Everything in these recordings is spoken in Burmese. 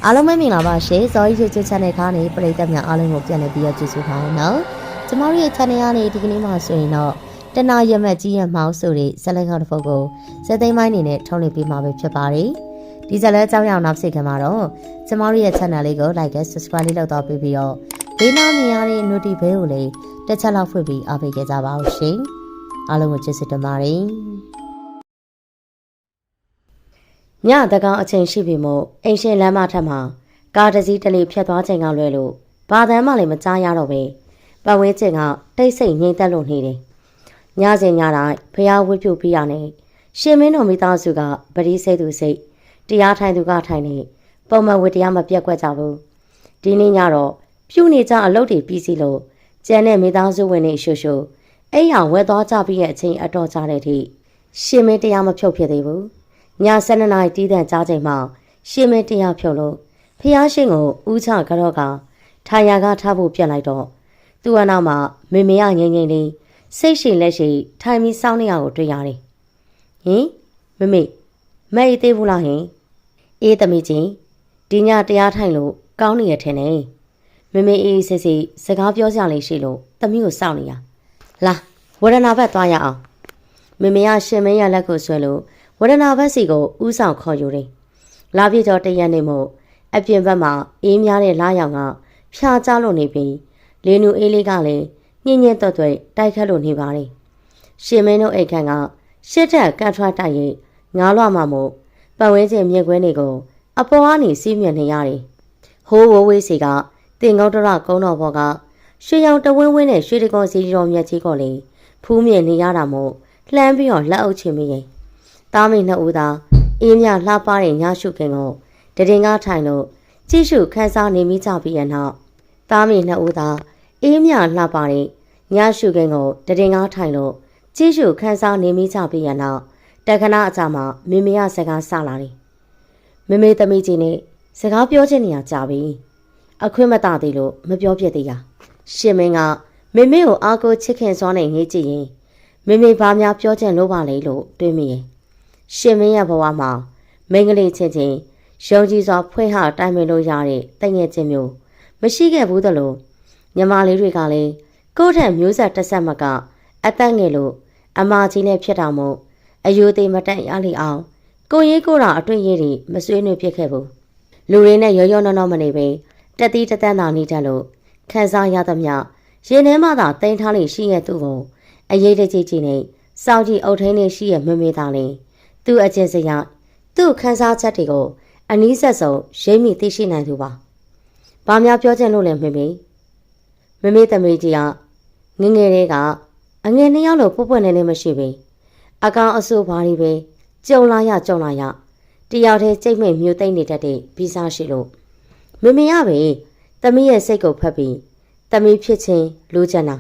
အားလုံးပဲမင်္ဂလာပါရှင်ဇော်ကြီးချစ် channel ကနေပရိသတ်များအားလုံးကိုပြန်လည်ပြီးတော့ကြည့်ရှုပါအောင်နော်ကျမတို့ရဲ့ channel ကနေဒီကနေ့မှဆိုရင်တော့တနာရမက်ကြီးရဲ့မောင်းဆိုတဲ့ဇက်လက်ကောက်တစ်ပုဒ်ကိုဇက်သိမ်းပိုင်းအနေနဲ့ထုတ်လွှင့်ပေးမှာပဲဖြစ်ပါတယ်ဒီဇက်လက်အကြောင်းအရာနောက်စိတ်ခံမှာတော့ကျမတို့ရဲ့ channel လေးကို like နဲ့ subscribe လေးလုပ်တော့ပေးပြီးတော့ဘေးနားမြင်ရတဲ့ notification ဘဲကိုလည်းတစ်ချက်လောက်ဖွင့်ပြီးအားပေးကြပါဦးရှင်အားလုံးကိုကျေးဇူးတင်ပါတယ်ညတကောင်အချိန်ရှိပြီမို့အိမ်ရှင်လမ်းမထက်မှာကားတစ်စီးတလေဖြတ်သွားချိန်ကလွဲလို့ဘာတမ်းမှလည်းမကြားရတော့ပဲပတ်ဝန်းကျင်ကတိတ်ဆိတ်ငြိမ်သက်လို့နေတယ်ညစဉ်ညတိုင်းဖျားဝှက်ပြုတ်ပြီးရနေရှင်မင်းတော်မိသားစုကပရိစိတ်သူစိတ်တရားထိုင်သူကထိုင်နေပုံမှန်ဝတ္တရားမပြတ်ကွက်ကြဘူးဒီနေ့ညတော့ပြုတ်နေကြအလုပ်တွေပြီးစီလို့ကျန်တဲ့မိသားစုဝင်တွေရှူရှူအိမ်အောင်ဝဲသွားကြပြီးရဲ့အချိန်အတော်ကြာတဲ့အထိရှင်မင်းတရားမဖြုတ်ဖြစ်သေးဘူးည7:00နာရီတီးတန့်ကြားချိန်မှာရှင်မင်းတရားဖြုတ်လို့ဖျားရှင်ကိုဦးချကြော့ကထိုင်ရကထားဖို့ပြက်လိုက်တော့သူ့အနောက်မှာမေမေရငိမ့်ငိမ့်လေးစိတ်ရှိလက်ရှိထိုင်ပြီးစောင်းနေရကိုတွေ့ရတယ်ဟင်မမေမအေးသေးဘူးလားဟင်အေးသမီးချင်းဒီညတရားထိုင်လို့ကောင်းနေရထင်တယ်မမေအေးစစ်စစ်စကားပြောကြလေးရှိလို့သမီးကိုစောင့်နေရလာဝရဏဘက်သွားရအောင်မမေရရှင်မင်းရလက်ကိုဆွဲလို့ဝရဏဘက်စီကိုဥဆောင်ခေါ်ယူတယ်လာပြကျော်တရက်နေမို့အပြင်ဘက်မှာအေးများတဲ့လာရောင်ကဖြာချလို့နေပြီးလေနူအေးလေးကလည်းညင်ညင်တွတ်တွတ်တိုက်ခတ်လို့နေပါတယ်ရှင်မင်းတို့အိတ်ခန့်ကရှစ်ထက်ကတ်ထွားတိုက်ရင်ငားလွှားမှမို့ပတ်ဝန်းကျင်မြက်ခွဲတွေကိုအပေါ်ကနေစီးမြက်နေရတယ်ဟိုးဝဝေးစီကတင်ကုန်းတရကုန်းတော်ဘောကရွှေရောင်တဝင်းဝင်းနဲ့ရွှေတကုံစီတော်မြက်ကြီးကလည်းဖူးမြင်နေရတာမို့လှမ်းပြီးတော့လက်အုပ်ချင်မိရင်သားမိနှစ်ဦးသာအေးမြလှပတဲ့ညရှုခင်ကိုတရင်ကားထိုင်လို့ကြည့်ရှုခန်းစားနေမိကြပြီးရနောက်သားမိနှစ်ဦးသာအေးမြလှပတဲ့ညရှုခင်ကိုတရင်ကားထိုင်လို့ကြည့်ရှုခန်းစားနေမိကြပြီးရနောက်တက္ကနာအကြမှာမေမေရစကားဆလာတယ်မေမေသမီးကြီးနဲ့စကားပြောချင်နေရကြပြီအခွင့်မတသေးလို့မပြောပြသေးရရှင်မင်းကမေမေကိုအားကိုချစ်ခင်စွာနဲ့ငေးကြည့်ရင်မေမေဘာများပြောချင်လို့ပါလဲလို့တွေးမိရင်ရှင်မင်းရဲ့ဘဝမှာမိန်းကလေးချင်းချင်းရုံကြည်စွာဖွင့်ဟတိုင်ပင်လို့ရတဲ့တိုင်ငယ်ချင်းမျိုးမရှိခဲ့ဘူးသလိုညီမလေးတွေကလည်းကိုယ့်ထက်မျိုးဆက်တစ်ဆက်မကအသက်ငယ်လို့အမကြီးနဲ့ဖြစ်တာမို့အယိုသေးမတန့်ရလိအောင်ကိုရေးကိုတာအတွေ့အကြုံတွေမဆွေးနွေးဖြစ်ခဲ့ဘူးလူတွေနဲ့ရောရောနှောနှောမနေပဲတက်တီးတသန်းသာနေတတ်လို့ခံစားရသမျှရင်ထဲမှာသာတိန်ထားလေးရှိရဲ့သူ့ကိုအရေးတကြီးကြီးနဲ့စောင့်ကြည့်အုပ်ထိန်းနေရှိရဲ့မမေသားလေးသူ့အကျင့်စရာသူ့ခန်းစားချက်တွေကိုအနီးဆက်ဆုံးရိပ်မိသိရှိနိုင်သူပါ။ဘာများပြောချင်လို့လဲမေမေသမီးကြီးကငငယ်လေးကအငယ်နှစ်ယောက်လို့ပွပွနဲ့လည်းမရှိဘူး။အကောင်အဆိုးဘာတွေပဲကြုံလာရတယောက်တည်းကြိတ်မိတ်မျိုးသိမ့်နေတတ်တဲ့ပြီးစားရှိလို့မေရပဲသမီးရဲ့စိတ်ကိုဖတ်ပြီးသမီးဖြစ်ချင်းလိုချင်တာ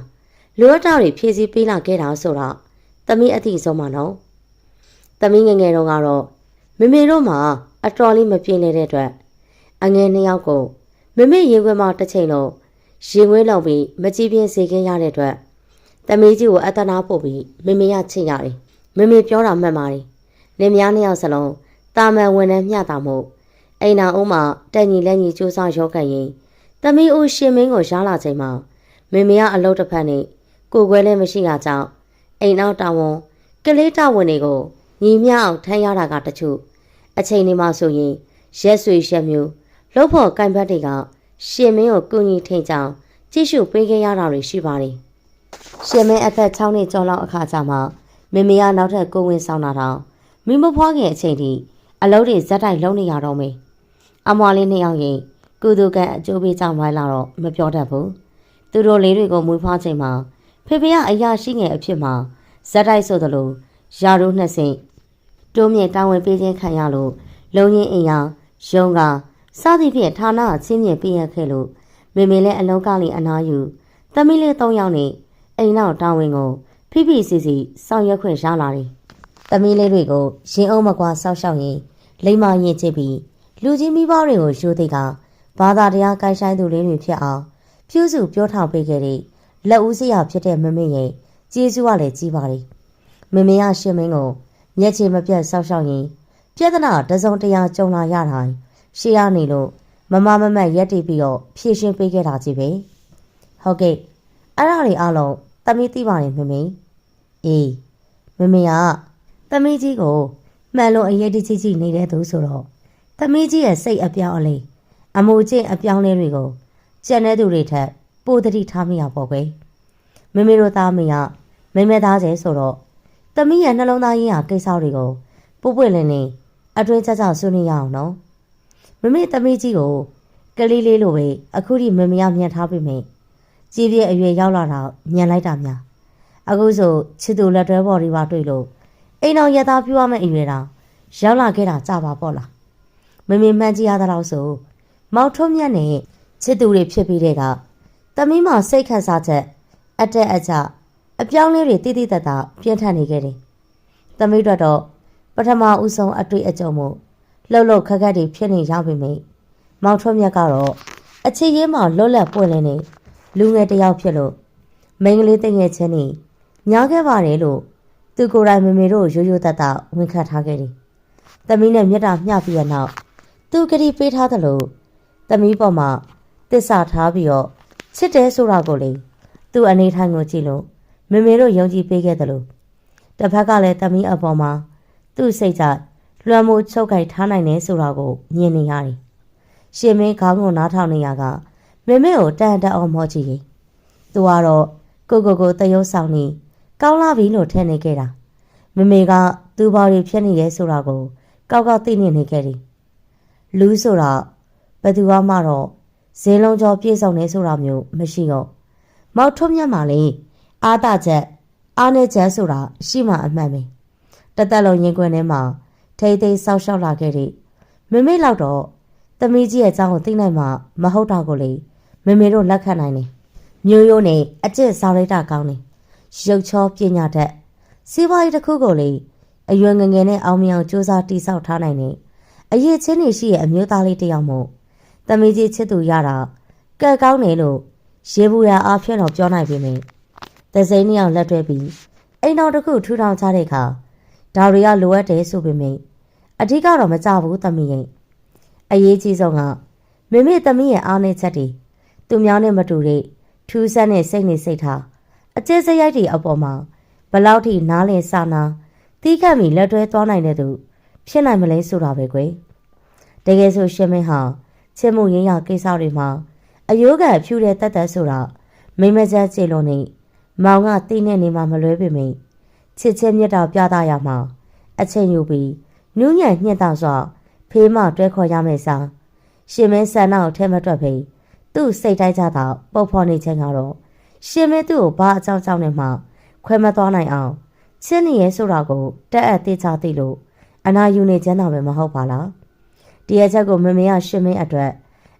လိုအပ်တာတွေဖြည့်ဆည်းပေးလာခဲ့တာဆိုတော့သမီးအသည့်ဆုံးမှာနော်သမီးငငယ်တော့ကတော့မေတို့မှာအတော်လေးမပြင်းနေတဲ့အတွက်အငယ်နှစ်ယောက်ကိုမေရင်ခွင်မှာတစ်ချိန်လုံးရင်ခွင်လောက်ပြီးမကြည့်ပြင်းစေခဲ့ရတဲ့အတွက်သမီးကြီးကိုအတနာပို့ပြီးမေရချစ်ရတယ်မေပြောတာမှတ်ပါတယ်လင်မယားနှစ်ယောက်စလုံးတာမန်ဝင်နေမျှတာမို့အိမ်နာအုံးမှာတက်ညီလက်ညီစူးစမ်းရောကန်ရင်သမီးဦးရှင်မင်းကိုရားလာချိန်မှာမေကအလုပ်တစ်ဖက်နဲ့ကိုယ်ခွဲလည်းမရှိတာကြောင့်အိမ်နောက်တာဝန်ကလေးတာဝန်တွေကိုညီမျှအောင်ထမ်းရတာကတချို့အချိန်ဒီမှာဆိုရင်ရက်ဆွေရက်မျိုးလှုပ်ဖို့ကင်ဘတ်တွေကရှင်မင်းကိုကုညီထိန်ကြောင်ကြည့်ရှုပေးခဲ့ရတာတွေရှိပါတယ်ရှင်မင်းအသက်6နှစ်ကျော်လောက်အခါကျမှမေကနောက်ထပ်ကိုဝင်ဆောင်လာတော့မိမဖွားခင်အချိန်ထိအလုပ်တွေဇက်တိုက်လုံးနေရတော့မယ်အမွားလေးနှစ်ယောက်ရင်ကုသကအကျိုးပေးကြောင်းလိုက်လာတော့မပြောတတ်ဘူးသူတို့လေးတွေကိုမွေးဖွားချိန်မှာဖေကအရာရှိငယ်အဖြစ်မှာဇက်တိုက်ဆိုသလိုယာတို့နှစ်ဆင့်တိုးမြင့်တာဝန်ပေးခြင်းခံရလို့လုံရင်းအိမ်ရောရုံကစသည်ဖြင့်ဌာနအချင်းမြင့်ပေးရခဲ့လို့မေလည်းအလုံးကားလေးအနားယူသမီးလေး3ယောက်နဲ့အိမ်နောက်တာဝန်ကိုဖိစီစီဆောင်ရွက်ခွင့်ရလာတယ်သမီးလေးတွေကိုရင်အုံးမကွာဆောက်ရှောက်ရင်လိမ္မာရင်ချစ်ပြီးလူကြီးမိဘတွေကိုရိုးသိကဘာသာတရားကိုင်းဆိုင်သူလေးတွေဖြစ်အောင်ပြုစုပြောထောင်ပေးခဲ့တဲ့လက်ဦးစရာဖြစ်တဲ့မေရဲ့ကျေးဇူးကလည်းကြီးပါတယ်မေကရှင်မင်းကိုမျက်ခြေမပြတ်ဆောက်ရှောက်ရင်ပြဿနာတစုံတရာကြုံလာရတိုင်းရှေ့ရနေလို့ မမတ်ရက်တီပြီးတော့ဖြည့်ရှင်းပေးခဲ့တာကြီးပဲဟုတ်ကဲ့အဲ့ဒါတွေအားလုံးသမီးသိပါတယ်မမေအေးမမေကသမီးကြီးကိုမှန်လို့အရေးတကြီးကြီးနေတဲ့သူဆိုတော့သမီးကြီးရဲ့စိတ်အပြောင်းအလဲအမှုချင်းအပြောင်းလဲတွေကိုကျန်တဲ့သူတွေထက်ပိုတတိထားမိရပေါ့ကွယ်မမေတို့သားမေကမိမဲသားကျဲဆိုတော့သမီးရဲ့နှလုံးသားရင်းဟာကိစ္စတွေကိုပို့ပွင့်လင်းနေအတွင်းချက်ချဆွေးနွေးရအောင်နော်မမေသမီးကြီးကိုကလေးလေးလိုပဲအခုထိမမေကမြင်ထားပြီမေကြည်ပြည့်အရွယ်ရောက်လာတာညံလိုက်တာများအခုဆိုချစ်သူလက်တွဲပေါ်တွေပါတွေ့လို့အိမ်တော်ရသားပြရမယ့်အရွယ်တောင်ရောက်လာခဲ့တာကြပါပေါ့လားမမေမှန်ကြည့်ရတဲ့တော့ဆိုမောက်ထွန်းမြတ်နဲ့ချစ်သူတွေဖြစ်ပြီးတဲ့ကသမီးမစိတ်ခန့်စားချက်အတက်အကျအပြောင်းလဲတွေတိတိတတ်တာပြင်းထန်နေခဲ့တယ်သမီးတို့တော့ပထမဦးဆုံးအတွေ့အကြုံမှုလှုပ်လှုပ်ခက်ခက်တွေဖြစ်နေရောက်ပြီမေမောက်ထွန်းမြတ်ကတော့အချစ်ရေးမှာလွတ်လပ်ပွင့်လင်းနေလူငယ်တစ်ယောက်ဖြစ်လို့မိန်းကလေးတငယ်ချင်းနေညားခဲ့ပါတယ်လို့သူကိုယ်တိုင်မမေတို့ရိုးရိုးတတ်တာဝန်ခံထားခဲ့တယ်။သမီးနဲ့မြတ်တာမျှပြီးတဲ့နောက်သူကတိပေးထားသလိုသမီးပေါ်မှာတစ္ဆာထားပြီးတော့ချစ်တယ်ဆိုတာကိုလေသူ့အနေထိုင်ကိုကြည့်လို့မမေတို့ယုံကြည်ပေးခဲ့သလိုတစ်ဖက်ကလည်းသမီးအပေါ်မှာသူ့စိတ်ကြလွှမ်းမိုးချုပ်ကိုက်ထားနိုင်တယ်ဆိုတာကိုမြင်နေရတယ်။ရှင်မင်းခေါင်းကိုနားထောင်နေရကမမေကိုတန်တအောင်မောကြည့်ရင်သူကတော့ကိုတရုပ်ဆောင်နေကောင်းလာပြီလို့ထင်နေခဲ့တာမမေကသူ့ဘာတွေဖြစ်နေရဲဆိုတာကိုကောက်သိနေခဲ့တယ်လူဆိုတာဘယ်သူမှတော့ဈေးလုံးကျော်ပြည့်စုံနေဆိုတာမျိုးမရှိတော့မောက်ထွန်းမြတ်မှလေအားတချက်အားနဲ့ချက်ဆိုတာရှိမှအမှန်ပဲတသက်လုံးရင်ခွင်ထဲမှာထိတ်ဆောက်ရှောက်လာခဲ့တဲ့မမေလောက်တော့သမီးကြီးရဲ့အကြောင်းကိုသိနိုင်မှမဟုတ်တာကိုလေမမေတို့လက်ခံနိုင်တယ်မျိုးရိုးနဲ့အကျင့်စာရိတ္တကောင်းတယ်ရုပ်ချောပညာတတ်စီးပွားရေးတစ်ခုကိုလေအရွယ်ငယ်ငယ်နဲ့အောင်မြင်အောင်စူးစမ်းတိဆောက်ထားနိုင်တယ်အရေးချင်းနေရှိရဲ့အမျိုးသားလေးတစ်ယောက်မို့သမီးကြီးချစ်သူရတာကဲကောင်းတယ်လို့ရေဘူးရအားဖြင့်တော့ပြောနိုင်ပြီမင်းသစိမ်းနှစ်ယောက်လက်တွဲပြီးအိမ်တော်တစ်ခုထူထောင်ချတဲ့အခါဒါတွေကလိုအပ်တယ်ဆိုပေမယ့်အဓိကတော့မကြဘူးသမီးရဲ့အရေးကြီးဆုံးကမမေသမီးရဲ့အားနည်းချက်တွေသူများနဲ့မတူတဲ့ထူးဆန်းတဲ့စိတ်နေစိတ်ထားအကျဉ်းစရိုက်တွေအပေါ်မှာဘလောက်ထိနားလည်စာနာတီးခတ်မိလက်တွဲသွားနိုင်တဲ့သူဖြစ်နိုင်မလဲဆိုတာပဲကွယ်တကယ်ဆိုရှင်မင်းဟာချစ်မှုရင်းရကိစ္စတွေမှာအယိုးကဖြူတဲ့တတ်တတ်ဆိုတာမိမကျကျေလုံးနေမောင်ကတိနဲ့နေမှမလွဲပေမယ့်ချစ်ချင်းမြတ်တာပြသရမှာအချိန်ယူပြီးနူးညံ့ညှင့်တာစွာဖေးမတွဲခေါ်ရမယ်စာရှင်မင်းဆန္ဒကိုထဲမတွက်ဖေးသူ့စိတ်တိုင်းကြတာပုတ်ဖော်နေခြင်းကတော့ရှင်မင်းသူ့ကိုဘာအကြောင်းကြောင့်နဲ့မှခွဲမသွားနိုင်အောင်ချင်းနေရဲဆိုတာကိုတက်အပ်သိချသိလို့အနာယူနေခြင်းတော့ပဲမဟုတ်ပါလားဒီအချက်ကိုမမေကရှင်မင်းအတွက်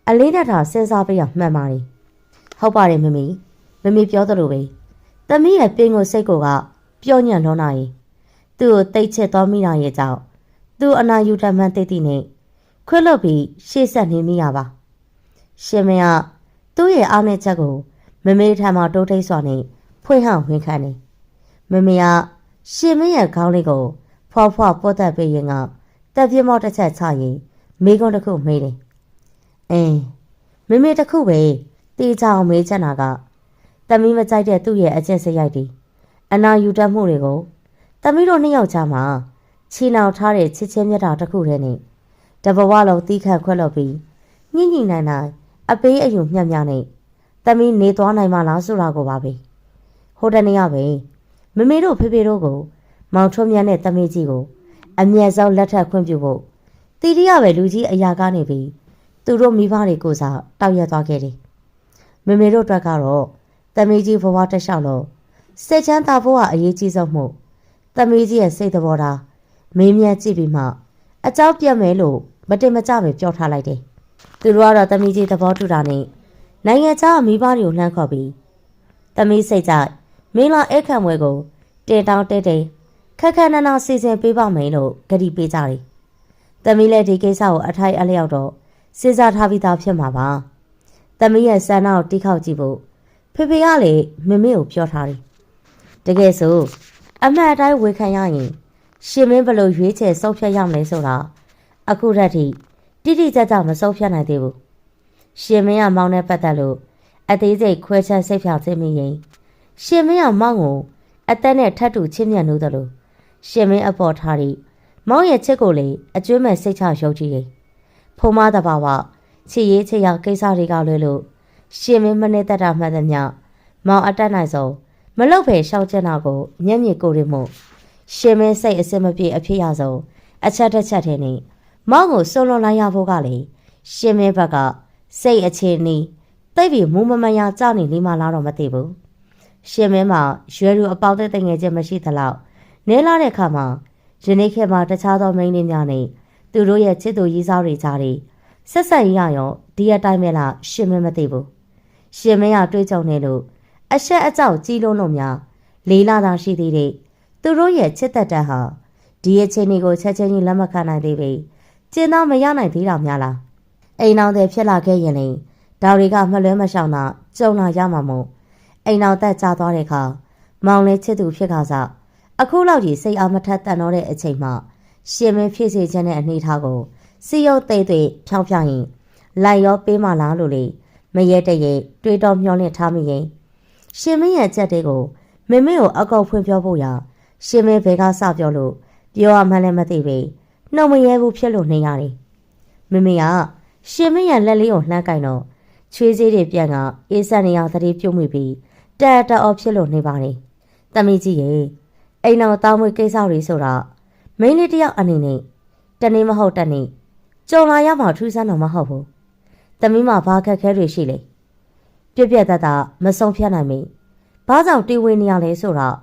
အလေးနဲ့ထားစဉ်းစားပေးရမှန်ပါတယ်ဟုတ်ပါတယ်မမေပြောသလိုပဲသမီးရဲ့ပင်ကိုစိတ်ကိုကပျော့ညံ့လွန်းလာရင်သူ့ကိုတိတ်ချစ်သွားမိတာရဲ့ကြောင့်သူ့အနာယူတမှန်သိသိနဲ့ခွတ်လွတ်ပြီးရှေ့ဆက်နေမိရပါရှင်မင်းကသူ့ရဲ့အားနည်းချက်ကိုမမေထံမှာတိုးထိတ်စွာနဲ့ဖွင့်ဟဝင်ခံနေမမေကရှင်မင်းရဲ့ခေါင်းလေးကိုဖွာပွတ်တက်ပေးရင်ကတက်ပြမောက်တစ်ချက်ချရင်မိကုန်းတစ်ခုမေးတယ်မမေတစ်ခုပဲတေးချအောင်မေးချင်တာကသမီးမကြိုက်တဲ့သူ့ရဲ့အကျင့်စရိုက်တွေအနာယူတတ်မှုတွေကိုသမီးတို့နှစ်ယောက်ကြားမှာချီနှောင်ထားတဲ့ချစ်ချင်းမြတ်တာတစ်ခုတည်းနဲ့တဘဝလုံးတီးခတ်ခွက်လို့ပြီးညှိနိုင်အပေးအယူမျှနဲ့သမီးနေသွားနိုင်မလားဆိုတာကိုပါပဲဟိုတနေ့ကပဲမမေတို့ဖေတို့ကိုမောင်ထွန်းမြတ်နဲ့သမီးကြီးကိုအမျက်ဆုံးလက်ထပ်ခွင့်ပြုဖို့တီတီရပဲလူကြီးအရာကနေပြီးသူတို့မိဘတွေကိုစားတောက်ရက်သွားခဲ့တယ်မမေတို့အတွက်ကတော့သမီးကြီးဘဝတစ်လျှောက်လုံးစိတ်ချမ်းသာဖို့ကအရေးကြီးဆုံးမှုသမီးကြီးရဲ့စိတ်သဘောထားမင်းမြတ်ကြည့်ပြီးမှအကြောင်းပြတ်မယ်လို့မတင်မကြပဲပြောထားလိုက်တယ်သူတို့ကတော့သမီးကြီးသဘောတူတာနဲ့နိုင်ငံခြားမိဘတွေကိုလှမ်းခေါ်ပြီးသမီးစိတ်ကြမင်းလာအခန့်ဝဲကိုတင်တောင်းတဲခက်ခက်နနာစီစဉ်ပေးပါမယ်လို့ဂတိပေးကြတယ်သမီးလည်းဒီကိစ္စကိုအထိုက်အလျောက်တော့စဉ်းစားထားပြီးသားဖြစ်မှာပါသမီးရဲ့ဆန္ဒကိုတိခောက်ကြည့်ဖို့ဖေကလည်းမမေကိုပြောထားတယ်တကယ်ဆိုအမှန်အတိုင်းဝေခံရရင်ရှင်မင်းဘလို့ရွေးချယ်ဆုံးဖြတ်ရမလဲဆိုတာအခုတည်းထိတိတိကျကျမဆုံးဖြတ်နိုင်သေးဘူး ရှင်မင်းကမောင်နဲ့ပတ်သက်လို့အသေးစိတ်ခွဲခြားစိတ်ဖြောင်သိမိရင်ရှင်မင်းကမောင်ကိုအသက်နဲ့ထပ်တူချင်းမြတ်လို့တယ်လို့ရှင်မင်းအပေါ်ထားပြီးမောင်ရဲ့ချစ်ကိုလေအကျွမ်းမဲ့စိတ်ချရုပ်ကြည့်တယ်ဖုံမတဘာဝချစ်ရေးချစ်ရောက်ကိစ္စတွေကလွဲလို့ရှင်မင်းမနေတတ်တာမှတ်သမျှမောင်အတက်နိုင်ဆုံးမလုတ်ဖယ်ရှောက်ချက်နာကိုမျက်မြစ်ကိုရမို့ရှင်မင်းစိတ်အစစ်မပြေအဖြစ်ရဆုံးအချက်တစ်ချက်တည်းနဲ့မောင်ကိုစွန့်လွတ်လိုက်ရဖို့ကလေရှင်မင်းဘက်ကစိတ်အခြေအနေတိတ်ပြီးမူမမရကြနေလိမ့်မလားတော့မသိဘူးရှင်မင်းမှာရွယ်လူအပေါက်တဲ့တငယ်ချင်းမရှိသလောက်နဲလာတဲ့ခါမှာယနေ့ခေတ်မှာတခြားသောမိန်းလေးများနဲ့သူတို့ရဲ့ချစ်သူရည်စားတွေကြားတွေဆက်ဆက်ရရောဒီအတိုင်းပဲလားရှင်မင်းမသိဘူးရှင်မင်းကတွေးကြုံနေလို့အဆက်အကြောက်ကြီးလုံးလုံးများလေးလာတာရှိသေးတယ်သူတို့ရဲ့ချစ်သက်တဲ့ဟာဒီအချိန်ကိုချက်ချင်းကြီးလက်မခံနိုင်သေးပေကျင်းတော့မရနိုင်သေးတာများလားအိမ်အောင်တဲ့ဖြစ်လာခဲ့ရင်လေဒါတွေကမလွဲမရှောင်တာကြုံလာရမှာမို့အိမ်အောင်သက်ကြသွားတဲ့အခါမောင်လေးချစ်သူဖြစ်ခါစားအခုလောက်ကြီးစိတ်အားမထက်တန်တော့တဲ့အချိန်မှရှင်မင်းဖြစ်စေခြင်းတဲ့အနေထားကိုစီရုပ်သိသိဖြောင်းဖြောင်းရင်လိုက်ရောပေးမလားလို့လေမရဲတရဲတွေးတော်မျောလင့်ထားမိရင်ရှင်မင်းရဲ့ချက်တွေကိုမမေကိုအကောက်ဖွင့်ပြောဖို့ရရှင်မင်းဘယ်ကစပြောလို့ပြောရမှန်းလည်းမသိပေနှုတ်မရဲဘူးဖြစ်လို့နေရတယ်မမေကရှင်မင်းရဲ့လက်လေးကိုလှမ်းကင်တော့ချွေးစည်းတွေပြန်ကအေးစက်နေအောင်သတိပြုတ်မိပြီးတက်အော်ဖြစ်လို့နေပါတယ်တမီးကြီးရေအိမ်တော်တောင်းမွေးကိစ္စတွေဆိုတာမိန်းလေးတယောက်အနေနဲ့တနေ့မဟုတ်တနေ့ကြုံလာရမှာထူးဆန်းတော့မဟုတ်ဘူးတမီးမှာဘာခက်ခဲတွေရှိလဲပြက်ပြက်တတ်တာမဆုံးဖြတ်နိုင်မိဘာကြောင့်တီးဝေးနေရလဲဆိုတော့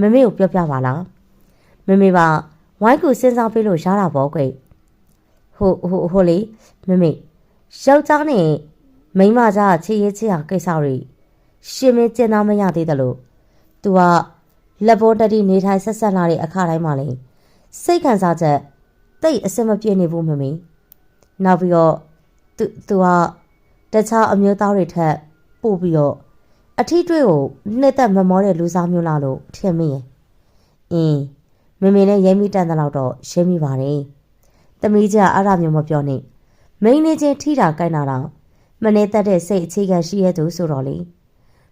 မမေကိုပြောပြပါလားမမေကဝိုင်းကူစဉ်းစားပေးလို့ရတာပေါ့ကွယ်ဟိုလေမမေယောက်ျားနဲ့မိန်းမကြားချစ်ရေးချစ်ရကိစ္စတွေရှင်မင်းကျင်သားမရသေးတယ်လို့သူကလက်ပေါ်တတိနေထိုင်ဆက်ဆက်လာတဲ့အခါတိုင်းမှာလေစိတ်ခံစားချက်တိတ်အစမပြေနေဘူးမမေနောက်ပြီးတော့သူကတခြားအမျိုးသားတွေထက်ပို့ပြီးတော့အထီးတွေးကိုနှစ်သက်မမောတဲ့လူစားမျိုးလားလို့ထင်မိရဲ့မမေနဲ့ရဲမိတန်တဲ့လောက်တော့ရှင်းမိပါတယ်တမီးကြီးအားရမျိုးမပြောနဲ့မိန်းနေချင်းထိတာကိုက်နာတော့မနေတတ်တဲ့စိတ်အခြေခံရှိရသူဆိုတော့လေ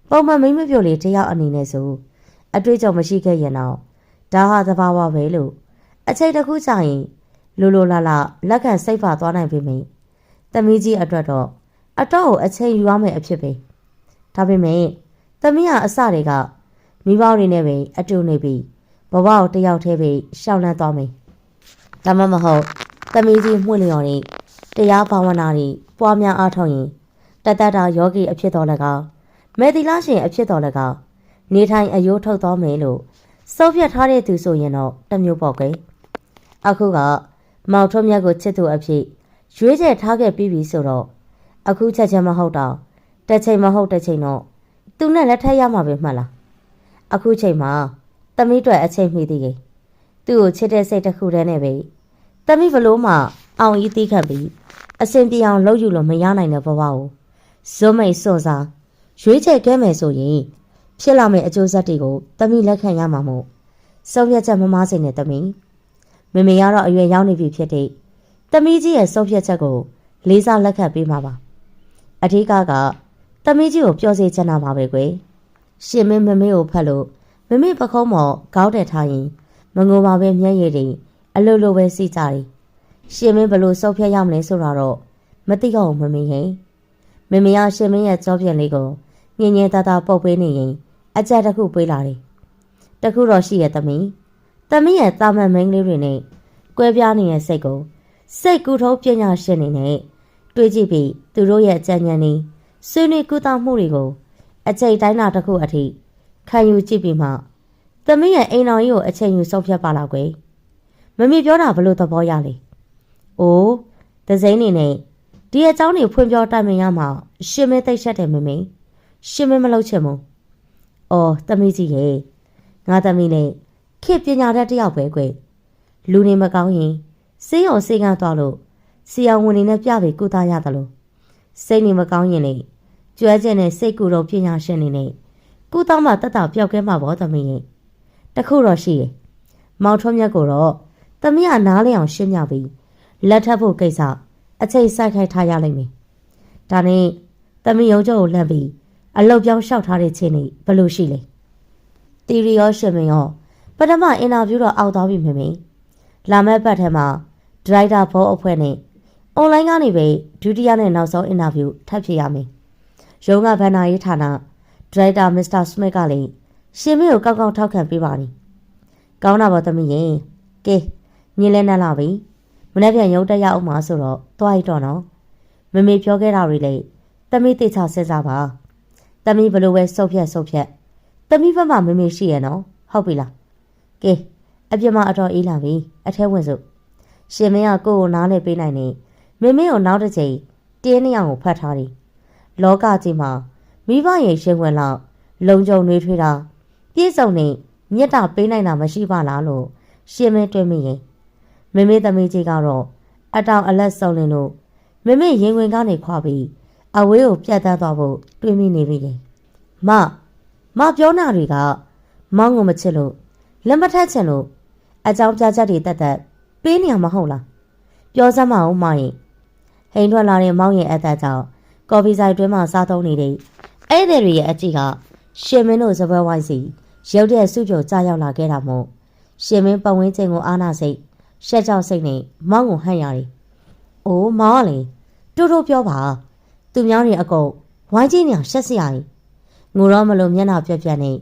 ပုံမှန်မိန်းမပြောလေတယောက်အနေနဲ့ဆိုအတွေ့အကြုံမရှိခဲ့ရင်တော့ဒါဟာသဘာဝပဲလို့အချိန်တစ်ခုကြာရင်လိုလာလက်ခံစိတ်ပါသွားနိုင်ပြီမင်းသမီးကြီးအတွက်တော့အတော့ကိုအချိန်ယူရမယ်အဖြစ်ပဲဒါပေမဲ့သမီးကအစတွေကမိဘတွေနဲ့ပဲအတူနေပြီးဘဝကိုတယောက်တည်းပဲရှောင်လန်းသွားမယ်ဒါမှမဟုတ်သမီးကြီးမှု့လျော်နေတရားဘာဝနာတွေပွားများအားထုတ်ရင်တတတာယောဂီအဖြစ်တော်လည်းကောမေသီလရှင်အဖြစ်တော်လည်းကောနေထိုင်အယိုးထုတ်သွားမယ်လို့စောပြတ်ထားတဲ့သူဆိုရင်တော့တမျိုးပေါ့ကွယ်အခုကမောင်ထွန်းမြတ်ကိုချစ်သူအဖြစ်ရွေးချယ်ထားခဲ့ပြီးပြီဆိုတော့အခုချက်ချင်းမဟုတ်တော့တစ်ချိန်မဟုတ်တစ်ချိန်တော့သူနဲ့လက်ထပ်ရမှာပဲမှတ်လားအခုချိန်မှာသမီးတွေအချိန်မှီသေးတယ်သူ့ကိုချစ်တဲ့စိတ်တစ်ခုတည်းနဲ့ပဲသမီးဘလို့မှအောင်ဤသိခံပြီးအစင်ပြေအောင်လုပ်ယူလို့မရနိုင်တဲ့ဘဝကိုဇွတ်မိတ်စွန့်စားရွေးချယ်ခဲ့မယ်ဆိုရင်ဖြစ်လာမယ့်အကျိုးဆက်တွေကိုသမီးလက်ခံရမှာမို့ဆုံးဖြတ်ချက်မမားစိနဲ့သမီးမမေကတော့အရွယ်ရောက်နေပြီဖြစ်တဲ့သမီးကြီးရဲ့ဆုံးဖြတ်ချက်ကိုလေးစားလက်ခံပေးမှာပါအထူးကသမီးကြီးကိုပြောစေချင်တာပါပဲကွယ်ရှင်မင်းမမေကိုဖတ်လို့မမေပခုံးမော်ခေါင်းတက်ထားရင်မငိုပါပဲမျက်ရည်တွေအလိုလိုပဲစီးကြတယ်ရှင်မင်းဘလို့ဆုံးဖြတ်ရမလဲဆိုတာတော့မသိတော့ဘူးမမေဟင်မမေကရှင်မင်းရဲ့ကြောပြန်လေးကိုညင်ညင်သာသာပုတ်ပေးနေရင်အကြက်တစ်ခုပေးလာတယ်တခုတော့ရှိရဲ့သမီးရဲ့တာမန်မိန်းလေးတွေနဲ့ကွဲပြားနေတဲ့စိတ်ကိုစိတ်ကူထုံးပညာရှင်နေနဲ့တွေးကြည့်ပြီးသူတို့ရဲ့အကြံဉာဏ်နဲ့ဆွေးနွေးကူတာမှုတွေကိုအချိန်တိုင်းတာတစ်ခုအထိခံယူကြည့်ပြီးမှသမီးရဲ့အိမ်တော်ကြီးကိုအချိန်ယူဆုံးဖြတ်ပါလောက်ကွယ်မမေပြောတာဘလို့သဘောရလဲ။အိုးဒဇိန်းနေနဲ့ဒီအကြောင်းတွေဖွင့်ပြောတိုင်ပင်ရမှာရှင်မင်းသိချက်တယ်မမေရှင်မင်းမလုပ်ချင်ဘူး။အော်သမီးကြီးရဲ့ငါသမီးနဲ့ခေပညာတတ်တယောက်ပဲကွယ်လူနေမကောင်းရင်စေးရုံစေးကန်းသွားလို့စီအောင်ဝင်နေနဲ့ပြပေကုသရတယ်လို့စိတ်နေမကောင်းရင်လေကျွဲကျင်တဲ့စိတ်ကူတော့ပညာရှင်နေနဲ့ကုသမှတတ်တာပျောက်ကဲမှာပေါ့သမီးရဲ့တခုတော့ရှိရဲ့မောင်ထွန်းမြတ်ကိုတော့သမီးကနားလည်အောင်ရှင်းပြပြီးလက်ထပ်ဖို့ကိစ္စအချိန်ဆိုင်ခိုက်ထားရလိမ့်မယ် ဒါနဲ့သမီးရုံးချုပ်ကိုလှမ်းပြီးအလုတ်ပြောင်းလျှောက်ထားတဲ့ချင်းနေဘယ်လိုရှိလဲတီရီရောရှင်မင်းရောပထမအင်တာဗျူးတော့အောက်သွားပြီမေလာမယ့်ပတ်ထဲမှာဒရိုက်တာဘောအဖွဲ့နဲ့အွန်လိုင်းကနေပဲဒုတိယနဲ့နောက်ဆုံးအင်တာဗျူးထပ်ဖြစ်ရမယ်ရုံးကဗန္နာရေးဌာနဒရိုက်တာမစ္စတာစမစ်ကလည်းရှင်မင်းကိုကောက်ကောက်ထောက်ခံပေးပါနေကောင်းတာပေါ့သမီးရင်ကဲညင်လဲနှက်လာပြီမနေ့ပြန်ရုံးတက်ရအောင်မှာဆိုတော့သွားရတော့နော်မေပြောခဲ့တာတွေလေသမီးတေချာစဉ်းစားပါသမီးဘလို့ပဲစုပ်ဖြတ်သမီးဘက်မှာမေရှိရနော်ဟုတ်ပြီလားကဲအပြစ်မအတော်အေးလာပြီအထဲဝင်စို့ရှင်မင်းကကိုယ်ကိုနားလဲပေးနိုင်နေမေကိုနောက်တစ်ချိန်တင်းနေအောင်ကိုဖတ်ထားတယ်လောကကြီးမှာမိဘရဲ့ရှင်ဝင်လောက်လုံခြုံနေထွေးတာပြည့်စုံနေမြတ်တာပေးနိုင်တာမရှိပါလားလို့ရှင်မင်းတွေးမိရင်မေသမီးကြီးကတော့အတောင်အလက်စုံလင်လို့မေရင်ဝင်ကနေခွာပြီးအဝေးကိုပြတ်သားသွားဖို့တွေးမိနေပြီလေမပြောနာတွေကမောင်းကိုမချစ်လို့လက်မထက်ချင်လို့အကြောင်းပြချက်တွေတက်ပေးနေရမဟုတ်လားပြောစမ်းမအောင်မရင်ဟိန်ထွက်လာတဲ့မောင်းရဲ့အသက်ကြောင့်ကော်ဖီဆိုင်တွင်းမှာစားသုံးနေတဲ့အဲ့ဒီတွေရဲ့အကြည့်ကရှင်မင်းတို့စပွဲဝိုင်းစီရုပ်တဲ့စုကြိုကြားရောက်လာခဲ့တာမို့ရှင်မင်းပတ်ဝန်းကျင်ကိုအားနာစိတ်ရှက်ကြောက်စိတ်နဲ့မောင်းကိုဟန့်ရတယ်။အိုးမောင်းကလေတူတူပြောပါသူများတွေအကုန်ဝိုင်းကြီးနေအောင်ရှက်စရာကြီးငိုတော့မလို့မျက်နှာပြက်နေ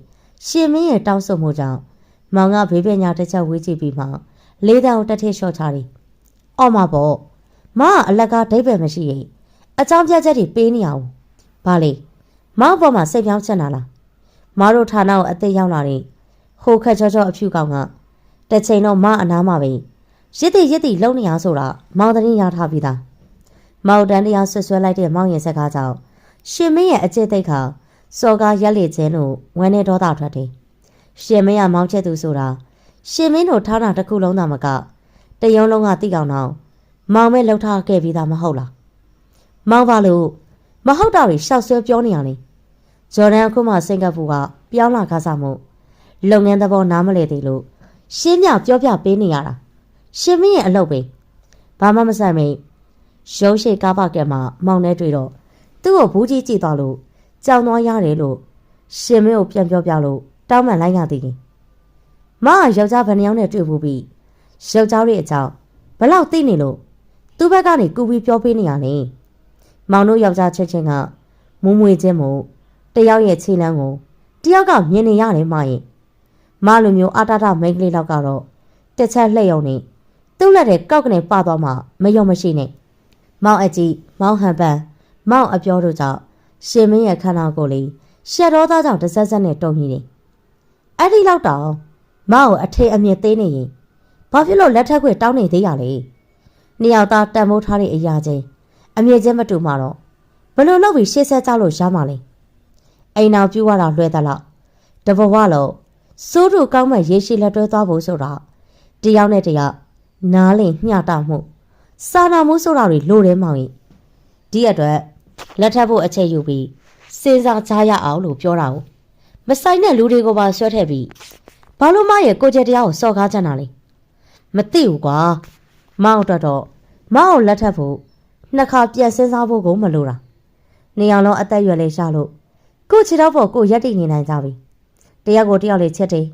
ရှင်မင်းရဲ့တောင်းဆိုမှုကြောင့်မောင်ကဘေးပညာတစ်ချက်ဝေးကြည့်ပြီးမှလေးတောင်တက်ထည့်လျှော့ချတယ်။အော်မပေါ့မကအလက်ကဒိတ်ပဲမရှိရင်အကြောင်းပြချက်တွေပေးနေအောင်။ဘာလဲမောင်ပေါ်မှာစိတ်ပြောင်းချက်လာလား။မတို့ဌာနကိုအသိရောက်လာတဲ့ဟိုခက်ချောအဖြူကောင်ကတစ်ချိန်တော့မအနားမှာပဲရစ်တီလုံနေရဆိုတာမောင်တရင်ရထားပြီးသားမောင်တန်းတရားဆွဆွဲလိုက်တဲ့မောင်ရဲ့စကားကြောင့်ရှင်မင်းရဲ့အကျင့်သိက္ခာစော်ကားရက်လေခြင်းလို့ဝမ်းနဲ့ဒေါသထွက်တယ်ရှင်မင်းကမောင်ချက်သူဆိုတာရှင်မင်းတို့ထားတာတစ်ခုလုံးသာမကတရုံလုံးကတိကောင်တော့မောင်မဲလှုပ်ထားခဲ့ပြီးသားမဟုတ်လားမောင်ပါလို့မဟုတ်တာတွေရှောက်ဆွဲပြောနေရလေဂျော်ဒန်အခုမှစင်ကာပူကပြောင်းလာခါစားမှုလုပ်ငန်းသဘောနားမလဲသေးလို့ရှင်းပြပြောပြပေးနေရတာရှင်မင်းရဲ့အလုပ်ပဲဘာမှမဆိုင်မင်းရုံးရှိကားပါကဲမှာမောင်နဲ့တွေ့တော့သူ့ကိုဘူးကြီးကြည့်သွားလို့ကြောင်သွားရတယ်လို့ရှင်မင်းကိုပြန်ပြောပြလို့တောင်းပန်လိုက်ရသေးတယ်မကယောက်ျားဗနေအောင်နဲ့တွေ့ဘူးပြီးယောက်ျားရဲ့အကြောင်းဘလောက်သိနေလို့သူ့ဘက်ကနေကူပြီးပြောပေးနေရလေမောင်တို့ယောက်ျားချက်ချင်းကမူးမွေခြင်းမို့တယောက်ရဲ့ခြေလမ်းကိုတယောက်ကမြင်နေရတယ်မရင်မလိုမျိုးအာတတမိန်းကလေးလောက်ကတော့တစ်ချက်လှည့်ရုံနဲ့သူ့လက်ထဲကောက်ကနေပသွားမှမယုံမရှိနဲ့မောင်အကြီးမောင်ဟန်ပန်မောင်အပြောတို့ကြောင့်ရှင်မင်းရဲ့ခန္ဓာကိုယ်လေးရှက်တော်သားကြောင့်တစ်ဆက်ဆက်နဲ့တုံ့နေတယ်အဲ့ဒီလောက်တောင်မောင်ကိုအထေအမြင့်သေးနေရင်ဘာဖြစ်လို့လက်ထက်ခွေတောင်းနေသေးရလဲနှစ်ယောက်သားတန်ဖိုးထားတဲ့အရာချင်းအမြင့်ချင်းမတူမှတော့ဘလို့လောက်ပြီးရှေ့ဆက်ကြလို့ရမှာလဲအိမ်နောက်ပြူရတာလွှဲသလားတဘဝလုံးစိုးတို့ကောင်းမဲ့ရေရှိလက်တွဲသွားဖို့ဆိုတာတယောက်နဲ့တယောက်နားလည်မျှတမှုစာနာမှုဆိုတာတွေလိုတယ်မောင်ကြီးဒီအတွက်လက်ထပ်ဖို့အချက်ယူပြီးစဉ်းစားကြရအောင်လို့ပြောတာကိုမဆိုင်တဲ့လူတွေကိုပါဆွဲထည့်ပြီးဘာလို့မရဲ့ကိုကြတရားကိုစော်ကားကြတာလဲမသိဘူးကွာမောင်အတွက်တော့မောင်ကိုလက်ထပ်ဖို့နှစ်ခါပြန်စဉ်းစားဖို့ကိုမလိုတာနေအောင်လုံးအသက်ရွယ်လေးရှာလို့ကိုခြေတော့ဖို့ကိုရက်တိနေနိုင်ကြပြီတယောက်ကိုတယောက်လေးချက်တယ်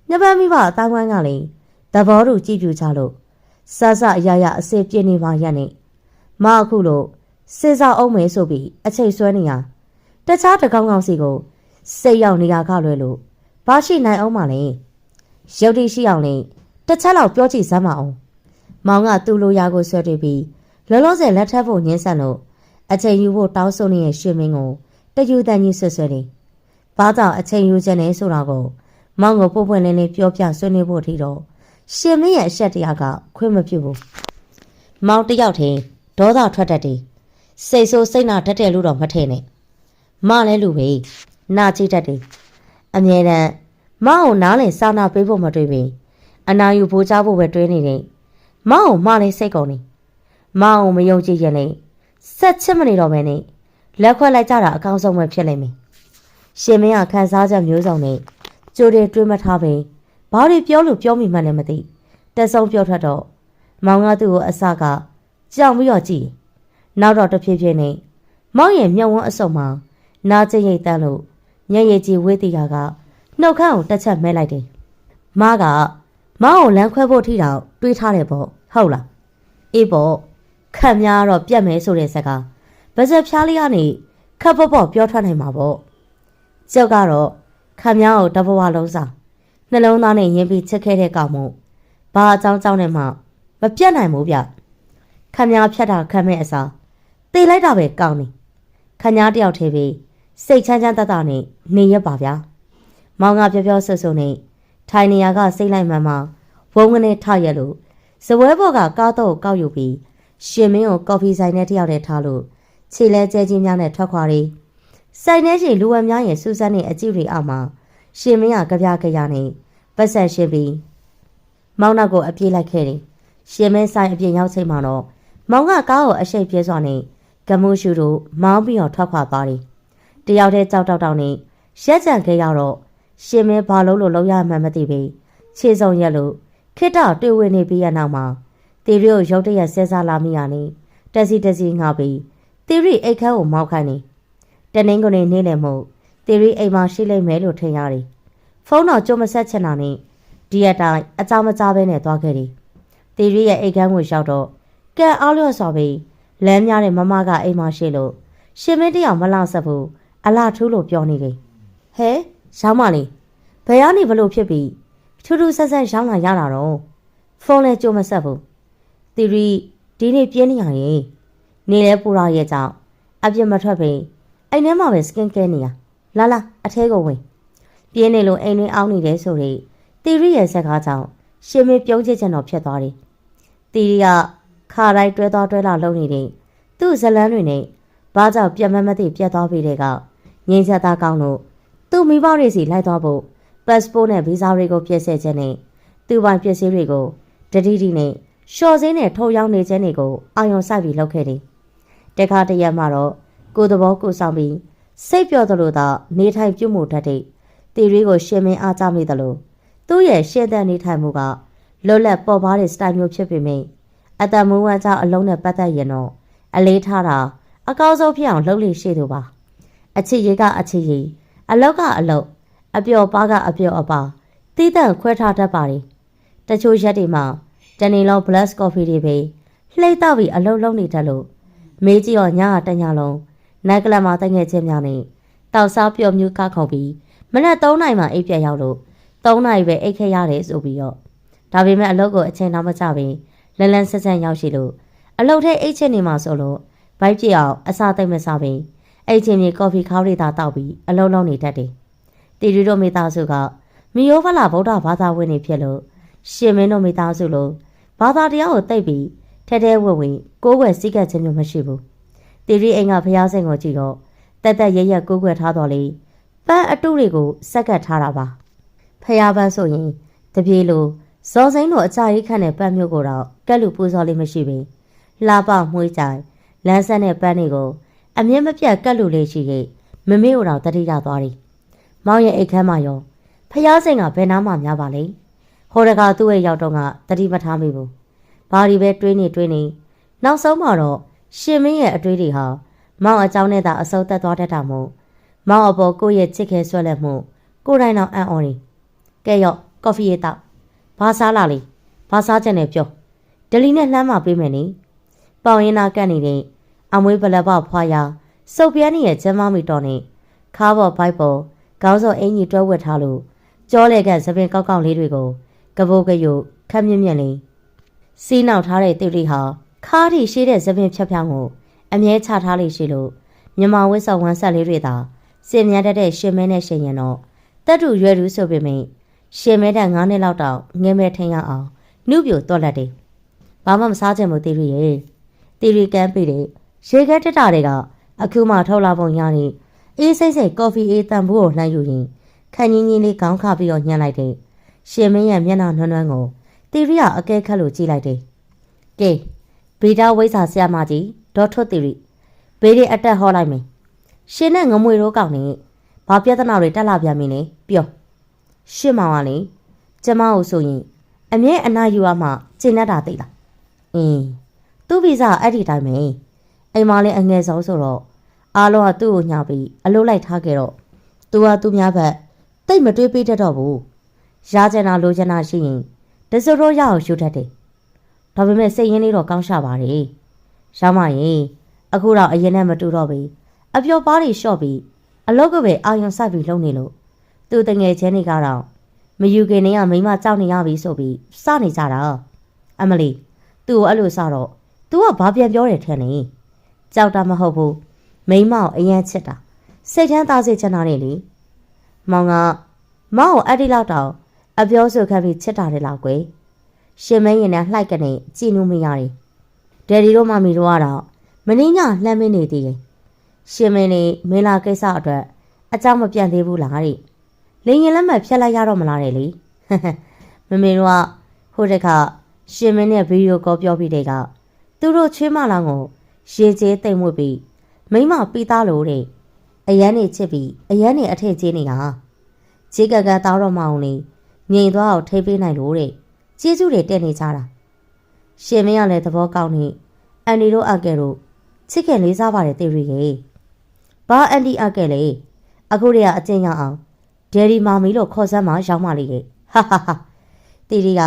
ညပန်းမိဘအတိုင်းဝိုင်းကလည်းသဘောတူကြည့်ပြကြလို့ဆဆအရာရာအစစ်ပြင်းနေပါရက်နဲ့မအခုလို့စေစားအောင်မယ်ဆိုပြီးအချိန်ဆွဲနေရတခြားတကောင်းကောင်းစီကိုစိတ်ရောက်နေရခလွယ်လို့ဘာရှိနိုင်အောင်မလဲရုပ်တည်ရှိအောင်လေတစ်ချက်လောက်ပြောကြည့်စမ်းမအောင်မောင်ကသူ့လိုရာကိုဆွဲတွေ့ပြီးလောလောဆယ်လက်ထပ်ဖို့ညှင်းဆန်လို့အချိန်ယူဖို့တောင်းဆိုနေတဲ့ရွှေမင်းကိုတယူတန်ကြီးဆွဆွဲတယ်ဘာကြောင့်အချိန်ယူချက်နေဆိုတာကိုမောင်ကိုပို့ပွင့်လင်းလင်းပြောပြဆွေးနွေးဖို့ထီတော့ရှင်မင်းရဲ့အဆက်တရားကခွင့်မပြုဘူးမောင်တယောက်ထင်းဒေါသထွက်တတ်တယ်စိတ်ဆိုးစိတ်နာတတ်တယ်လို့တော့မထင်နဲ့မလည်းလူပဲနာကြည့်တတ်တယ်အမြဲတမ်းမောင်ကိုနားလည်စာနာပေးဖို့မတွေးဘူးအနာယူဖို့ကြားဖို့ပဲတွေးနေတယ်မောင်ကိုမလည်းစိတ်ကုန်နေမောင်ကိုမယုံကြည်ရင်လည်းဆက်ချစ်မနေတော့ပဲနဲ့လက်ခွက်လိုက်ကြတာအကောင်းဆုံးပဲဖြစ်လိမ့်မယ်ရှင်မင်းကခံစားချက်မျိုးစုံနဲ့ကြိုတင်တွေးမထားပဲဘာတွေပြောလို့ပြောမိမှလည်းမသိတက်ဆုံးပြောထွက်တော့မောင်ကသူ့ကိုအစကကြောင်ပြီးတော့ကြည်နောက်တော့တဖြည်းဖြည်းနဲ့ မောင်ရဲ့မျက်ဝန်းအစုံမှာနာကျင်ရိတ်တန်းလို့ညံ့ရည်ကြီးဝေးတီယာကနှုတ်ခမ်းကိုတစ်ချက်မဲလိုက်တယ်။မကမောင်ကိုလမ်းခွဲဖို့ထိတောင်တွေးထားတယ်ပေါ့ဟုတ်လား။အေးပေါ့ခက်များတော့ပြတ်မယ်ဆိုတဲ့စကားဗစက်ဖျားလေးကနေခပ်ပေါ့ပေါ့ပြောထွက်နိုင်မှာပေါ့။ကျုပ်ကတော့ခက်များကိုတဘဝလုံးစားနှလုံးသားနဲ့ယဉ်ပြီးချစ်ခဲ့တဲ့ကောင်မို့ဘာအကြောင်းကြောင့်နဲ့မှမပြတ်နိုင်ဘူးဗျ။ခက်များဖြတ်တာခံမဲ့အစားတေးလိုက်တာပဲကောင်းနေခညားတယောက်ထဲပြီးစိတ်ချမ်းချမ်းတတ်တာနဲ့နေရပါဗျာမောင်ကပြောပြောဆွဆွနဲ့ထိုင်နေရကစိတ်လိုက်မှန်မှဝုန်းကနေထရက်လို့ဇပွဲဘော်ကကားတော့ကောက်ယူပြီးရှင်မင်းကိုကော်ဖီဆိုင်ထဲတယောက်တည်းထားလို့ခြေလဲကျဲကြီးများနဲ့ထွက်ခွာရီဆိုင်ထဲရှိလူဝက်များရဲ့စူးစမ်းတဲ့အကြည့်တွေအောက်မှာရှင်မင်းကကြပြကြရနဲ့ပတ်ဆက်ရှင်းပြီးမောင်နောက်ကိုအပြေးလိုက်ခဲ့တယ်ရှင်မင်းဆိုင်အပြင်ရောက်ချိန်မှာတော့မောင်ကကားကိုအရှိတ်ပြဲစွာနဲ့ကမှုရှုတို့မောင်းပြီးတော့ထွက်ခွာသွားတယ်။တယောက်တည်းကြောက်တောက်တောက်နဲ့ရက်ကြံခဲ့ရတော့ရှင်မင်းဘာလို့လုံးရမှန်းမသိပြီ။ခြေစုံရက်လို့ခိတ္တတွေ့ဝင်နေပြီးရနောက်မှာတီရီကိုရုတ်တရက်ဆဲစားလာမိရနေတက်စီငှားပြီးတီရီအိတ်ခမ်းကိုမောက်ခိုင်းနေတနင်္ဂနွေနေ့လည်းမဟုတ်တီရီအိမ်မှာရှိလိမ့်မယ်လို့ထင်ရတယ်။ဖုန်းတော့ကြုံမဆက်ချင်တာနဲ့ဒီအတိုင်းအကြောင်းမကြားဘဲနဲ့သွားခဲ့တယ်။တီရီရဲ့အိတ်ခမ်းကိုရောက်တော့ကဲအားလျော့စွာပြီးလမ်းများတဲ့မမကအိမ်မရှိလို့ရှင်မင်းတယောက်မလောက်ဆက်ဘူးအလားထူးလို့ပြောနေတယ်ဟဲရောင်းမလေးဘယ်ကနေဘလို့ဖြစ်ပြီးထူးထူးဆန်းဆန်းရောင်းလာရတာတော့ဖုန်းလဲကြိုးမဆက်ဘူးတီရီဒီနေ့ပြင်းနေရရင်နေလဲပူရရဲ့ကြောင့်အပြစ်မထွက်ပြီအိမ်ထဲမှာပဲစကင်ကဲနေရလာအထဲကိုဝင်ပြင်းနေလို့အိမ်တွင်းအောင်းနေတယ်ဆိုရင်တီရီရဲ့စကားကြောင့်ရှင်မင်းပြုံးချစ်ချင်တော့ဖြစ်သွားတယ်တီရီကခါတိုင်းတွဲလာလုံးနေတဲ့သူ့ဇလန်းတွေနဲ့ဘာကြောင့်ပြတ်မသိပြတ်သွားပြီတဲ့ကငင်းချက်သားကောင်းလို့သူ့မိဘတွေစီလိုက်သွားဖို့ပတ်စပို့နဲ့ဗီဇာတွေကိုပြည့်စက်ခြင်းနဲ့သူ့ပိုင်ပစ္စည်းတွေကိုတတိတိနဲ့ရှော့စင်းနဲ့ထုတ်ရောင်းနေခြင်းတွေကိုအာရုံစိုက်ပြီးလုပ်ခဲ့တယ်။တခါတရက်မှတော့ကိုယ်သဘောကိုဆောင်ပြီးစိတ်ပျော်သလိုသာနေထိုင်ပြုမှုတတ်တဲ့တီရီကိုရှင်မင်းအားကြမိသလိုသူ့ရဲ့ရှင်းတဲ့နေထိုင်မှုကလွတ်လပ်ပေါ်ပါတဲ့စတိုင်မျိုးဖြစ်ပေမယ့်အတမူဝမ်းကြောင့်အလုံးနဲ့ပတ်သက်ရင်တော့အလေးထားတာအကောင်းဆုံးဖြစ်အောင်လုပ်လို့ရှိသူပါအချစ်ရည်ကအချစ်ရည်အလောက်ကအလောက်အပျော်ပါကအပျော်အပါတီးတန့်ခွဲထားတတ်ပါလေတချို့ရက်တွေမှာတနေ့လုံး black coffee တွေပဲလှိမ့်တော့ပြီးအလုံးလုံးနေတတ်လို့မေးကြည့်တော့ညကတညလုံးနိုက်ကလပ်မှာတိုင်ငယ်ချင်းများနဲ့တောက်စားပျော်မြူးကားခုံပြီးမနက်3 နာရီမှအိပ်ပြတ်ရောက်လို့3 နာရီပဲအိပ်ခဲ့ရတယ်ဆိုပြီးတော့ဒါပေမဲ့အလုပ်ကိုအချိန်တော့မကျပဲလန်းဆက်ရောက်ရှိလို့အလုပ်ထဲအိတ်ချင်နေမှာဆိုလို့ဘိုက်ပြအောင်အစားသိမ့်မစားပင်အိတ်ချင်းမြေကော်ဖီခေါင်းလေးသာတောက်ပြီးအလုံးလုံးနေတတ်တယ်။တီရီတို့မိသားစုကမီယိုဖလာဗုဒ္ဓဘာသာဝင်နေဖြစ်လို့ရှင်မင်းတို့မိသားစုလို့ဘာသာတရားကိုသိပြီးထဲဝဝင်ကိုးကွယ်စည်းကပ်ခြင်းမျိုးမရှိဘူး။တီရီအိမ်ကဖျားစင်ကိုကြည့်တော့တက်ရကိုးကွယ်ထားတော်လေပန်းအတုတွေကိုစက်ကပ်ထားတာပါ။ဖျားပန်းဆိုရင်တပြေလို့ဇော်စိန်တို့အကြရိခန့်တဲ့ပန်းမျိုးကိုတော့ကက်လူပူဇော်လေးမရှိဘူး။လာပမွှေးကြိုင်လမ်းဆက်တဲ့ပန်းတွေကိုအမြင့်မပြတ်ကက်လူလေးရှိခဲ့မမေကိုတော့တတိရသွားတယ်။မောင်ရဲ့အိတ်ခမ်းမှာရောဖျားစိန်ကဘယ်နားမှများပါလဲ။ဟိုတကသူ့ရဲ့ရောက်တော့ကတတိမထားမိဘူး။ဘာဒီပဲတွေးနေနောက်ဆုံးမှာတော့ရှင်မင်းရဲ့အတွေးတွေဟာမောင်အကြောင်းနဲ့သာအစုံသက်သွားတတ်တာမို့မောင်အပေါ်ကိုယ့်ရဲ့ချစ်ခဲဆွဲလက်မှုကိုယ်တိုင်တော့အံ့ဩနေ။ကဲရော့ကော်ဖီရေးတော့ဘာစားလာလေဘာစားချက်နဲ့ပြောဒလီနဲ့လှမ်းမပေးမယ်နိပေါင်ရင်နာကန့်နေတဲ့အမွေးပလက်ပေါဖွာရစုပ်ပြန်းရဲ့ကျမ်းမမီတော်နဲ့ခါဘော်ဘိုက်ပေါ်ခေါင်းစောအင်ကြီးတွဲဝတ်ထားလို့ကြောလေကသပင်ကောက်လေးတွေကိုကဘိုးကရုခက်မြင့်လေးစီးနောက်ထားတဲ့တိတိဟာခါးထိရှိတဲ့သပင်ဖြတ်ဖြောင်းကိုအမြဲချထားလိရှိလို့မြမဝစ်ဆော်ဝမ်းဆက်လေးတွေသာစင်မြတ်တဲ့ရှင်မဲနဲ့ရှင်ရင်တော့တက်တူရွယ်သူဆိုပေမယ့်ရှင်မဲတဲ့9 နှစ်လောက်တောင်ငဲမဲထင်ရအောင်နှုတ်ပြိုတော့လက်တယ်ဘာမှမစားချင်ဘူးတီရီရဲ့တီရီကမ်းပြီးတဲ့ရေခဲတက်တာတွေကအခုမှထုတ်လာပုံရနေအေးစိတ်ကော်ဖီအေးတန်ဖိုးကိုလှမ်းယူရင်ခန်းကြီးကြီးလေးခေါင်းခါပြီးတော့ညှက်လိုက်တယ်ရှင်မင်းရဲ့မျက်နှာနွမ်းကိုတီရီကအကဲခတ်လို့ကြည့်လိုက်တယ်ကဲဗီတာဝိဇ္ဇာဆရာမကြီးဒေါ်ထွတ်တီရီဘေးတွေအတက်ဟောလိုက်မယ်ရှင်နဲ့ငမွေတို့ကောက်နေဘာပြဿနာတွေတက်လာပြန်ပြီလဲပြောရှစ်မောင်ကလေကျမကိုဆိုရင်အမြဲအနာယူရမှကျင်တတ်တာသိလားသူ့ဗီဇာအဲ့ဒီတိုင်းပဲအိမ်မလေးအငယ်ဆုံးဆိုတော့ အားလုံးကသူ့ကိုညာပြီးအလုပ်လိုက်ထားခဲ့တော့သူကသူများဘက်တိတ်မတွေးပေးတတ်တော့ဘူးရချင်တာလိုချင်တာရှိရင်တစွတ်တော့ရအောင်ရှုတတ်တယ်ဒါပေမဲ့စိတ်ရင်းလေးတော့ကောင်းရှာပါတယ်ရောင်းမရင်အခုတော့အရင်နဲ့မတူတော့ပြီအပျော်ပါးတွေလျှော့ပြီးအလုပ်ကပဲအာရုံစိုက်ပြီးလုပ်နေလို့သူတငယ်ချင်းတွေကတော့မယူခင်နေကမိမကြောက်နေရပြီဆိုပြီးစနေကြတာအမလီသူ့ကိုအဲ့လိုစတော့သူကဘာပြန်ပြောတယ်ထင်လဲကြောက်တာမဟုတ်ဘူးမိမကိုအရင်ချစ်တာစိတ်ချမ်းသာစေချင်တာလေမောင်ကမောင်ကိုအဲ့ဒီလောက်တော့အပြောဆိုခံပြီးချစ်တာတယ်လောက်ကွယ်ရှင်မင်းရင်နဲ့လှိုက်ကနေကြည်နူးမရတယ်ဒယ်ဒီတို့မမီတို့ကတော့မင်းညလှမ်းမင်းနေသေးတယ်ရှင်မင်းနေမင်းလာကိစ္စအတွက်အကြောင်းမပြတ်သေးဘူးလားတဲ့လင်းရင်လက်မှတ်ဖြတ်လိုက်ရတော့မလားတဲ့လေမမေတို့ကဟိုတခါရှင်မင်းနဲ့ဗီဒီယိုကောပြောပြီးတဲ့ကသူတို့ချွေးမလောင်ကိုရေကျေးတိမ်မွေ့ပြီးမိမပြီးသားလို့တဲ့အရန်နေချစ်ပြီးအရန်နေအထက်ကျေးနေတာခြေကကတောင်းတော့မအောင်လေငြိမ်သွားအောင်ထိပေးနိုင်လို့တဲ့ကျေးဇူးတွေတက်နေကြတာရှင်မင်းကလည်းသဘောကောင်းနေအန်ဒီတို့အကဲတို့ချစ်ခင်လေးစားပါတယ်တေရီရေဘာအန်ဒီအကဲလေအခုတည်းကအကျဉ်းရအောင်ဒယ်ဒီမာမီလို့ခေါ်စမ်းမှရောက်မှလေဟာဟာဟာတေရီက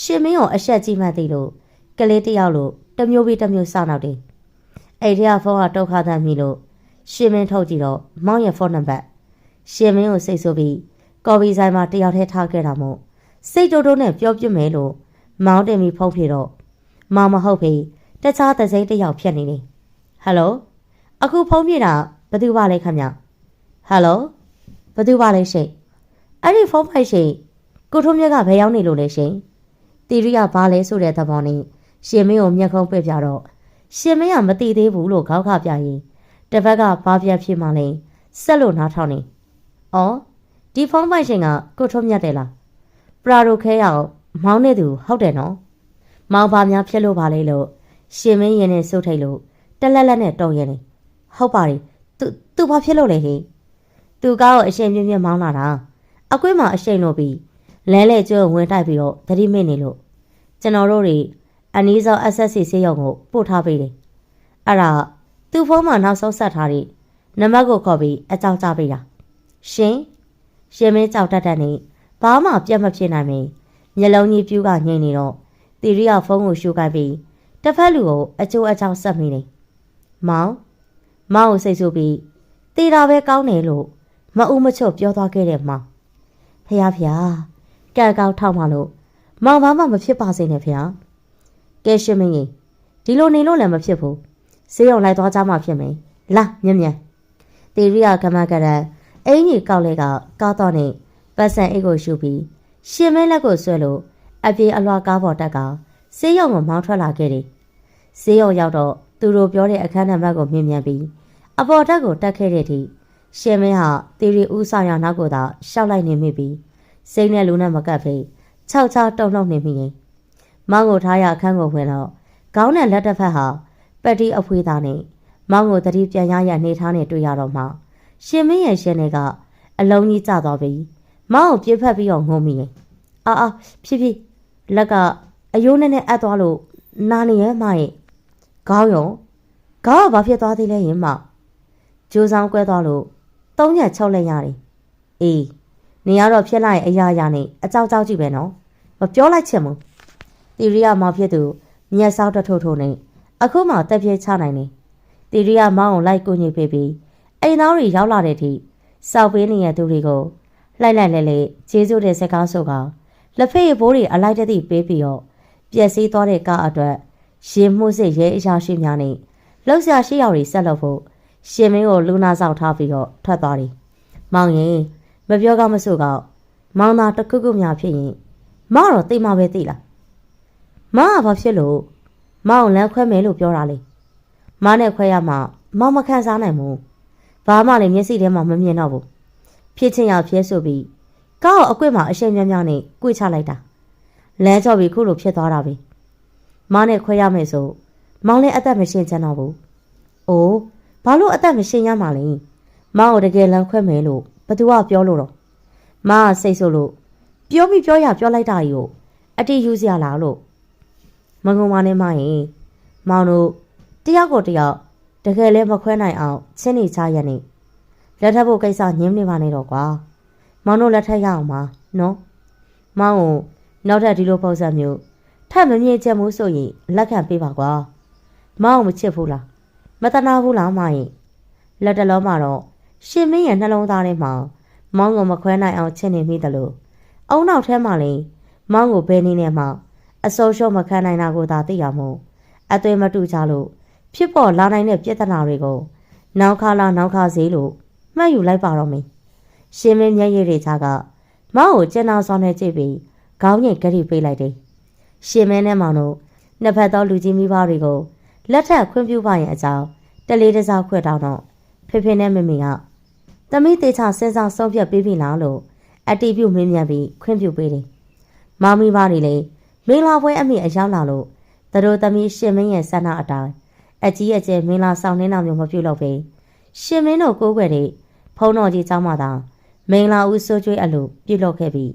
ရှင်မင်းကိုအဆက်ကြီးမှတ်သိလို့ကလေးတယောက်လို့တမျိုးပြီးတမျိုးစောင့်နောက်တယ်အဲ့ဒီကဖုန်းကတုတ်ခါတမ်းမိလို့ရှင်မင်းထုတ်ကြည့်တော့မောင်ရဲ့ဖုန်းနံပါတ်ရှင်မင်းကိုစိတ်ဆိုးပြီးကော်ဖီဆိုင်မှာတယောက်တည်းထားခဲ့တာမို့စိတ်တိုးတိုးနဲ့ပြောပြမယ်လို့မောင်တင်ပြီးဖုန်းဖြေတော့မောင်မဟုတ်ပြီတခြားသစိမ့်တယောက်ဖြစ်နေတယ်ဟယ်လိုအခုဖုန်းပြေတာဘယ်သူပါလဲခင်ဗျဟယ်လိုဘယ်သူပါလဲရှင်အဲ့ဒီဖုန်းဖိုက်ရှင်ကိုထုံးမြတ်ကဘယ်ရောက်နေလို့လဲရှင်တီရီကဘာလဲဆိုတဲ့သဘောနဲ့ရှင်မင်းကိုမျက်ခုံးပြပြတော့ရှင်မင်းကမသိသေးဘူးလို့ခေါက်ခပြရင်တစ်ဖက်ကဘာပြဖြစ်မှလဲဆက်လို့နားထောင်နေအော်ဒီဖုန်းဖိုက်ရှင်ကကိုထုံးမြတ်တယ်လားပရာတို့ခဲရအောင်မောင်းနေသူဟုတ်တယ်နော်မောင်ပါများဖြစ်လို့ပါလေလို့ရှင်မင်းရင်နဲ့စုတ်ထိတ်လို့တက်လက်လက်နဲ့တုံရင်နေဟုတ်ပါတယ်သူဘာဖြစ်လို့လဲဟေးသူကားကိုအရှင်ပြင်းပြင်းမောင်းလာတာအကွေးမှာအရှိန်လို့ပြီးလဲလဲကျိုးဝင်တိုက်ပြီးတော့သတိမိနေလို့ကျွန်တော်တို့တွေအနီးဆုံး SSC ဆေးရုံကိုပို့ထားပေးတယ်အဲ့ဒါသူ့ဖုန်းမှာနောက်ဆုံးဆက်ထားတဲ့နံပါတ်ကိုခေါ်ပြီးအကြောင်းကြားပေးတာရှင်မင်းကြောက်တတ်တဲ့နေဘာမှပြတ်မဖြစ်နိုင်မင်းမျက်လုံးကြီးပြူးကငိမ့်နေတော့တီရီကဖုန်းကိုရှူခိုင်းပြီးတစ်ဖက်လူကိုအကျိုးအကြောင်းဆက်မိနေမောင်ကိုစိတ်ဆိုးပြီးတီတာပဲကောင်းတယ်လို့မအူးမချွတ်ပြောသွားခဲ့တဲ့မောင်ဖះကဲကောက်ထောက်မှလို့မောင်ဘာမှမဖြစ်ပါစေနဲ့ဖះကဲရှင်မင်းကြီးဒီလိုနေလို့လည်းမဖြစ်ဘူးဆေးရုံလိုက်သွားကြမှဖြစ်မယ်လာမြန်တီရီကကမကရန်အင်းကြီးကောက်လေးကကားတော့နေပတ်စံအိတ်ကိုရှူပြီးရှင်မင်းလက်ကိုဆွဲလို့အပြေအလွှာကားပေါ်တက်ကဆေးရုံကိုမောင်းထွက်လာခဲ့တယ်ဆေးရုံရောက်တော့သူတို့ပြောတဲ့အခန်းနံပါတ်ကိုမြင်မြန်ပြီးအပေါ်တက်ကိုတက်ခဲ့တဲ့အထိရှင်မင်းဟာတီရီဦးဆောင်ရနောက်ကိုသာရှောက်လိုက်နေမိပြီးစိတ်နဲ့လူနဲ့မကပ်ဖေးခြောက်ခြားတုံလှုပ်နေမိရင်မောင်ကိုထားရအခန်းကိုဝင်တော့ခေါင်းနဲ့လက်တစ်ဖက်ဟာပက်တီအဖွေးသားနဲ့မောင်ကိုတတိပြန်ရရနေထားနေတွေ့ရတော့မှရှင်မင်းရဲ့ရှင်တွေကအလုံးကြီးကျသွားပြီးမောင်ကိုပြေးဖက်ပြီးတော့ငုံမိရင်အာဖြည်းလက်ကအယိုးနဲ့အပ်သွားလို့နာနေရဲ့မရဲ့ခေါင်းကဘာဖြစ်သွားသေးလဲရင်မကျိုးဆောင်ကွဲသွားလို့၃ရက်၆လက်ရတယ်အေးနေရတော့ဖြစ်လိုက်အရာနဲ့အကြောက်ကြည့်ပဲနော်မပြောလိုက်ချင်ဘူးတီရီယာမောင်ဖြစ်သူမျက်စောက်တထိုးထိုးနေအခုမှတက်ပြဲချနိုင်နေတီရီယာမောင်ကိုလိုက်ကိုညိပေးပြီးအိမ်သားတွေရောက်လာတဲ့အထိစောက်ပေးနေတဲ့သူတွေကိုလိုက်လဲကျေးဇူးတဲ့စကားဆိုကလက်ဖေးဘိုးတွေအလိုက်တသိပေးပြီးတော့ပျက်စီးသွားတဲ့ကားအတွက်ရင်မှုစစ်ရဲအရာရှိများနဲ့လောက်ရှာရှိရောက်တွေဆက်လုပ်ဖို့ရှင်မင်းကိုလူနာဆောင်ထားပြီးတော့ထွက်သွားတယ်။မောင်ရင်မပြောကမဆိုကမောင်သာတခုခုများဖြစ်ရင်မောင်တော့သိမှပဲသိလား။မောင်ကဘာဖြစ်လို့မောင်လမ်းခွဲမယ်လို့ပြောတာလေ။မောင်နဲ့ခွဲရမှမောင်မခံစားနိုင်ဘူး။ဘာမှလည်းမျက်စိထဲမှာမမြင်တော့ဘူး။ဖြစ်ချင်းရဖြစ်ဆိုပြီးကားကိုအကွက်မှာအရှိန်များနဲ့ကွေ့ချလိုက်တာ။လမ်းကျော်ပြီးခုလိုဖြစ်သွားတာပဲ။မောင်နဲ့ခွဲရမယ်ဆိုမောင်လည်းအသက်မရှင်ချင်တော့ဘူး။အိုးဘာလို့အသက်မရှင်ရမှာလဲ။မောင်ကိုတကယ်လမ်းခွဲမယ်လို့ဘသူကပြောလို့တော့။မောင်ကစိတ်ဆိုးလို့ပြောလိုက်တာကြီးကိုအတိယူစရာလားလို့မငုံမနဲ့မရင်မောင်တို့တယောက်ကိုတယောက် တကယ်လည်းမခွဲနိုင်အောင်ချင်းနေချရနေလက်ထပ်ဖို့ကိစ္စညင်းနေပါနဲ့တော့ကွာမောင်တို့လက်ထပ်ရအောင်ပါနော်မောင်ကိုနောက်ထပ်ဒီလိုပုံစံမျိုးထပ်မမြင်ချက်မှုဆိုရင်လက်ခံပေးပါကွာမောင်မချစ်ဘူးလားမတနာဘူးလားမရင်လက်တလုံးမှာတော့ရှင်မင်းရဲ့နှလုံးသားထဲမှာမောင်ကိုမခွဲနိုင်အောင်ချင်းနေမိတယ်လို့အုံနောက်ထဲမှာလည်းမောင်ကိုဘယ်နည်းနဲ့မှအစိုးရှုံးမခံနိုင်တာကိုသာသိရမို့အသွေးမတူကြလို့ဖြစ်ပေါ်လာနိုင်တဲ့ပြဿနာတွေကိုနောက်ခါလာနောက်ခါစေးလို့မှတ်ယူလိုက်ပါတော့မယ်ရှင်မင်းမျက်ရည်တွေချကမောင်ကိုကျန်နာဆောင်နေကြည့်ပြီးခေါင်းငိတ်ကြိပေးလိုက်တယ်ရှင်မင်းနဲ့မောင်တို့နှစ်ဖက်သောလူကြီးမိဘတွေကိုလက်ထပ်ခွင့်ပြုပါရင်အကြောင်းတလေးတစားခွတ်တောင်းတော့ဖေဖေနဲ့မမေကသမီးတေချာစဉ်းစားဆုံးဖြတ်ပေးပြီလားလို့အတီးပြုမင်းမြန်ပြီးခွင့်ပြုပေးတယ်မောင်မိဘတွေလည်းမင်္ဂလာပွဲအမိအရောက်လာလို့သူတို့သမီးရှင်မင်းရဲ့ဆန္ဒအတိုင်းအကြီးအကျယ်မင်္ဂလာဆောင်နှင်းတော်မျိုးမပြုလုပ်ပဲရှင်မင်းတို့ကိုးကွယ်တဲ့ဖုံတော်ကြီးเจ้าမသာမင်္ဂလာဦးစိုးကျွေးအလို့ပြုလုပ်ခဲ့ပြီး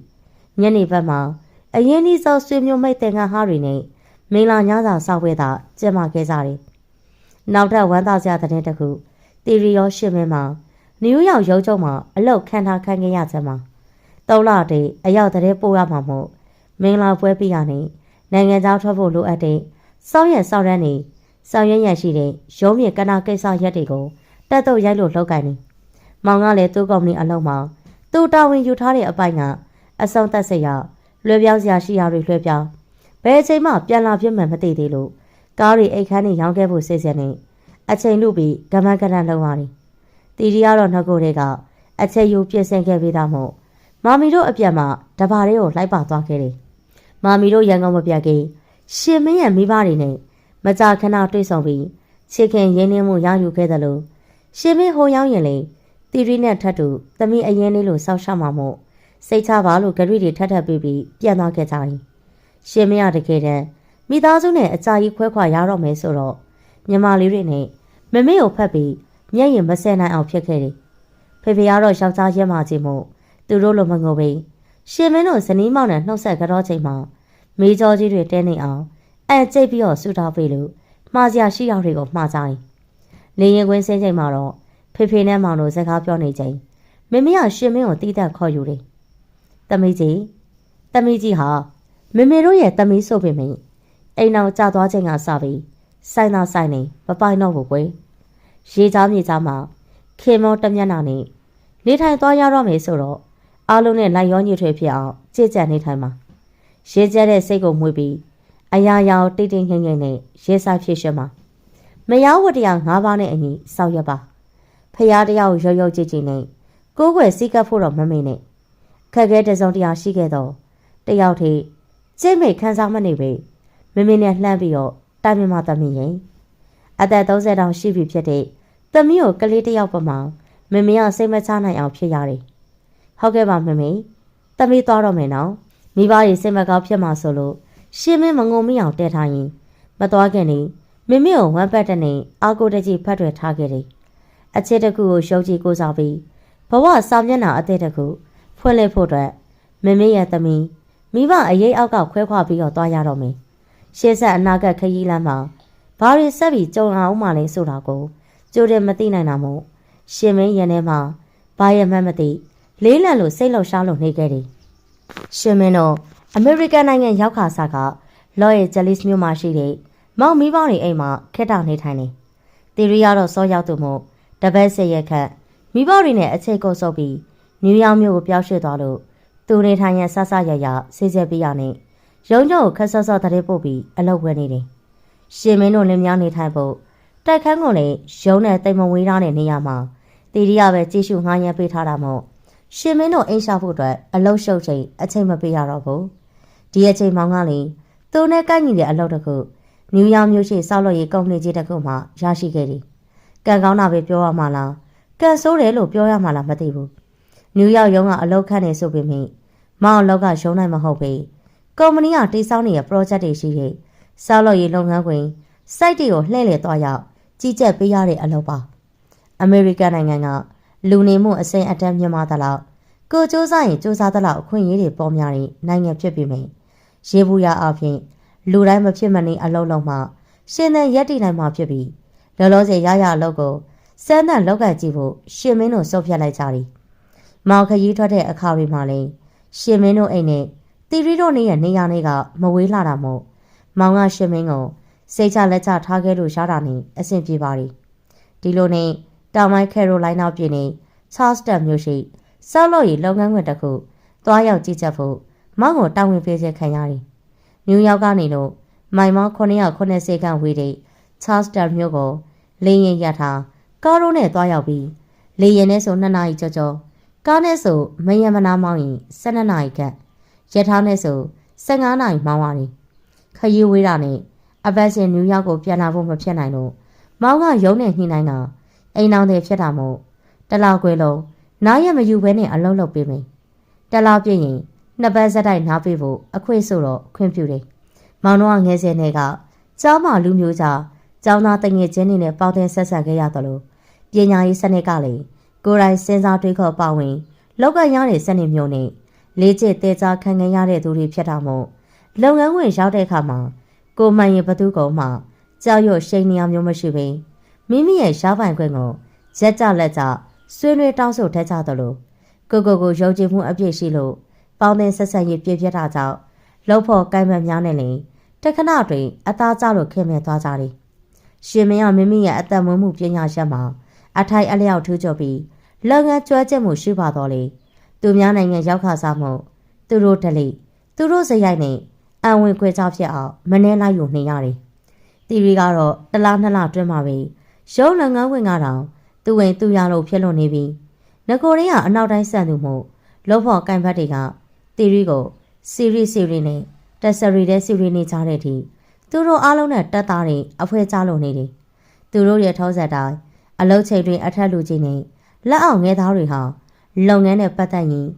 ညနေဘက်မှာအရင်ဒီစောဆွေမျိုးမိတ်တဲ့ငါဟာတွေနဲ့မင်္ဂလာညစာဆောက်ပွဲသာကျင်းပခဲ့ကြတယ်နောက်ထပ်ဝမ်းသာစရာတဲ့တစ်ခုတီရီရောရှင်မင်းမှာနယူးယောက်ရုံးချုပ်မှာအလောက်ခံထားခံခဲ့ရချက်မှာ3 လတည်းအရောက်တဲ့ပို့ရမှာမို့မင်္ဂလာပွဲပြရနေနိုင်ငံသားထွက်ဖို့လိုအပ်တဲ့စောင့်ရဆောင်ရမ်းနေဆောင်ရွက်ရရှိတဲ့ရုံးမြေကနာကိစ္စရက်တွေကိုတက်တော့ရိုက်လို့လောက်ကင်နေမောင်ကလည်းသူ့ကုမ္ပဏီအလုပ်မှာသူတာဝန်ယူထားတဲ့အပိုင်းကအဆုံးသက်စရာလွှဲပြောင်းစရာရှိရာတွေလွှဲပြောင်းဘယ်အချိန်မှပြန်လာပြတ်မှမသိသေးလို့ကားတွေအိတ်ခမ်းတွေရောင်းခဲ့ဖို့စိတ်ဆက်နေအချိန်လူပြီးကမန်းကနန်လုံးရတယ်တီရီကတော့နှုတ်ကိုယ်တွေကအချိန်ယူပြည့်စင်ခဲ့ပြီးသားမို့မာမီတို့အပြတ်မှာတဘာလေးကိုလိုက်ပါသွားခဲ့တယ်မာမီတို့ရန်ကုန်မပြတ်ခင်ရှင်မင်းရဲ့မိဘတွေနဲ့မကြာခဏတွေ့ဆုံပြီးချစ်ခင်ရင်းနှီးမှုရယူခဲ့တယ်လို့ရှင်မင်းဟိုရောက်ရင်လေတီရီနဲ့ထပ်တူသမီးအရင်လေးလို့စောက်ရှောက်မှာမို့စိတ်ချပါလို့ဂရိတွေထပ်ထပ်ပြီးပြန်သွားခဲ့ကြရင်ရှင်မင်းရတကယ်တမ်းမိသားစုနဲ့အကြာကြီးခွဲခွာရတော့မယ်ဆိုတော့ညီမလေးတွေနဲ့မမေကိုဖတ်ပြီးမျက်ရည်မစဲနိုင်အောင်ဖြစ်ခဲ့တယ်ဖေဖေကတော့ယောက်ျားရဲမှကြီးမို့သူတို့လိုမငိုပဲရှင်မင်းတို့ဇနီးမောင်နဲ့နှုတ်ဆက်ကြတော့ချိန်မှာမေးကြောကြီးတွေတဲနေအောင်ကြိတ်ပြီးတော့ဆူတောက်ပေးလို့မှားစရာရှိရောက်တွေကိုမှားကြရင်လေရင်ကွင်းဆင်းချိန်မှာတော့ဖေဖေနဲ့မောင်တို့စကားပြောနေချိန်မမေကရှင်မင်းကိုတီးတက်ခေါ်ယူတယ်သမီးကြီးဟာမမေတို့ရဲ့သမီးဆိုပေမယ့်အိမ်အောင်ကြာသွားချိန်ကစပြီးဆိုင်သာဆိုင်နေမပိုင်တော့ဘူးကွယ်ရေချားမြေချားမှာခင်မောတမျက်နှာနဲ့နေထိုင်သွားရတော့မယ်ဆိုတော့အားလုံးနဲ့လိုက်ရောညှိထွေးဖြစ်အောင်ကြည်ကြံနေထိုင်မှာရေကျဲတဲ့စိတ်ကိုမွေးပြီးအရာရာတိတ်တိတ်ငိမ့်ငိမ့်နဲ့ရေစာဖြစ်ရှင်းမှာမယားဝတ္တရား5 ပါးနဲ့အညီစောက်ရပါဖျားတရားကိုရုပ်ကြည်ကြည်နဲ့ကိုးကွယ်စည်းကပ်ဖို့တော့မမေ့နဲ့ခက်ခဲတဲ့စုံတရားရှိခဲ့တော့တယောက်ထိကျင့်မိတ်ခန်းစားမနေပဲမမေနဲ့လှမ်းပြီးတော့တိုင်မမသမီးရင်အသက်30တောင်ရှိပြီဖြစ်တဲ့သမီးကိုကလေးတယောက်ပမာမမေကစိတ်မချနိုင်အောင်ဖြစ်ရတယ်ဟုတ်ကဲ့ပါမမေသမီးသွားတော့မယ်နော်မိဘတွေစိတ်မကောင်းဖြစ်မှာဆိုလို့ရှင်မင်းမငုံမိအောင်တဲထားရင်မသွားခင်နေမမေကိုဝမ်းပတ်တဲ့နေအာကိုတကြီးဖတ်ထွယ်ထားခဲ့တယ်အချစ်တစ်ခုကိုရှုံးကြည့်ကိုစားပြီးဘဝစာမျက်နှာအသေးတစ်ခုဖွင့်လှစ်ဖို့အတွက်မမေရဲ့သမီးမိဘအရေးအောက်ကခွဲခွာပြီးတော့သွားရတော့မယ်ရှေ့ဆက်အနာဂတ်ခရီးလမ်းမှာဘာတွေဆက်ပြီးကြုံအောင်မှလဲဆိုတာကိုကြိုတယ်မသိနိုင်တာမို့ရှင်မင်းရင်ထဲမှာဘာရဲ့မှမသိလေးလံလို့စိတ်လှရှားလို့နေခဲ့တယ်ရှင်မင်းတို့အမေရိကန်နိုင်ငံရောက်ခါစားကလော့ရဲ့ဂျယ်လစ်မြို့မှာရှိတဲ့မောင်မိဘတွေအိမ်မှာခက်တာနေထိုင်နေတီရီကတော့စောရောက်သူမို့တပတ်ဆက်ရက်ခန့်မိဘတွေနဲ့အချိန်ကုန်ဆုပ်ပြီးနယူးယောက်မြို့ကိုပြောင်းရွှေ့သွားလို့သူနေထိုင်ရန်ဆဆရရဆေးဆက်ပေးရနဲ့ရုံးချုပ်ကိုခက်ဆော့ဆော့တရေပို့ပြီးအလုပ်ဝင်နေတယ်ရှင်မင်းတို့လင်းများနေထိုင်ဖို့တိုက်ခန်းကိုလည်းရုံးနဲ့တိမ်မဝေးထားတဲ့နေရာမှာတီရီကပဲကြည့်ရှုငှားရမ်းပေးထားတာမို့ရှင်မင်းတို့အိမ်ရှာဖို့အတွက်အလုပ်ရှုပ်ချိန်အချိန်မပေးရတော့ဘူးဒီအချိန်မောင်ကလည်းသူနဲ့ကိုက်ညီတဲ့အလုပ်တစ်ခုနယူးယောက်မြို့ရှိစောက်လို့ရေးကုမ္ပဏီကြီးတစ်ခုမှရရှိခဲ့တယ်ကံကောင်းတာပဲပြောရမှာလားကံဆိုးတယ်လို့ပြောရမှာလားမသိဘူးနယူးယောက်ရုံးကအလုပ်ခန့်နေဆိုပေမယ့်မောင်အလုပ်ကရုံးနိုင်မဟုတ်ပေကုမ္ပဏီကတိစောင်းနေတဲ့ project တွေရှိတဲ့စောက်လို့ရေးလုပ်ငန်းခွင် site တွေကိုလှည့်လည်သွားရောက်ကြီးကြပ်ပေးရတဲ့အလုပ်ပါအမေရိကန်နိုင်ငံကလူနေမှုအစိမ်းအတန်းမြင့်မားသလောက်ကိုစူးစမ်းရင်စူးစမ်းသလောက်အခွင့်အရေးတွေပေါ်များတဲ့နိုင်ငံဖြစ်ပေမယ့်ရေဘူးရအဖြစ်လူတိုင်းမဖြစ်မနေအလုံးလုံးမှရှင်သန်ရက်တည်နိုင်မှာဖြစ်ပြီး လောလောဆယ်ရအလုပ်ကိုစမ်းသပ်လောက်ကကြည့်ဖို့ရှင်မင်းတို့စုပ်ဖြတ်လိုက်ကြတယ်။မောင်ခရီးထွက်တဲ့အခါတွေမှာလည်းရှင်မင်းတို့အိမ်နဲ့တီရီတို့နေရဲ့နေရာတွေကမဝေးလာတာမို့မောင်ကရှင်မင်းကိုစိတ်ချလက်ချထားခဲ့လို့ရတာနဲ့အဆင်ပြေပါသည်။ဒီလိုနဲ့တောင်ပိုင်းကယ်ရိုလိုင်းနာပြည်နယ်ချားစတန်မြို့ရှိဆောက်လုပ်ရေးလုပ်ငန်းခွင်တစ်ခုသွားရောက်ကြည့်ချက်ဖို့မောင်ကိုတာဝန်ပေးချက်ခံရတယ်။နယူးယောက်ကနေလို့မိုင်မောင်း980ခန့်ဝေးတဲ့ချားစတန်မြို့ကိုလေယာဉ်ရထားကားရိုးနဲ့သွားရောက်ပြီးလေယာဉ်နဲ့ဆို2နာရီကျော်ကျော်ကားနဲ့ဆိုမယံမနာမောင်းရင်12နာရီခန့်ရထားနဲ့ဆို15နာရီမောင်းရတယ်။ခရီးဝေးတာနဲ့အပတ်စဉ်နယူးယောက်ကိုပြန်လာဖို့မဖြစ်နိုင်လို့မောင်ကရုံးနဲ့နှိမ့်နိုင်တာအိမ်အောင်တွေဖြစ်တာမို့တလောက်ခွဲလုံးနားရမယူဘဲနဲ့အလုံးလုံးပေးမယ်။တလောက်ပြည့်ရင်2ပတ်ဆက်တိုက်နားပေးဖို့အခွင့်ဆိုတော့ခွင့်ပြုတယ်။မောင်တို့ကငယ်စဉ်တွေကကျောင်းမှာလူမျိုးကြားကျောင်းသားတငယ်ချင်းတွေနဲ့ပေါင်းတင်ဆက်ဆံခဲ့ရသလိုပညာရေးစနစ်ကလည်းကိုယ်တိုင်စဉ်းစားတွေးခေါ်ပါဝင်လောက်ကရတဲ့စနစ်မျိုးနဲ့လေးကျစ်သေးချာခံငင်ရတဲ့သူတွေဖြစ်တာမို့လုပ်ငန်းဝင်ရောက်တဲ့အခါမှာကိုမှန်ရင်ဘသူကောင်မှကြောက်ရွံ့ရှိန်နေအောင်မျိုးမရှိပေမိမိရဲ့ရှားပိုင်ခွင့်ကိုရက်ကြလက်ကြဆွေးနွေးတောင်းဆိုထက်ကြသလိုကိုယုံကြည်မှုအပြည့်ရှိလို့ပေါင်းတင်ဆက်ဆံရေးပြည့်ပြတ်တာကြောင့်လောက်ဖို့ကိုင်မများနဲ့လည်းတခဏတွင်အသားကျလို့ခင်မဲ့သွားကြတယ်။ရှင်မင်းကမိမိရဲ့အသက်မွေးမှုပညာရပ်မှာအထိုက်အလျောက်ထူးချွန်ပြီးလုပ်ငန်းကျွမ်းကျင်မှုရှိပါတော့လေသူများနိုင်ငံရောက်ခါစားမှုသူတို့တလိသူတို့စရိုက်နဲ့အံဝင်ခွဲချဖြစ်အောင်မနှဲလိုက်ယူနေရတယ်။တီရီကတော့တလား2လတွင်းမှာပဲရုံးလုပ်ငန်းဝင်ကတော့သူဝင်သူရလို့ဖြစ်လို့နေပြီ။ငကိုရင်းကအနောက်တိုင်းဆန်သူမို့လောဖို့ကင်ဘတ်တွေကတီရီကိုစီရီနဲ့တက်ဆရီတဲ့စီရီနေကြတဲ့အထိသူတို့အားလုံးနဲ့တက်သားတွေအဖွဲချလို့နေတယ်။သူတို့ရဲ့ထောက်ဆက်တိုင်းအလုတ်ချိန်တွင်အထက်လူကြီးနဲ့လက်အောင်ငဲသားတွေဟာလုပ်ငန်းနဲ့ပတ်သက်ရင်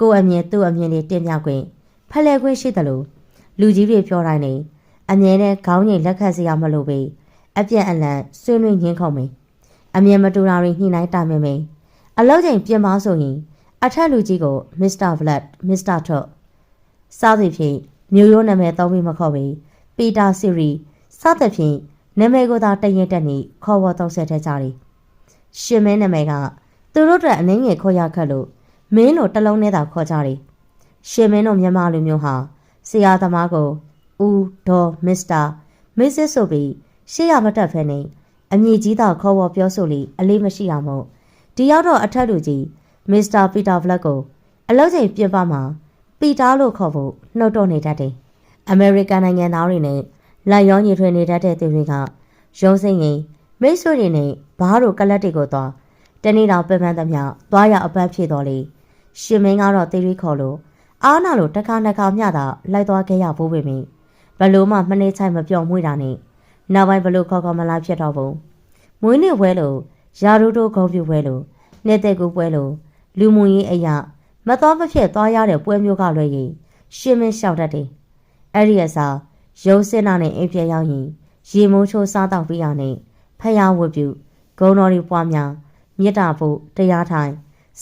ကိုယ်အမြင်သူ့အမြင်တွေတင်ပြခွင့်ဖလှယ်ခွင့်ရှိတယ်လို့လူကြီးတွေပြောတိုင်းနေအမြင်နဲ့ခေါင်းငိတ်လက်ခတ်စရာမလိုပဲအပြက်အလန့်ဆွေးနွေးငင်းခုံမယ်အမြင်မတူတာတွေညှိနှိုင်းတိုင်မယ်အလုတ်ချိန်ပြင်ပါဆိုရင်အထက်လူကြီးကိုမစ္စတာဗလက်မစ္စတာထော့စားသည်ဖြင့်မျိုးရိုးနာမည်သုံးပြီးမခေါ်ပဲပီတာစီရီစသဖြင့်နာမည်ကိုသာတရင်တက်နေခေါ်ဝေါ်သုံးဆက်တဲ့ကြတယ်ရှင်မဲနာမည်ကသူတို့အတွက်အနှင်းငယ်ခေါ်ရခက်လို့မင်းတို့တလုံးနဲ့သာခေါ်ကြတယ်ရှင်မင်းတို့မြန်မာလူမျိုးဟာဆရာသမားကိုဦးဒေါ်မစ္စတာမစ္စစ်ဆိုပြီးရှေ့ရမတက်ဖဲနဲ့အမည်ကြီးသာခေါ်ဝေါ်ပြောဆိုလိအလေးမရှိတာမို့ဒီရောက်တော့အထက်လူကြီးမစ္စတာပီတာဗလက်ကိုအလုပ်ချိန်ပြပမှာပီတာလို့ခေါ်ဖို့နှုတ်တော့နေတတ်တယ်အမေရိကန်နိုင်ငံသားတွေနဲ့လက်ရောညီထွေနေတတ်တဲ့သူတွေကရုံးစိမ့်ရင်မိတ်ဆွေတွေနဲ့ဘားတို့ကလတ်တွေကိုသွားတနေ့တော့ပြန်မှန်းသမျှသွားရအပန်းဖြေတော်လေရှင်မင်းကတော့တေးရီခေါ်လို့အားနာလို့တစ်ခါမျှသာလိုက်သွားခဲ့ရဖို့ပဲမင်းဘလို့မှမနှိမ့်ချိုင်မပြော့မွေးတာနဲ့နောက်ပိုင်းဘလို့ခေါ်မလားဖြစ်တော့ဘူးမွေးနေ့ဝဲလို့ရာတို့တို့ဂုံပြူဝဲလို့နေတဲ့ကူပွဲလို့လူမှုရေးအရာမတော်မဖြစ်သွားရတဲ့ပွဲမျိုးကလွယ်ရင်ရှင်မင်းလျှောက်တတ်တယ်အဲ့ဒီအစားရုံးစင်းနာနဲ့အိမ်ပြရောက်ရင်ရေမိုးချိုးစားတော့ပြရနဲ့ဖျားဝတ်ပြုဂုံတော်တွေပွားများမြတ်တာဖို့တရားထိုင်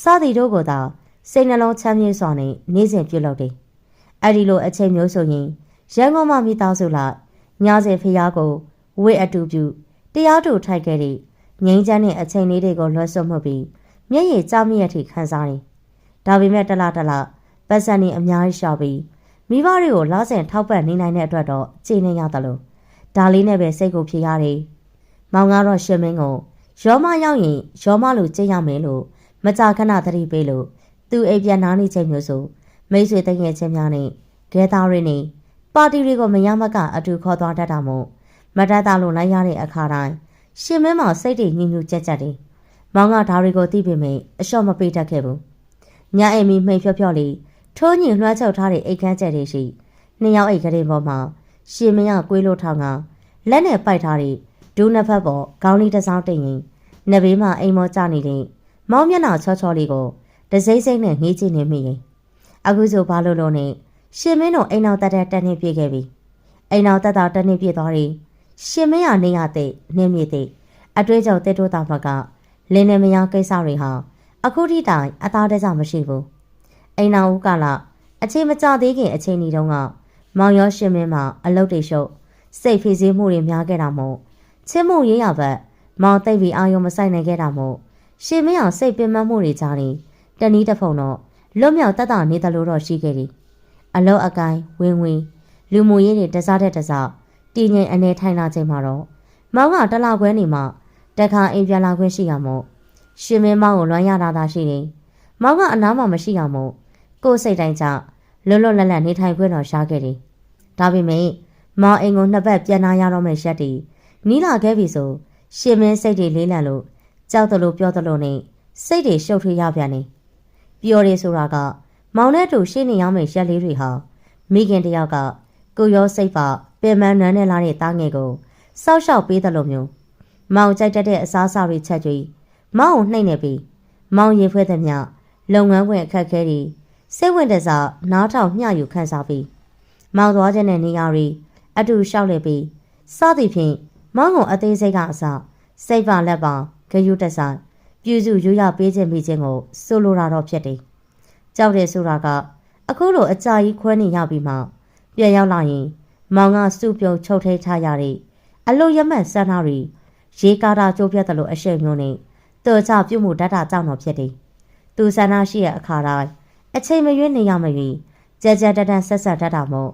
စသည်တို့ကိုသာစိတ်နှလုံးချမ်းမြေ့စွာနဲ့နေ့စဉ်ပြုလုပ်တယ်အဲ့ဒီလိုအချိန်မျိုးဆိုရင်ရန်ကုန်မှာမိသားစုလိုက်ညစဉ်ဖျားကိုဝိအတူပြုတရားတူထိုက်ခဲ့တဲ့ငိမ့်ချမ်းတဲ့အချိန်လေးတွေကိုလွှတ်ဆွမှုပြီးမျက်ရည်ကျမိရထိခံစားတယ်ဒါပေမဲ့တလားပတ်စံနေအများကြီးရှောက်ပြီးမိဘတွေကိုလာဆင်ထောက်ပံ့နေနိုင်တဲ့အတွက်တော့ကြည်နေရတယ်လို့ဒါလေးနဲ့ပဲစိတ်ကိုဖြေရတယ်။မောင်ကတော့ရှင်မင်းကိုရောမရောက်ရင်ရောမလိုကြိတ်ရမယ်လို့မကြာခဏသတိပေးလို့သူအိမ်ပြန်နားနေချိန်မျိုးဆိုမိတ်ဆွေတငယ်ချင်းများနဲ့ဂဲသားတွေနဲ့ပါတီတွေကိုမရမကအတူခေါ်သွားတတ်တာမို့မတတ်တာလို့လိုက်ရတဲ့အခါတိုင်းရှင်မင်းမောင်စိတ်တွေညှဉ်းညူးကြက်တယ်။မောင်ကဒါတွေကိုသိပေမဲ့အလျှော့မပေးတတ်ခဲ့ဘူး။ညအိမ်မီမှိတ်ဖြော့လေးထိုးညင်လွှမ်းချုပ်ထားတဲ့အိတ်ခမ်းကျက်တွေရှိနှစ်ယောက်အိတ်ကလေးပေါ်မှာရှင်မင်းကကွေးလို့ထောင်ကလက်နဲ့ပိုက်ထားတဲ့ဒူးနှစ်ဖက်ပေါ်ခေါင်းလေးတစ်စောင်းတိတ်ရင်နဘေးမှာအိမ်မောကျနေတဲ့မောင်မျက်နှာချောလေးကိုတစိမ့်စိမ့်နဲ့ငေးကြည့်နေမိရင်အခုဆိုဘာလို့နဲ့ရှင်မင်းတို့အိမ်နောက်တက်တဲ့တက်နေပြည့်ခဲ့ပြီအိမ်နောက်တက်တာတက်နေပြည့်သွားတယ်ရှင်မင်းကနေရတဲ့နေမြေတဲ့အတွေ့အကြုံတက်တိုးတာဘကလင်းနေမယောင်ကိစ္စတွေဟာအခုထိတိုင်အသားတကြမရှိဘူးအိမ်နောက်ဦးကလာအချိန်မကြသေးခင်အချိန်ဒီတုန်းကမောင်ရောရှင်မင်းမှာအလုတ်တွေရှုပ်စိတ်ဖိစီးမှုတွေများခဲ့တာမို့ချင်းမုံရေးရဘက် မောင်သိပ်ပြီးအာယုံမဆိုင်နိုင်ခဲ့တာမို့ရှင်မင်းအောင်စိတ်ပင်ပန်းမှုတွေကြားနေတနည်းတစ်ဖုံတော့လွတ်မြောက်တတ်တာနေတဲ့လို့တော့ရှိခဲ့တယ်အလုံးအကိုင်းဝင်းဝင်းလူမှုရေးတွေတစားတဲ့တစားတည်ငြိမ်အနေထိုင်လာချိန်မှာတော့မောင်ကတလောက်ခွဲနေမှတခါအိမ်ပြန်လာခွင့်ရှိရမို့ရှင်မင်းမောင်ကိုလွမ်းရတာသာရှိတယ်မောင်ကအနားမှမရှိရမို့ကိုယ်စိတ်တိုင်းကြလွတ်လွတ်လပ်လပ်နေထိုင်ခွင့်တော့ရှားခဲ့တယ်ဒါပေမဲ့မောင်အိမ်ကိုနှစ်ပတ်ပြန်လာရတော့မယ့်ရက်တီနီးလာခဲ့ပြီဆိုရှင်မင်းစိတ်တွေလေးလံလို့ကြောက်တယ်လို့ပြောတယ်လို့နဲ့စိတ်တွေရှုပ်ထွေးရပြန်နေပြောရဲဆိုတာကမောင်နဲ့တူရှင်းနေရမယ့်ရက်လေးတွေဟာမိခင်တယောက်ကကိုရောစိတ်ပါပင်မနန်းနဲ့လာတဲ့သားငယ်ကိုစောက်ရှောက်ပေးတယ်လို့မျိုးမောင်ကြိုက်တတ်တဲ့အစားအစာတွေချက်ကြွေးမောင်ကိုနှိမ့်နေပြီးမောင်ရေဖွဲတဲ့မြလုပ်ငန်းဝင်အခက်ခဲတွေစိတ်ဝင်တစားနားထောင်မျှယူခန်းစားပြီးမောင်သွားခြင်းတဲ့နေရာတွေအတူလျှောက်လေပြီးစသည်ဖြင့်မောင်ကိုအသေးစိတ်ကအစစိတ်ပါလက်ပါဂယုတဆိုင်ပြုစုရွရပေးခြင်းမိခြင်းကိုဆိုလိုတာတော့ဖြစ်တယ်။ကြောက်တယ်ဆိုတာကအခုလိုအကြာကြီးခွဲနေရပြီးမှပြန်ရောက်လာရင်မောင်ကစုပြုံချုပ်ထိတ်ထားရတဲ့အလိုရမတ်စမ်းသားတွေရေကားတာကြိုးပြတ်တယ်လို့အရှိန်မျိုးနဲ့တော်ချပြုမှုတတ်တာကြောင့်တော့ဖြစ်တယ်။သူစမ်းသားရှိတဲ့အခါတိုင်းအချိန်မရွေးနေရမရွေးကြကြတတန်ဆက်ဆက်တတ်တာမို့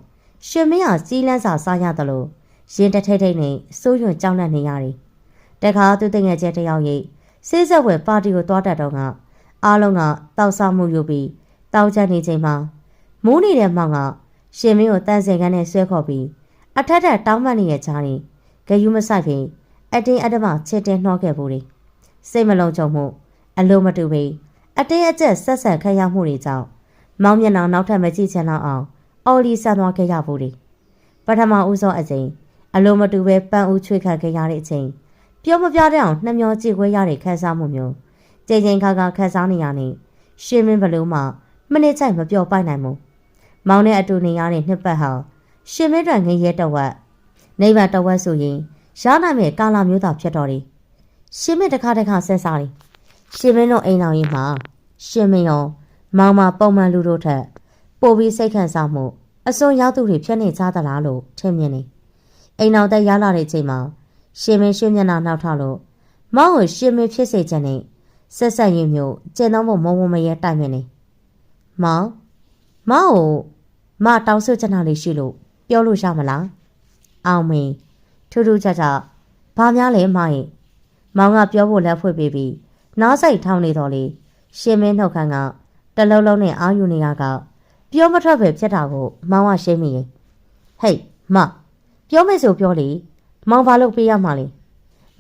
ရှင်မင်းဟာကြီးလန်းစာစားရတယ်လို့ရင်တထိတ်ထိတ်နဲ့စိုးရွံ့ကြောက်လန့်နေရတယ်။တခါသူတငယ်ကျတယောက်ရိတ်စေးဆက်ဝယ်ပါတီကိုတွားတတ်တော့ကအားလုံးကတောက်ဆမှုယူပြီးတောက်ချနေချိန်မှာမိုးနေတဲ့မောင်ကရှင်မင်းကိုတန်းစင်ကန်းနဲ့ဆွဲခေါ်ပြီးအထက်ထက်တောင်းပန်နေတဲ့ကြားရင်ဂယုမဆိုင်ပြီးအတင်းအဓမ္မချစ်တင်နှောခဲ့ဘူးလေစိတ်မလုံးချုံမှုအလိုမတူပေအတင်းအကျပ်ဆက်ဆက်ခံရမှုတွေကြောင့်မောင်မျက်နှာနောက်ထပ်မကြည့်ချင်တော့အောင်အော်လီဆန်သွားခဲ့ရဘူးလေပထမဦးဆုံးအချိန်အလိုမတူပဲပန်းဦးချွေခံခဲ့ရတဲ့အချိန်ပြောမပြတဲ့အောင်နှမျောကြည့်ခွဲရတဲ့ခန်းစားမှုမျိုးကြိမ်ကြိမ်ခါခါခန်းစားနေရနေရှင်မင်းဘလို့မှမိနစ်ချိုက်မပြောပိုက်နိုင်ဘူးမောင်နဲ့အတူနေရတဲ့နှစ်ပတ်ဟာရှင်မင်းတို့ငရဲတဝက်နေပါတဝက်ဆိုရင်ရနိုင်မဲ့ကာလာမျိုးသားဖြစ်တော်တယ်ရှင်မင်းတစ်ခါဆက်စားတယ်ရှင်မင်းတို့အိမ်တော်ကြီးမှာရှင်မင်းရောမောင်မပုံမှန်လူတို့ထက်ပိုပြီးစိတ်ခံစားမှုအစွန်ရောက်သူတွေဖြစ်နေကြသလားလို့ထင်မြင်နေအိမ်တော်တက်ရလာတဲ့ချိန်မှာရှင်မင်းရှင်မျက်နှာနောက်ထောက်လို့မောင်ကိုရှင်မင်းဖြစ်စေချင်နေဆက်ဆက်ရင်မျိုးကျင်တော့မုံမရဲတိုက်မြင်နေမောင်ကိုမတောင်းဆွချင်တာလေးရှိလို့ပြောလို့ရမလားအောင်မင်းထူးထူးခြားခြားဘာများလဲမောင်ကပြောဖို့လက်ဖွင့်ပေးပြီးနားစိတ်ထောင်းနေတော့လေရှင်မင်းနှုတ်ခမ်းကတလုံးလုံးနဲ့အာယူနေတာကပြောမထွက်ပဲဖြစ်တာကိုမောင်ကရှင်းမိရင်ဟေးမပြောမယ်ဆိုပြောလေမောင်ဘာလို့ပေးရမှာလဲ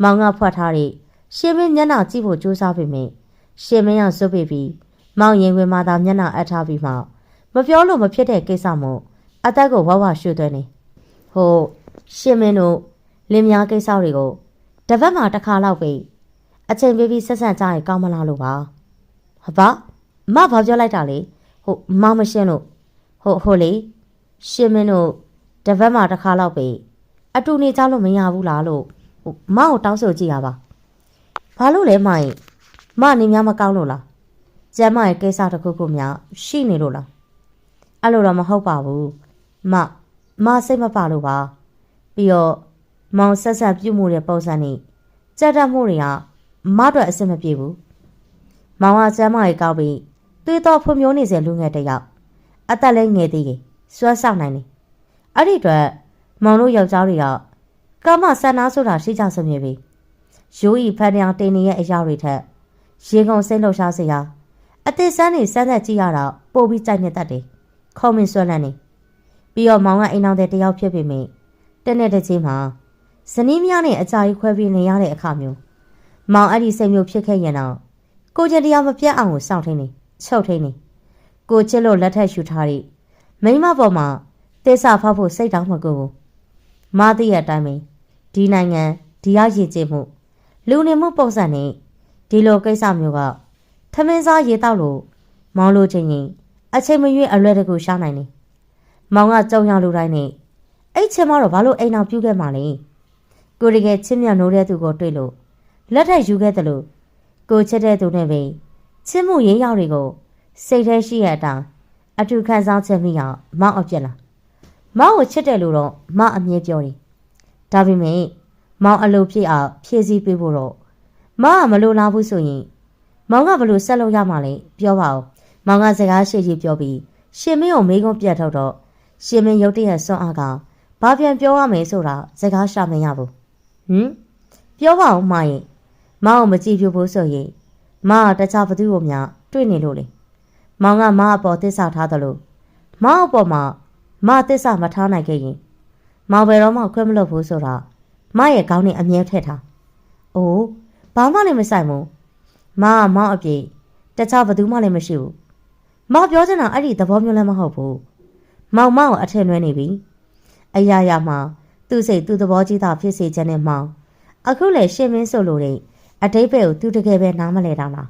မောင်ကဖွက်ထားတဲ့ရှင်မင်းမျက်နှာကြည့်ဖို့ကြိုးစားပေမဲ့ရှင်မင်းကစွပ်ပေးပြီးမောင်ရင်ဝင်မှသာမျက်နှာအပ်ထားပြီးမှမပြောလို့မဖြစ်တဲ့ကိစ္စမို့အသက်ကိုဝဝရွှေ့သွင်းနေဟိုရှင်မင်းတို့လင်းများကိစ္စတွေကိုတပတ်မှတစ်ခါလောက်ပဲအချိန်ပေးပြီးဆက်ဆံကြရင်ကောင်းမလားလို့ပါဟာမဘာပြောလိုက်တာလဲဟိုမောင်မရှင်းလို့ဟိုလေရှင်မင်းတို့တပတ်မှတစ်ခါလောက်ပဲအတူနေကြလို့မရဘူးလားလို့မောင်ကိုတောင်းဆိုကြည့်ရပါဘာလို့လဲမနေများမကောင်းလို့လားကျမရဲ့ကိစ္စတစ်ခုခုများရှိနေလို့လားအဲ့လိုတော့မဟုတ်ပါဘူးမစိတ်မပါလို့ပါပြီးတော့မောင်ဆက်ဆက်ပြုတ်မှုတဲ့ပုံစံနဲ့ကြက်တတ်မှုတွေကမအတွက်အဆင်မပြေဘူးမောင်ကကျမရဲ့ကောက်ပြီးသွေးတော်ဖွံ့ဖြိုးနေစေလူငယ်တယောက်အသက်လည်းငယ်သေးတယ်စွမ်းဆောင်နိုင်တယ်အဲ့ဒီအတွက်မောင်တို့ယောက်ျားတွေကကာမဆန္ဒဆိုတာရှိကြစမြဲပြီရိုးဤဖန်တရားတင်နေရဲ့အရာတွေထက်ရေကုန်စိတ်လှုပ်ရှားစရာအသက်ဆန်းနေစမ်းသက်ကြည့်ရတော့ပို့ပြီးကြိုက်နေတတ်တယ်ခေါမင်းဆွဲလန်းနေပြီးတော့မောင်ကအိမ်အောင်တဲ့တယောက်ဖြစ်ပေမယ့်တက်တဲ့ချင်းမှာဇနီးများနဲ့အကြာကြီးခွဲပြီးနေရတဲ့အခါမျိုးမောင်အဲ့ဒီစိတ်မျိုးဖြစ်ခဲ့ရင်တော့ကိုကျတရားမပြတ်အောင်ကိုစောင့်ထင်းနေချုပ်ထင်းနေကိုချစ်လို့လက်ထက်ယူထားတဲ့မိမပေါ်မှာတေဆာဖောက်ဖို့စိတ်တောင်းမကိုဘူးမသိရတဲ့အတိုင်းပဲဒီနိုင်ငံဒီရရည်ကြည်မှုလူနေမှုပုံစံနဲ့ဒီလိုကိစ္စမျိုးကထမင်းစားရေတောက်လို့မောင်လိုချင်ရင်အချိန်မရွေးအလွယ်တကူရှားနိုင်တယ်မောင်ကကြုံရလူတိုင်းနဲ့အဲ့ချင်မတော့ဘာလို့အိမ်အောင်ပြုတ်ခဲ့မှလဲကိုတကယ်ချစ်မြတ်နိုးတဲ့သူကိုတွေ့လို့လက်ထက်ယူခဲ့တယ်လို့ကိုချစ်တဲ့သူနဲ့ပဲချစ်မှုရင်းရောက်တွေကိုစိတ်ထဲရှိရတဲ့အအတူခံစားချက်မိအောင်မောင်အပြက်လားမောင်ကိုချစ်တယ်လို့တော့မအမြဲပြောတယ်ဒါပေမဲ့ မောင်အလိုဖြစ်အောင်ဖြည့်ဆည်းပေးဖို့တော့မောင်ကမလိုလားဘူးဆိုရင်မောင်ကဘလို့ဆက်လုပ်ရမှာလဲပြောပါဦးမောင်ကစကားရှိပြောပြီးရှင်မင်းကိုမေးခွန်းပြတ်ထုတ်တော့ရှင်မင်းရုတ်တရက်စွန့်အားကဘာပြန်ပြောရမယ်ဆိုတာစကားရှာမရဘူးပြောပါဦးမောင်ရင်မောင်ကိုမကြည့်ပြဘူးဆိုရင်မောင်ကတခြားဘသူ့ကိုများတွေ့နေလို့လေမောင်ကမောင်အပေါ်သစ္စာထားတယ်လို့မောင်အပေါ်မှာမောင်သစ္စာမထားနိုင်ခဲ့ရင်မောင်ဘယ်တော့မှခွင့်မလုပ်ဘူးဆိုတာမောင်ရဲ့ခေါင်းနဲ့အမြဲထည့်ထားအိုးဘာမှလည်းမဆိုင်ဘူးမောင်ကမောင်အပြေတခြားဘသူမှလည်းမရှိဘူးမောင်ပြောချင်တာအဲ့ဒီသဘောမျိုးလည်းမဟုတ်ဘူးမောင်ကိုအထင်လွဲနေပြီအရာရာမှာသူ့စိတ်သူ့သဘောကြီးတာဖြစ်စေခြင်းနဲ့မောင်အခုလေရှင်းမင်းဆိုလို့တဲ့အတိတ်ဘက်ကိုသူတကယ်ပဲနားမလဲတာလား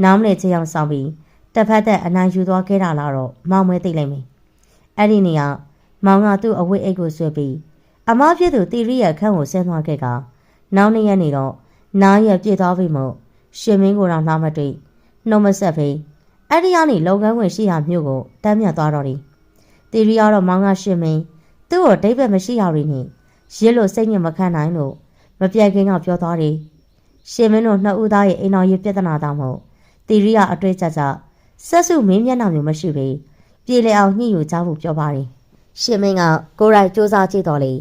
နားမလဲချင်အောင်ဆောင်ပြီးတစ်ဖက်သက်အနိုင်ယူသွားခဲ့တာလားတော့မောင်မဲသိလိုက်မယ်အဲ့ဒီနေရာမောင်ကသူ့အဝတ်အိတ်ကိုဆွဲပြီးအမဖြစ်သူတီရီရဲ့ခန်းကိုဆင်းသွားခဲ့ကနောက်နေ့ရက်နေတော့နားရပြည့်သွားပြီမို့ရှင်မင်းကိုတော့နှားမတွေ့နှုတ်မဆက်ဖေးအဲ့ဒီကနေလုံကန်းဝင်ရှိရာမြို့ကိုတမ်းမြတ်သွားတော့တယ်တီရီကတော့မောင်ကရှင်မင်းသူ့ကိုဒိတ်ပဲမရှိရရင်းနဲ့ရစ်လို့စိတ်ညစ်မခံနိုင်လို့မပြတ်ခင်ကပြောသွားတယ်ရှင်မင်းတို့နှစ်ဦးသားရဲ့အိမ်တော်ရေးပြဿနာတောင်မို့တီရီကအတွေ့ကြကြဆက်စုမင်းမျက်နှာမျိုးမရှိပေပြေလည်အောင်ညှိ့ယူကြဖို့ပြောပါတယ်ရှင်မင်းကကိုယ်တိုင်စူးစမ်းကြည့်တော်လေ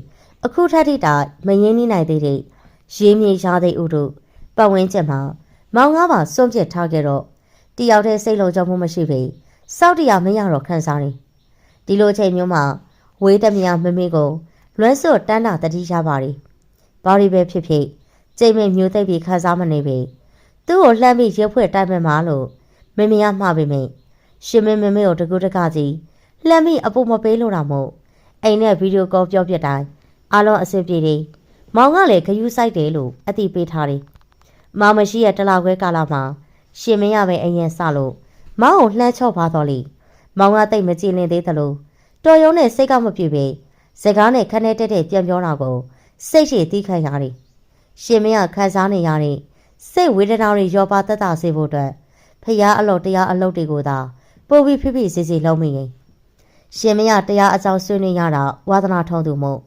အခုထက်ထိတာမရင်းနှီးနိုင်သေးတဲ့ရေးမြေရှားသိဥတို့ပတ်ဝန်းကျင်မှာမောင်ငါးပါစွန့်ပစ်ထားခဲ့တော့တယောက်တည်းစိတ်လုံးကြမှုမရှိပေစောက်တရားမရတော့ခံစားနေဒီလိုချိန်မျိုးမှာဝေးတမယာမမေကိုလွမ်းစွတ်တန်းတာတတိရပါတယ်ဘာရီပဲဖြစ်ဖြစ်ကျိတ်မဲ့မျိုးသိပ်ပြီးခံစားမနေပေသူ့ကိုလှမ်းပြီးရွက်ဖွဲ့တိုက်မဲ့မှာလို့မမေကမှားပေမဲ့ရှင်မင်းမမေကိုတကူတကကြီးလှမ်းပြီးအပူမပေးလို့တာမို့အိမ်နဲ့ဗီဒီယိုကောပြောပြတိုင်းအားလုံးအဆင်ပြေတယ်မောင်ကလည်းခယူးဆိုင်တယ်လို့အတိပေးထားတယ်မောင်မရှိရဲ့တလောက်ခွဲကာလမှာရှင်မင်းရပဲအရင်စလို့မောင်ကိုလှမ်းချော့ပါတော့လေမောင်ကတိတ်မကြည်လင်သေးသလိုတော်ရုံနဲ့စိတ်ကမပြေပေစကားနဲ့ခနဲ့တက်ပြန်ပြောတာကိုစိတ်ရှိသီးခံရတယ်ရှင်မင်းကခံစားနေရတဲ့စိတ်ဝေဒနာတွေရောပါတတ်တာစေဖို့အတွက်ဖျားအလော့တရားအလုပ်တွေကိုသာပို့ပြီးဖိဖိစီစီလုံးမိရင်ရှင်မင်းကတရားအကြောင်းဆွေးနွေးရတာဝါသနာထုံးသူမို့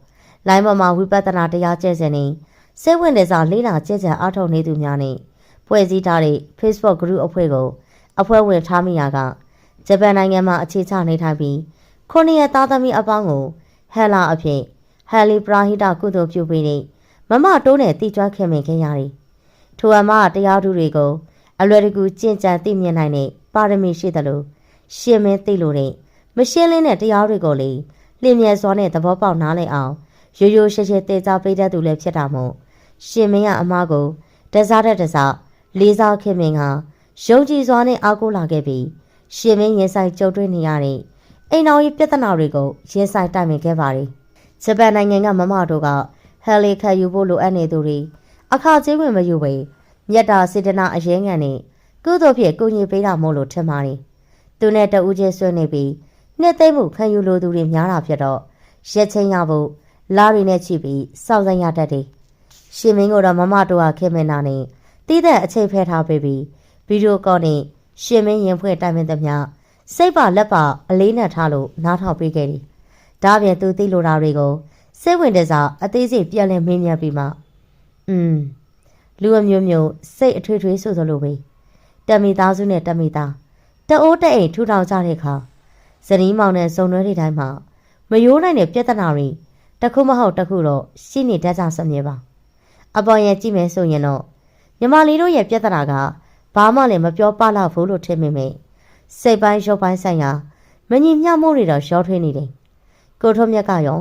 လိုင်းပေါ်မှာဝိပဿနာတရားကျင့်စဉ်နေစိတ်ဝင်တဲ့စာလေးလာကျင့်ကြံအားထုတ်နေသူများနဲ့ဖွဲ့စည်းထားတဲ့ Facebook group အဖွဲ့ကိုအဖွဲ့ဝင်ထားမိရာကဂျပန်နိုင်ငံမှာအခြေချနေထိုင်ပြီး9ရက်သားသမီးအပေါင်းကိုဟဲလာအဖြစ်ဟယ်လီပရာဟိတကုသိုလ်ပြုပေးတဲ့မမတိုးနဲ့တည်ကျွမ်းခင်မင်ခဲ့ရတယ်။ထိုအမတရားသူတွေကိုအလွယ်တကူကျင့်ကြံသိမြင်နိုင်တဲ့ပါရမီရှိသလိုရှင်းမင်းသိလို့တဲ့မရှင်းလင်းတဲ့တရားတွေကိုလေလျင်မြဲစွာနဲ့သဘောပေါက်နားလည်အောင်ရိုးရိုးရှင်းရှင်းသိကြပေးတတ်သူလည်းဖြစ်တာမို့ရှင်မင်းကအမကိုတစားတဲ့တစားလေးစားခင်မင်ကယုံကြည်စွာနဲ့အားကိုးလာခဲ့ပြီးရှင်မင်းရင်ဆိုင်ကြုံတွေ့နေရတဲ့အိမ်တော်ကြီးပြဿနာတွေကိုရင်ဆိုင်တိုင်ပင်ခဲ့ပါတယ်။ဂျပန်နိုင်ငံကမမတို့ကဟယ်လီခံယူဖို့လိုအပ်နေသူတွေအခါချင်းဝင်မယူပဲမြတ်တာစေတနာအရေးငံနဲ့ကုသိုလ်ဖြစ်ကိုကြီးပေးတာမို့လို့ထင်ပါတယ်။သူနဲ့တဦးချင်းဆွေးနေပြီးနှစ်သိမ့်မှုခံယူလိုသူတွေများတာဖြစ်တော့ရက်ချင်းရဖို့လားတွေနဲ့ချီပြီးစောင့်ဆိုင်ရတတ်တယ်။ရှင်မင်းကတော့မမတို့ကခင်မင်နာနဲ့တီးတဲ့အချိန်ဖဲထားပေးပြီးဗီဒီယိုကောနဲ့ရှင်မင်းရင်ဖွဲ့တိုင်ပင်သမျှစိတ်ပါလက်ပါအလေးနဲ့ထားလို့နားထောင်ပေးခဲ့တယ်။ဒါပြင်သူသိလိုတာတွေကိုစိတ်ဝင်တဲ့စာအသေးစိတ်ပြန်လည်မေးမြန်းပြီးမှလူအမျိုးမျိုးစိတ်အထွေထွေဆိုသလိုပဲတမီသားစုနဲ့တမီသားတအိုးတအိမ်ထူထောင်ကြတဲ့အခါဇနီးမောင်နဲ့စုံတွဲတဲ့တိုင်းမှာမယိုးနိုင်တဲ့ပြဿနာတွေတစ်ခုမဟုတ်တစ်ခုတော့ရှိနေတတ်ကြစမြဲပါအပေါ်ရဲ့ကြည့်မယ်ဆိုရင်တော့ညီမလေးတို့ရဲ့ပြဿနာကဘာမှလည်းမပြောပလောက်ဘူးလို့ထင်မိမယ်စိတ်ပိုင်းရုပ်ပိုင်းဆိုင်ရာမညီမျှမှုတွေတော့ရောထွေးနေတယ်ကိုထွန်းမြတ်ကရော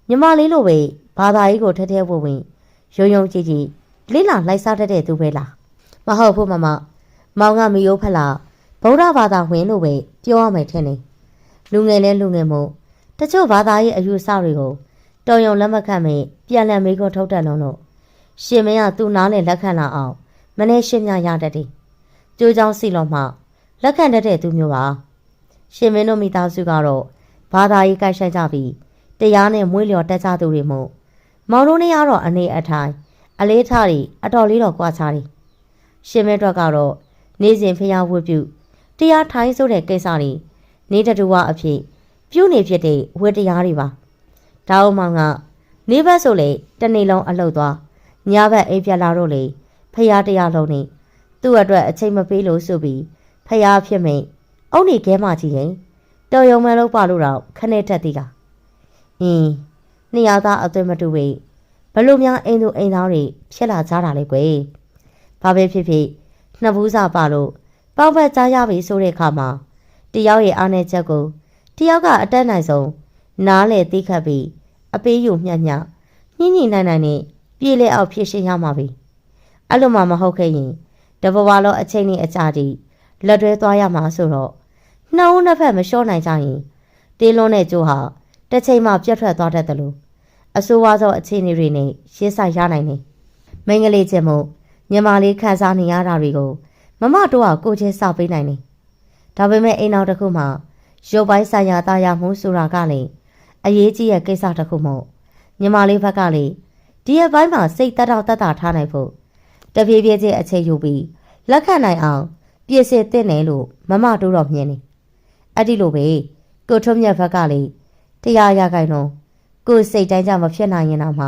ညီမလေးလိုပဲဘာသာရေးကိုထက်ထဲဝင်ဝင်ယုံယုံကြည်ကြည်လိလာလိုက်စားတတ်တဲ့သူပဲလားမဟုတ်ဘူးမမောင်ကမယိုးဖလားဗုဒ္ဓဘာသာဝင်လို့ပဲပြောရမယ်ထင်တယ်လူငယ်လဲလူငယ်မို့တချို့ဘာသာရေးအယူအဆတွေကိုတော်ရုံလက်မခံမေပြန်လည်မေးခွန်းထုတ်တယ်လို့ရှင်မင်းကသူ့နားနဲ့လက်ခံလာအောင်မနေ့ရှင်းပြရတတ်တယ်ကျိုးချောင်းစီလုံးမှလက်ခံတတ်တဲ့သူမျိုးပါရှင်မင်းတို့မိသားစုကတော့ဘာသာရေးကိုက်ဆိုင်ကြပြီးတရားနဲ့မွေးလျော်တက်ကြသူတွေမို့မောင်တို့နေရတော့အနေအထိုင်အလေးထားတွေအတော်လေးတော့ကွာခြားတယ်ရှင်မင်းတို့ကတော့နေ့စဉ်ဖျားဝတ်ပြုတရားထိုင်းဆိုတဲ့ကိစ္စတွေနေတတူဝအဖြစ်ပြုနေဖြစ်တဲ့ဝတ်တရားတွေပါဒါအောင်မောင်ကနေဘက်ဆိုလေတနေ့လုံးအလုပ်သွား ညာဘက်အိမ်ပြလာတော့လေဖះတရားလုံးနေသူ့အတွက်အချိန်မပေးလို့ဆိုပြီးဖះဖြစ်မိန်အုံနေခဲမကြီးရင်တော်ရုံမှန်လို့ပါလို့တော့ခနဲ့တက်သေးတာနှစ်ယောက်သားအသွင်မတူပေဘလို့များအိမ်သူအိမ်သားတွေဖြစ်လာကြတာလေကွယ်ဘာပဲဖြစ်ဖြစ်နှစ်ဘူးစာပါလို့ပေါက်ဖက်ကြားရပြီဆိုတဲ့အခါမှာတယောက်ရဲ့အားနဲ့ချက်ကိုတယောက်ကအတက်နိုင်ဆုံးနားလေသိခတ်ပြီးအပေးယူညံ့ညံ့ညှိညှိနိုင်နိုင်နဲ့ပြေးလဲအောင်ဖြစ်ရှင်းရမှာပြီအဲ့လိုမှမဟုတ်ခဲ့ရင်တဘဝလုံးအချိန်နဲ့အကြာတီလက်တွဲသွားရမှာဆိုတော့နှောင်းနှစ်ဖက်မလျှော့နိုင်ကြရင်တေးလုံးနဲ့ကြိုးဟာတစ်ချိန်မှပြတ်ထွက်သွားတတ်တယ်လို့အဆိုးဝါးဆုံးအခြေအနေတွေနဲ့ရှင်းဆိုင်ရနိုင်နေမင်္ဂလိချင်းမို့ညီမလေးခံစားနေရတာတွေကိုမမတို့ကကိုချင်းစောက်ပေးနိုင်နေဒါပေမဲ့အိမ်တော်တစ်ခုမှရုပ်ပိုင်းဆိုင်ရာတာယာမှုဆိုတာကလည်းအရေးကြီးတဲ့ကိစ္စတစ်ခုမို့ညီမလေးဘက်ကလည်းဒီအပိုင်းမှာစိတ်တက်တော့တက်တာထားနိုင်ဖို့တပြေးပြေးချင်းအခြေယူပြီးလက်ခံနိုင်အောင်ပြင်ဆင်သင့်တယ်လို့မမတို့တော့မြင်နေအဲ့ဒီလိုပဲကိုထွန်းမြတ်ဘက်ကလည်းတရားရခိုင်တော့ကိုစိတ်တိုင်းကြမဖြစ်နိုင်ရင်တော့မှ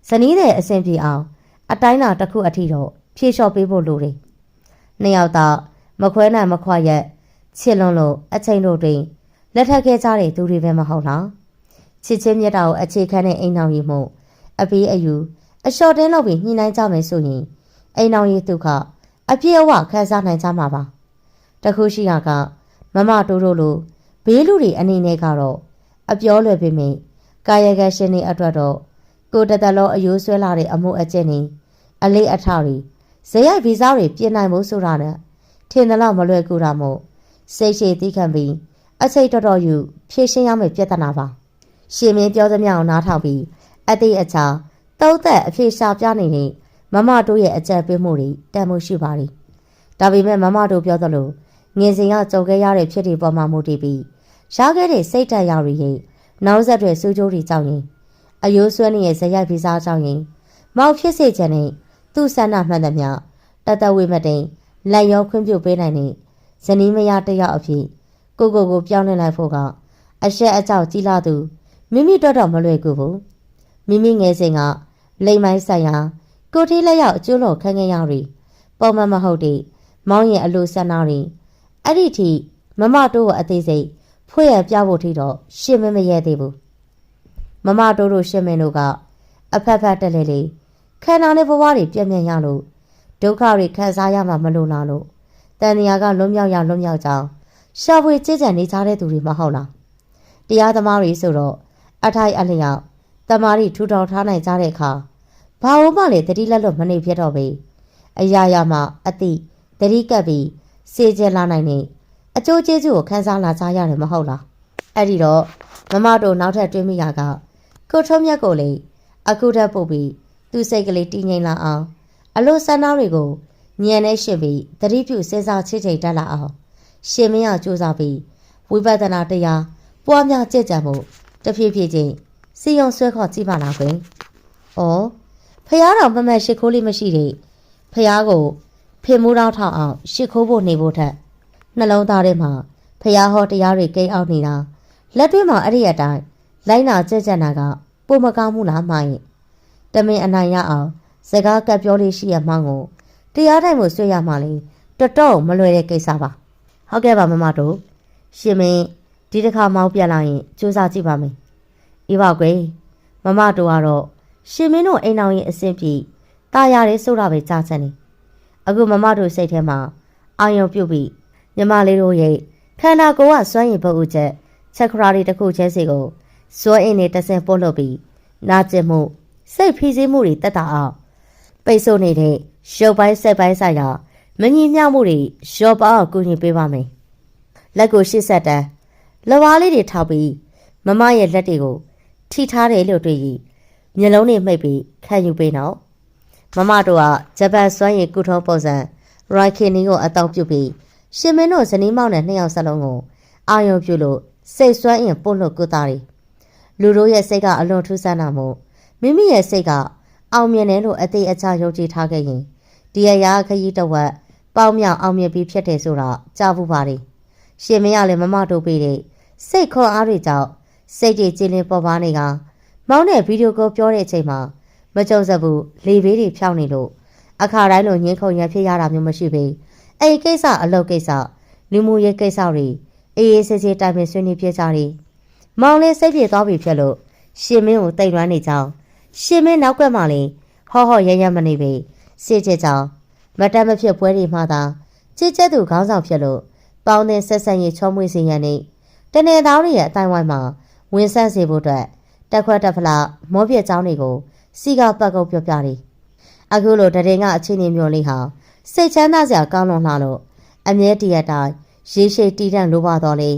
ဇနီးတဲ့အဆင်ပြေအောင်အတိုင်းတာတစ်ခုအထိတော့ဖြေလျှော့ပေးဖို့လိုတယ်နှစ်ယောက်တော့မခွဲနိုင်မခွာရက်ချစ်လွန်လို့အချိန်တို့တွင်လက်ထပ်ခဲ့ကြတဲ့သူတွေပဲမဟုတ်လားချစ်ချင်းမြတ်တာကိုအခြေခံတဲ့အိမ်တော်ကြီးမှုအပေးအယူအလျှော့တင်းလုပ်ပြီးညှိနှိုင်းကြမယ်ဆိုရင်အိမ်တော်ကြီးဒုက္ခအပြည့်အဝခံစားနိုင်ကြမှာပါတခုရှိတာကမမတိုးတို့လိုဘေးလူတွေအနေနဲ့ကတော့အပြောလွယ်ပေမယ့်ကာယကရှင်တွေအတွက်တော့ကိုတတလောအယိုးဆွဲလာတဲ့အမှုအကျင့်တွေအလေးအထောက်တွေဇေယျဗီဇတွေပြင်နိုင်မှုဆိုတာနဲ့ထင်တယ်လို့မလွယ်ကူတာမို့စိတ်ရှိသီးခံပြီးအစိတ်တော်တော်ယူဖြည့်ရှင်းရမယ့်ပြဿနာပါရှင်မင်းပြောသမျှအောင်နားထောင်ပြီးအသေးအချာတုံးသက်အဖြေရှာပြနေတဲ့မမတို့ရဲ့အကြံပေးမှုတွေတန်မှုရှိပါတယ်ဒါပေမဲ့မမတို့ပြောသလိုငင်စင်ကကြုံခဲ့ရတဲ့ဖြစ်တွေပေါ်မှာမူတည်ပြီးရခဲ့တဲ့စိတ်ဓာတ်ရတွေရဲ့နောက်ဆက်တွဲစူးကြိုးတွေကြောင့်ရင်အယိုးဆွဲနေတဲ့ဇယိုက်ဗီဇကြောင့်ရင်မောက်ဖြစ်စေခြင်းနဲ့သူ့ဆန္ဒမှန်သမျှတတဝိမတိန်လက်ရောခွင့်ပြုပေးနိုင်တဲ့ဇနီးမယားတစ်ယောက်အဖြစ်ကိုပြောင်းလဲလိုက်ဖို့ကအရှက်အကြောက်ကြီးလာသူမိမိတော့မလွယ်ကူဘူးမိမိငယ်စဉ်ကလိမ်မိုင်းဆိုင်ရာကိုထီးလက်ရောက်အကျိုးတော်ခံခဲ့ရတွေပုံမှန်မဟုတ်တဲ့မောင်းရင်အလိုဆန္ဒတွေအဲ့ဒီထိမမတို့ကိုအသေးစိတ်ဖွင့်ရပြဖို့ထိတော့ရှင်းမရဲသေးဘူးမမတို့ရှင်းမင်းတို့ကအဖက်ဖက်တက်လေလေခန္ဓာနဲ့ဘဝတွေပြည့်မြတ်ရလို့ဒုက္ခတွေခံစားရမှာမလို့လားလို့တန်တရားကလွတ်မြောက်ကြောင်းရှာဖွေကြည်ကြံနေကြတဲ့သူတွေမဟုတ်လားတရားသမားတွေဆိုတော့အထိုက်အလျောက်တမားတွေထူထောင်ထားနိုင်ကြတဲ့အခါဘာလို့မှလည်းတတိလက်လွတ်မနေဖြစ်တော့ပေအရာရာမှာအတိတတိကပ်ပြီးစေကျလာနိုင်နေအကျိုးကျေးဇူးကိုခံစားလာကြရတယ်မဟုတ်လားအဲ့ဒီတော့မမတို့နောက်ထပ်တွေးမိတာကကိုထုံးမြတ်ကိုလေအခုထပ်ပို့ပြီးသူ့စိတ်ကလေးတည်ငြိမ်လာအောင်အလို့ဆန္ဒတွေကိုညံနေရှင်းပြီးတတိပြုစဉ်းစားချစ်ချိန်တက်လာအောင်ရှင်မင်းအောင်ကြိုးစားပြီးဝိပဿနာတရားပွားများကြည်ကြံမှုတဖြည်းဖြည်းချင်းစီယုံဆွဲခေါ်ကြည့်ပါလားကွယ်။ဩဖះတော်မမတ်ရှ िख ိုးလေးမရှိတဲ့ဖះကိုဖေမိုးတောင်းထောင်အောင်ရှ िख ိုးဖို့နေဖို့ထက်နှလုံးသားထဲမှာဖះဟောတရားတွေကိန်းအောင်နေတာလက်တွဲမှာအဲ့ဒီအတိုင်းလိုက်နာကြက်ကြံတာကပုံမကောင်းမှုလားမှရင်တမင်အနိုင်ရအောင်စကားကပ်ပြောလေးရှိရမှန်းကိုတရားတိုင်းကိုဆွေးရမှလေတော်တော်မလွယ်တဲ့ကိစ္စပါဟုတ်ကဲ့ပါမမတို့ရှင်မင်းဒီတစ်ခါမောင်းပြလာရင်စူးစမ်းကြည့်ပါမယ်အေးပါကွယ်မမတို့ကတော့ရှင်မင်းတို့အိမ်တော်ရင်အဆင်ပြေတာရတယ်ဆိုတာပဲကြားချင်နေအခုမမတို့စိတ်ထဲမှာအာယုံပြုတ်ပြီးညီမလေးတို့ရဲ့ခန္ဓာကိုယ်ကစွမ်းရည်ပုတ်ဦးချက်ခရာတွေတစ်ခုချင်းစီကိုစွမ်းအင်းနဲ့တဆင်ပို့လို့ပြီးနာကျင်မှုစိတ်ဖိစီးမှုတွေတက်တာအောင်ပိတ်ဆို့နေတဲ့ရုပ်ပိုင်းစိတ်ပိုင်းဆိုင်ရာမညီမျှမှုတွေရောပါအောင်ကူညီပေးပါမယ်လက်ကို80တန်းလက်ဝါးလေးတွေထောက်ပြီးမမရဲ့လက်တွေကိုထိထားတယ်လို့တွေ့ရင်မျက်လုံးတွေမှိတ်ပြီးခံယူပေးတော့မမတို့ကဂျပန်စွမ်းရည်ကုထုံးပုံစံရိုက်ခင်နီကိုအတောက်ပြုတ်ပြီးရှင်မင်းတို့ဇနီးမောင်နဲ့နှစ်ယောက်စလုံးကိုအာယုံပြုလို့စိတ်စွမ်းအင်ပို့လို့ကုသတယ်လူတို့ရဲ့စိတ်ကအလွန်ထူးဆန်းတာမို့မိမိရဲ့စိတ်ကအောင်မြင်တယ်လို့အသေးအချာယုံကြည်ထားခဲ့ရင်ဒီအရာခရီးတစ်ဝက်ပေါင်းမြောက်အောင်မြင်ပြီးဖြစ်တယ်ဆိုတာကြားဖို့ပါတယ်ရှင်မင်းကလည်းမမတို့ပေးတဲ့စိတ်ခွန်အားတွေကြောင့်စိတ်တွေကြည်လင်ပေါ်ပါနေကမောင်းတဲ့ဗီဒီယိုကိုပြောတဲ့အချိန်မှာမ ကြုံစဘူးလေဘေးတွေဖြောင်းနေလို့အခါတိုင်းလိုငင်းခုန်ရဖြစ်ရတာမျိုးမရှိပေအဲ့ကိစ္စအလုပ်ကိစ္စလူမှုရေးကိစ္စတွေအေးအေးဆေးဆေးတိုင်ပင်ဆွေးနွေးပြကြတယ်မောင်လေးစိတ်ပြေသွားပြီဖြစ်လို့ရှင်မင်းကိုတိတ်လွမ်းနေကြောင်းရှင်မင်းနောက်ကမှလည်းဟောရဲရဲမနေပေစေချစ်ကြောင်းမတက်မဖြစ်ပွဲတွေမှသာချစ်ချက်သူခေါင်းဆောင်ဖြစ်လို့ပေါင်းတဲ့ဆက်ဆံရေးချောမွေ့စေရန်နဲ့တနေသားတွေရဲ့အတိုင်းဝိုင်းမှာဝင်ဆန့်စေဖို့အတွက်တက်ခွက်တက်ဖလားမောပြက်ကြောင်းတွေကိုစီကပတ်ကုတ်ပြောပြတယ်အခုလိုတရင်ကအချင်းချင်းမျိုးလေးဟာစိတ်ချမ်းသာစရာကောင်းလွန်လာလို့အမြဲတရတိုင်းရေရှည်တည်တံ့လိုပါတော့လေ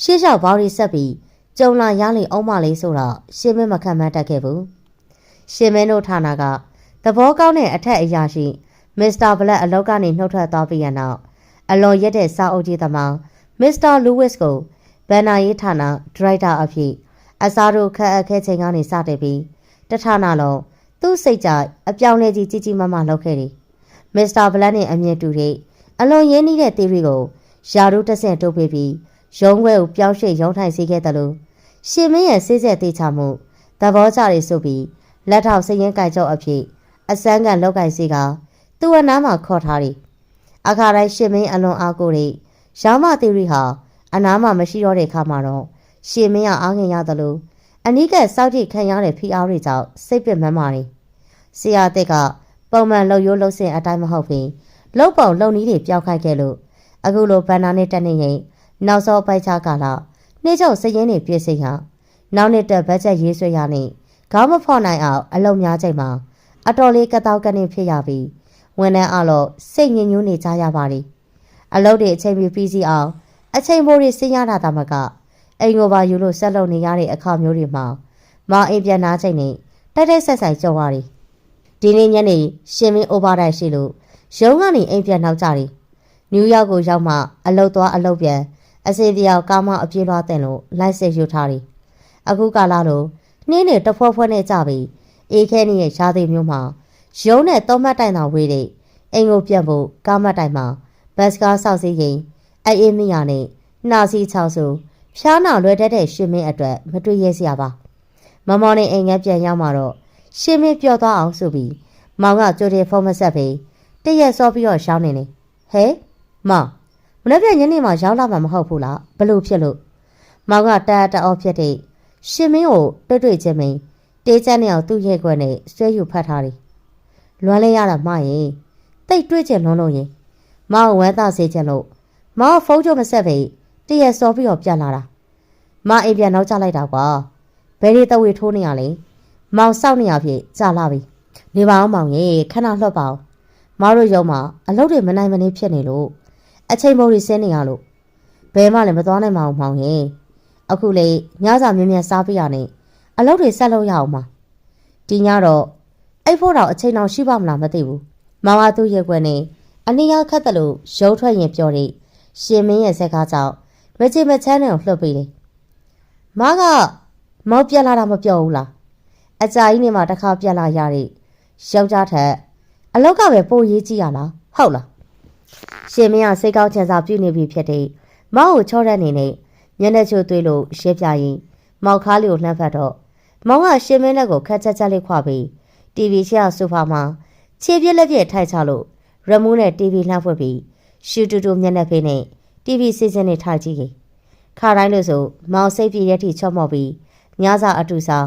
ရှေ့လျှောက်ဘောင်းရီဆက်ပြီးကြုံလာရလေအောင်မလေးဆိုတော့ရှင်မင်းမခံမှန်းတတ်ခဲ့ဘူးရှင်မင်းတို့ဌာနကသဘောကောင်းတဲ့အထက်အရာရှိမစ္စတာဘလက်အလောက်ကနေနှုတ်ထွက်သွားပြီးရနောက်အလွန်ရက်တဲ့စာအုပ်ကြီးသမားမစ္စတာလူးဝစ်ကိုဘန်နာရေးဌာနဒရိုက်တာအဖြစ်အစားတို့ခက်အခဲချိန်ကနေစတင်ပြီးတဌာနလုံးသူ့စိတ်ကြအပြောင်းလဲကြီးကြီးမားမားလုပ်ခဲ့တယ်မစ္စတာဘလက်နဲ့အမြင်တူတဲ့အလွန်ရင်းနှီးတဲ့ theory ကိုယာတို့တစ်ဆင့်တိုးပေးပြီးရုံးခွဲကိုပြောင်းရွှေ့ရုံးထိုင်စေခဲ့တယ်လို့ရှင်မင်းရဲ့စိစက်သေးချမှုသဘောကျရဆိုပြီးလက်ထောက်စရင်ကြိုက်ကြောအဖြစ်အစမ်းကန်လောက်ကင်စီကသူ့အနားမှာခေါ်ထားတယ်အခါတိုင်းရှင်မင်းအလွန်အားကိုတွေရောင်းမ theory ဟာအနားမှာမရှိတော့တဲ့ခါမှာတော့ရှင်မင်းကအားငင်ရတယ်လို့အနီးကစောက်ကြည့်ခံရတဲ့ဖိအားတွေကြောင့်စိတ်ပင်ပန်းပါတယ်ဆရာသက်ကပုံမှန်လှုပ်ရိုးလှုပ်စင်အတိုင်းမဟုတ်ဘူးလှုပ်ပုံလှုပ်နည်းတွေပြောင်းခိုက်ခဲ့လို့အခုလိုဘန်နာနဲ့တက်နေရင်နောက်ဆုံးပိုက်ချကာလနေ့ချုပ်စရင်တွေပြည့်စင်ရနောက်နှစ်တက်ဘတ်ဂျက်ရေးဆွဲရနေခေါင်းမဖော်နိုင်အောင်အလုံများချိန်မှာအတော်လေးကတောက်ကနေဖြစ်ရပြီးဝန်ထမ်းအလို့စိတ်ညစ်ညူးနေကြရပါတယ်အလုပ်တွေအချိန်ပြပြီးစီအောင်အချိန်မိုးတွေစဉ်းရတာတမကအိမ်ကိုပါယူလို့ဆက်လုပ်နေရတဲ့အခါမျိုးတွေမှာမောင်အိမ်ပြန်နာချိန်နဲ့တိုက်တိုက်ဆက်ဆိုင်ကြုံရတယ်ဒီနေ့ညနေရှင်မင်းအိုဘာတိုင်းရှိလို့ရုံးကနေအိမ်ပြန်နောက်ကြတယ်နယူးယောက်ကိုရောက်မှအလုပ်သွားအလုပ်ပြန်အစီအပြောက်ကားမအပြေးလွှားတင်လို့လိုက်စစ်ယူထားတယ်အခုကာလလိုနှင်းနေတဖွဲဖွဲနဲ့ကြပြီးအေးခဲနေရဲ့ရှားသိမျိုးမှာရုံးနဲ့သုံးမှတ်တိုင်သာဝေးတဲ့အိမ်ကိုပြန်ဖို့ကားမတိုင်မှာဘတ်စကားဆောက်စီးရင်အေးမရနဲ့နှာစီချောင်းစုဖျားနာလွယ်တတ်တဲ့ရှင်မင်းအတွက်မတွေ့ရစရာပါမမောင်နဲ့အိမ်ငယ်ပြန်ရောက်မှာတော့ရှင်မင်းပြောသွားအောင်ဆိုပြီးမောင်ကကြိုတဲ့ဖုန်းမဆက်ပြီးတရက်စောပြီးတော့ရှောင်းနေတယ်ဟဲမောင်မနေ့ကညနေမှာရောက်လာမှာမဟုတ်ဘူးလားဘလို့ဖြစ်လို့မောင်ကတအော်ဖြစ်တဲ့ရှင်မင်းကိုတွေ့ချင်းမင်းတေးချမ်းနေအောင်သူ့ရဲ့ခွက်နဲ့ဆွဲယူဖတ်ထားတယ်လွမ်းလဲရတာမှရင်တိတ်တွေ့ချင်လွန်းလို့ရင်မောင်ဝမ်းသာစေချင်လို့မောင်ဖုန်းကြမဆက်ပဲတရက်စောပြီးတော့ပြန်လာတာမောင်အိမ်ပြန်နောက်ကျလိုက်တာကွာဘယ်ဒီတဝေထိုးနေရလဲမောင်စောက်နေရဖြစ်ကြာလာပြီနေပါအောင်မောင်ရေခဏလှော့ပါအောင်မောင်တို့ရုံမှာအလုပ်တွေမနိုင်မနေဖြစ်နေလို့အချိန်ပုံတွေဆင်းနေရလို့ဘယ်မှလည်းမသွားနိုင်ပါဘူးမောင်ရေအခုလေညစာမြင်းမြန်းစားပြရနေအလုပ်တွေဆက်လုပ်ရအောင်ပါဒီညတော့အဲ့ဖို့တော့အချိန်အောင်ရှိပါမလားမသိဘူးမောင်ကသူ့ရဲ့ကွယ်နဲ့အနည်းငယ်ခတ်တယ်လို့ရုံးထွက်ရင်ပြောတဲ့ရှင်မင်းရဲ့စကားကြောင့်မချင်မချမ်းနဲ့လှုပ်ပေးတယ်မောင်ကမောင်ပြန်လာတာမပြောဘူးလားအကြာကြီးနေမှတစ်ခါပြန်လာရတဲ့ယောက်ျားထက်အလောက်ကပဲပိုရေးကြည့်ရလားဟုတ်လားရှင်မင်းကစိတ်ကောင်းချမ်းသာပြုနေပြီဖြစ်တဲ့မောင်ကိုချောတဲ့နေနဲ့မျက်နှာချိုးသွေးလို့ရှင်းပြရင်မောင်ခါးလေးကိုလှမ်းဖက်တော့မောင်ကရှင်မင်းလက်ကိုခက်ချက်ချက်လေးခွာပြီး TV ရှေ့ဆိုဖာမှာခြေပြက်လက်ပြက်ထိုက်ချလို့ရမူးနဲ့ TV လှမ်းဖွက်ပြီးရှူတူတူမျက်နှာဖေးနဲ့ TV စီစဉ်နေထိုက်ကြည့်ခါတိုင်းလို့ဆိုမောင်စိတ်ပြည့်ရထိချော့မော့ပြီးညစာအတူစား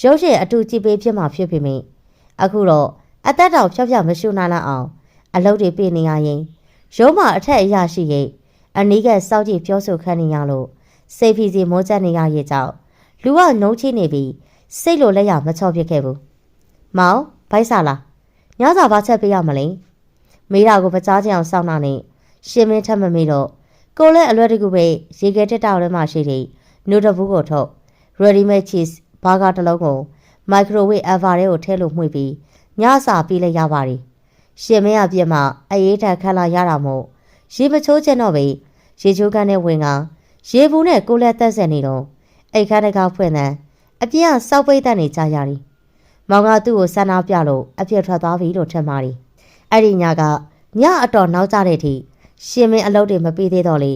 ရုပ်ရှင်အတူကြည့်ပေးဖြစ်မှာဖြစ်ပေမယ့်အခုတော့အသက်တော်ဖြောက်ဖြောက်မရှူနိုင်လောက်အောင်အလုပ်တွေပြင်နေရရင်ရုံးမှာအထက်အရာရှိရဲ့အနီးကစောက်ကြည့်ပြောဆိုခံနေရလို့စိတ်ဖိစီမိုးကျနေရရဲ့ကြောင့်လူကနှုံးချိနေပြီးစိတ်လိုလက်ရမချော့ဖြစ်ခဲ့ဘူးမောင်ဘိုက်စားလားညစာဘာချက်ပေးရမလဲမိတာကိုပကြားချင်အောင်စောင့်တာနဲ့ရှင်မင်းထက်မမေးတော့ကိုလည်းအလွယ်တကူပဲရေခဲတက်တောက်ထဲမှာရှိတဲ့နူဒဘူးကိုထုတ် ready made cheese ဘာဂါတစ်လုံးကို microwave oven ထဲကိုထည့်လို့မှွေပြီးညစာပြီးလိုက်ရပါတယ်ရှင်မင်းအပြစ်မှအေးထက်ခက်လာရတာမို့ရေမချိုးချင်တော့ပဲရေချိုးကန်းနဲ့ဝင်ကရေဘူးနဲ့ကိုလည်းတက်ဆက်နေတော့အိတ်ခါတကားဖွင့်တဲ့အပြင်းကစောက်ပိတ်တက်နေကြရတယ်မောင်ကသူ့ကိုဆန္ဒပြလို့အပြစ်ထွက်သွားပြီလို့ထင်ပါတယ်အဲ့ဒီညကညအတော်နောက်ကျတဲ့အထိရှင်မင်းအလုပ်တွေမပြီးသေးတော့လေ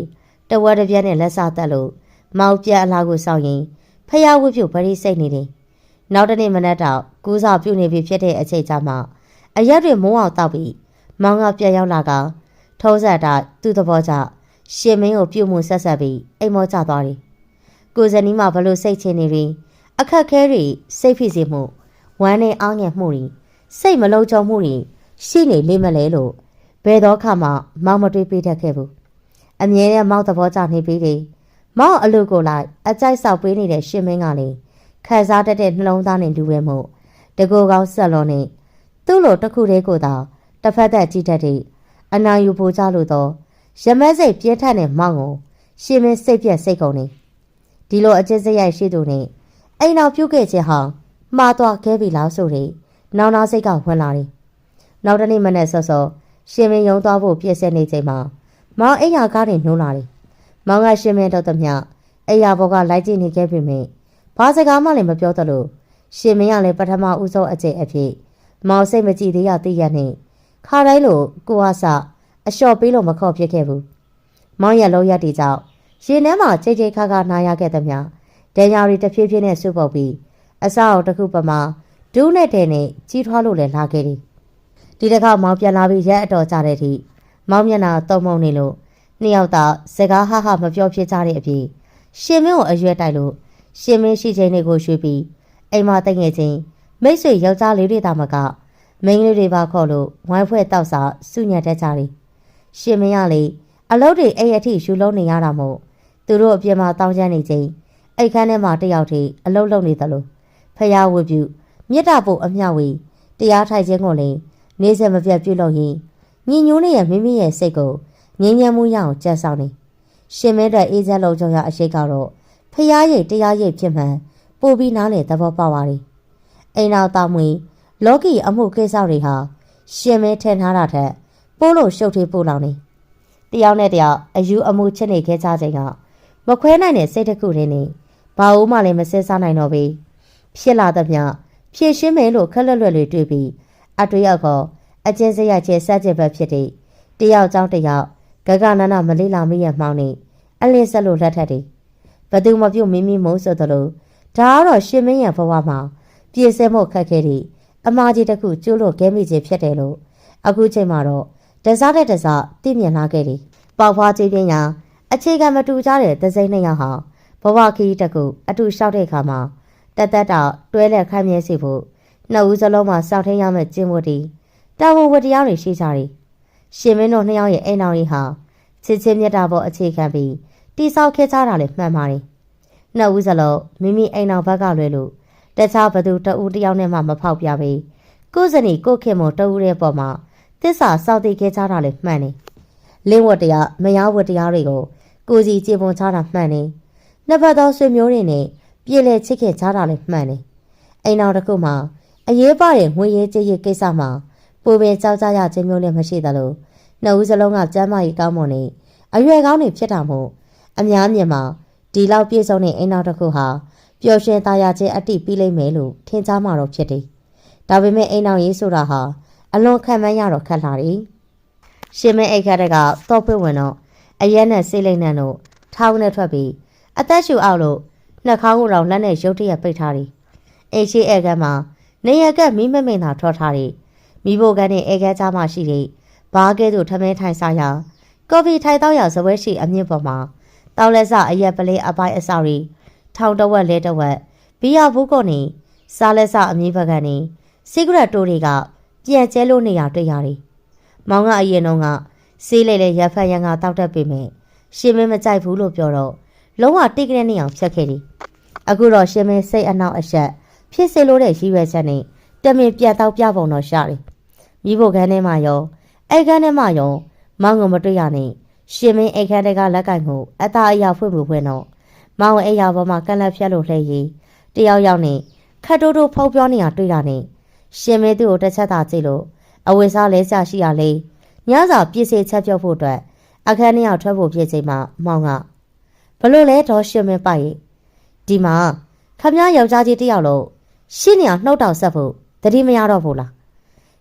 တဝက်တစ်ပြက်နဲ့လက်စားတက်လို့မောင်ပြန်အလားကိုစောင့်ရင်ဖျားဝှက်ဖြုတ်ဗရီစိတ်နေတယ် နောက်တနေ့မနက်တော့ကူးစားပြုတ်နေပြီဖြစ်တဲ့အချိန်ကြမှာအရက်တွေမိုးအောင်တောက်ပြီးမောင်ကပြန်ရောက်လာကထုံးစံတိုင်းသူ့သဘောကျရှင်မင်းကိုပြုတ်မှုဆက်ဆက်ပြီးအိမ်မောကျသွားတယ်ကိုဇနီးမဘလို့စိတ်ချင်းနေပြီးအခက်ခဲတွေစိတ်ဖိစီးမှုဝမ်းနဲ့အားငယ်မှုတွေစိတ်မလုံးချုံမှုတွေရှိနေလိမ့်မလဲလို့ဘယ်တော့မှမောင်မတွေးပေးတတ်ခဲ့ဘူးအမြဲတမ်းမောင်သဘောကျနေပြီးတယ်မောင်အလူကိုလိုက်အကြိုက်ဆောက်ပေးနေတဲ့ရှင်မင်းကလည်းခံစားတတ်တဲ့နှလုံးသားနဲ့လူပဲမို့တကူကောင်းဆက်လုံးနဲ့သူ့လိုတစ်ခုတည်းကိုသာတစ်ဖက်သက်ကြည့်တတ်တဲ့အနာယူဖို့ကြလို့တော့ရမက်စိတ်ပြင်းထန်တဲ့မောင်ကိုရှင်မင်းစိတ်ပြက်စိတ်ကုန်နေဒီလိုအကျဉ်းစရိုက်ရှိသူနဲ့အိမ်တော်ပြုတ်ခဲ့ခြင်းဟာမှားသွားခဲ့ပြီလားဆိုတဲ့နောင်နာစိတ်ကဝင်လာတယ်နောက်တနေ့မနေ့စောစောရှင်မင်းယုံသွားဖို့ပြည့်စက်နေချိန်မှာမောင်အိမ်ယာကားတွေနှိုးလာတယ်မောင်ကရှင်မင်းတော့တမျှအိမ်ယာဘောကလိုက်ကြည့်နေခဲ့ပြီမြင်ဘာစကားမှလည်းမပြောသလိုရှင်မင်းကလည်းပထမဦးဆုံးအကျင့်အဖြစ်မောင်စိတ်မကြည်သေးရသိရနဲ့ခါတိုင်းလိုကိုဟာစအလျှော့ပေးလို့မခေါ်ဖြစ်ခဲ့ဘူးမောင်ရဲ့လုံးရက်တီကြောင့်ရင်ထဲမှာချိတ်ချိတ်ခါခါနာရခဲ့သည်များဒဏ်ရာတွေတဖြည်းဖြည်းနဲ့ဆုပ်ပုတ်ပြီးအဆောက်တစ်ခုပမာဒူးနဲ့တဲနဲ့ကြီးထွားလို့လည်းလာခဲ့တယ်ဒီတစ်ခါမောင်ပြန်လာပြီးရက်အတော်ကြတဲ့အထိမောင်မျက်နှာတုံ့မုံနေလို့နှစ်ယောက်သာစကားဟဟမပြောဖြစ်ကြတဲ့အပြင်ရှင်မင်းကိုအရွယ်တိုက်လို့ရှင်မင်းရှိချိန်တွေကိုရွှေ့ပြီးအိမ်မှာတိတ်ငယ်ချင်းမိတ်ဆွေယောက်ျားလေးတွေသာမကမိန်းကလေးတွေပါခေါ်လို့ဝိုင်းဖွဲ့တောက်စားစုညံတတ်ကြတယ်ရှင်မင်းကလေအလုပ်တွေအိမ်အထိယူလုံးနေရတာမို့သူတို့အပြင်မှာတောင်းကျမ်းနေချိန်အိတ်ခမ်းထဲမှာတယောက်ထိအလုပ်လုပ်နေသလိုဖျားဝတ်ပြုမြစ်တာဖို့အမျှဝေတရားထိုင်ခြင်းကိုလည်းနေစမပြတ်ပြုလုပ်ရင်းညီညွန်းနေရမိမိရဲ့စိတ်ကိုငြင်းညမ်းမှုရအောင်ကြက်ဆောင်နေရှင်မဲတဲ့အေးချမ်းလုံးကြုံရအရှိကတော့ဖျားရည်တရားရည်ဖြစ်မှန်ပို့ပြီးနားလေသဘောပေါက်ပါလေအိမ်နောက်တောင်မွေလောကီအမှုကိစ္စတွေဟာရှင်မဲထင်ထားတာထက်ပို့လို့ရှုပ်ထွေးပို့လောင်နေတယောက်နဲ့တယောက်အယူအမှုချစ်နေခဲ့ကြချိန်ကမခွဲနိုင်တဲ့စိတ်တစ်ခုတည်းနဲ့ဘာဦးမှလည်းမစဲစားနိုင်တော့ပေဖြစ်လာသမျှဖြည့်ရှင်းမယ်လို့ခက်လွတ်လွတ်လေးတွေ့ပြီးအတွေ့အခေါ်အကျဉ်းစရိုက်ချေဆက်ကျက်ပဲဖြစ်တဲ့တယောက်ကြောင့်တယောက်ဂဂနာနာမလေးလာမိရဲ့မှောင်းနေအလင်းဆက်လို့လက်ထက်တယ်ဘသူမပြုတ်မိမိမုန်းဆိုသလိုဒါကတော့ရှင်မင်းရဲ့ဘဝမှာပြည့်စဲမှုခက်ခဲတဲ့အမှားကြီးတစ်ခုကျိုးလို့ခဲမိခြင်းဖြစ်တယ်လို့အခုချိန်မှာတော့တစားတဲ့တစားသိမြင်လာခဲ့တယ်ပေါက်ဖွားခြင်းပညာအခြေခံမတူကြတဲ့သစိမ့်နှစ်ယောက်ဟာဘဝခီးတစ်ခုအတူလျှောက်တဲ့အခါမှာတက်တော့တွဲလက်ခိုင်းမြဲစီဖို့နှစ်ဦးစလုံးမှာစောင့်ထိန်ရမယ့်ကျင့်ဝတ်တွေတာဝန်ဝတ္တရားတွေရှိကြတယ်ရှင်မင်းတို့နှစ်ယောက်ရဲ့အိမ်တော်ကြီးဟာချစ်ချင်းမြတ်တာပေါ်အခြေခံပြီးတိဆောက်ခဲ့ကြတာလည်းမှန်ပါတယ်နှစ်ဦးစလုံးမိမိအိမ်တော်ဘက်ကလွဲလို့တခြားဘသူတဦးတယောက်နဲ့မှမဖောက်ပြပေကိုယ်စနီကိုခင်မတဦးရဲ့ပေါ်မှာသစ္စာစောင့်သိခဲ့ကြတာလည်းမှန်တယ်လင်းဝတ္တရားမယားဝတ္တရားတွေကိုကိုစီကြည်ပွန်ချတာမှန်တယ်နှစ်ဖက်သောဆွေမျိုးတွေနဲ့ပြည်လဲချစ်ခဲ့ကြတာလည်းမှန်တယ်အိမ်တော်တစ်ခုမှာအရေးပါတဲ့ငွေရေးကြေးရေးကိစ္စမှာပိုပင်ကြောက်ကြရခြင်းမျိုးလည်းမရှိသလိုနှစ်ဦးစလုံးကကျမ်းမာရေးကောင်းမွန်နေအရွယ်ကောင်းနေဖြစ်တာမို့အများမြင်မှာဒီလောက်ပြည့်စုံတဲ့အိမ်တော်တစ်ခုဟာပျော်ရွှင်သားရခြင်းအတိပြီးလိမ့်မယ်လို့ထင်ကြမှာတော့ဖြစ်တယ်ဒါပေမဲ့အိမ်တော်ရေးဆိုတာဟာအလွန်ခံမှန်းရတော့ခက်လာတယ်ရှင်မဲအိတ်ခတ်ကတော့ပွင့်ဝင်တော့အရက်နဲ့စိတ်လိမ့်နဲ့တော့ထောင်းနဲ့ထွက်ပြီးအသက်ရှူအောင်လို့နှာခေါင်းကိုတော့လက်နဲ့ရုပ်တရက်ပိတ်ထားတယ်အိတ်ရှိဧကန်းမှာနေရကမီးမမိန်သာထော်ထားတယ်မိဖို့ကန်းနဲ့ဧကန်းကြားမှာရှိတဲ့ဘားကဲသို့ထမင်းထိုင်စားရကော်ဖီထိုင်တော့ရစပွဲရှိအမြင့်ပေါ်မှာတောက်လက်စအရက်ပလေးအပိုင်းအစောရီထောင်တဝက်လဲတဝက်ဘီယာဘူးကုန်နေစားလက်စအမြင့်ဘက်ကနေစီဂရက်တိုးတွေကပြန်ကျဲလို့နေရတွေ့ရတယ်မောင်ကအရင်တော့ကဆေးလေးလေးရဖက်ရန်ကတောက်တတ်ပေမဲ့ရှင်မင်းမကြိုက်ဘူးလို့ပြောတော့လုံးဝတိတ်ကနေနေအောင်ဖြတ်ခဲ့တယ်အခုတော့ရှင်မင်းစိတ်အနှောက်အယှက်ဖြစ်စေလို့တဲ့ရည်ရွယ်ချက်နဲ့တမင်ပြန်တော့ပြပုံတော့ရှာတယ်မိဖို့ခန်းထဲမှာရောအိတ်ခန်းထဲမှာရောမောင်ကမတွေ့ရနဲ့ရှင်မင်းအိတ်ခန်းထဲကလက်ကင်ကိုအသားအရာဖွင့်မှုဖွင့်တော့မောင်အိတ်ရာပေါ်မှာကန့်လက်ဖြတ်လို့လှည့်ရည်တယောက်ယောက်နဲ့ခတ်တိုးတိုးဖုံးပြောနေတာတွေ့တာနဲ့ရှင်မင်းသူ့ကိုတစ်ချက်သာကြည့်လို့အဝိစားလဲဆရှိရလေညစာပြည့်စည်ချက်ပြုတ်ဖို့အတွက်အခန်းထဲရောက်ထွက်ဖို့ပြည့်ချိန်မှာမောင်ကဘလို့လဲတော့ရှင်မင်းပိုက်ဒီမှာခမည်းယောက်ျားကြီးတယောက်လို့ရှင်းနေအောင်နှုတ်တောင်ဆက်ဖို့တတိမရတော့ဘူးလာ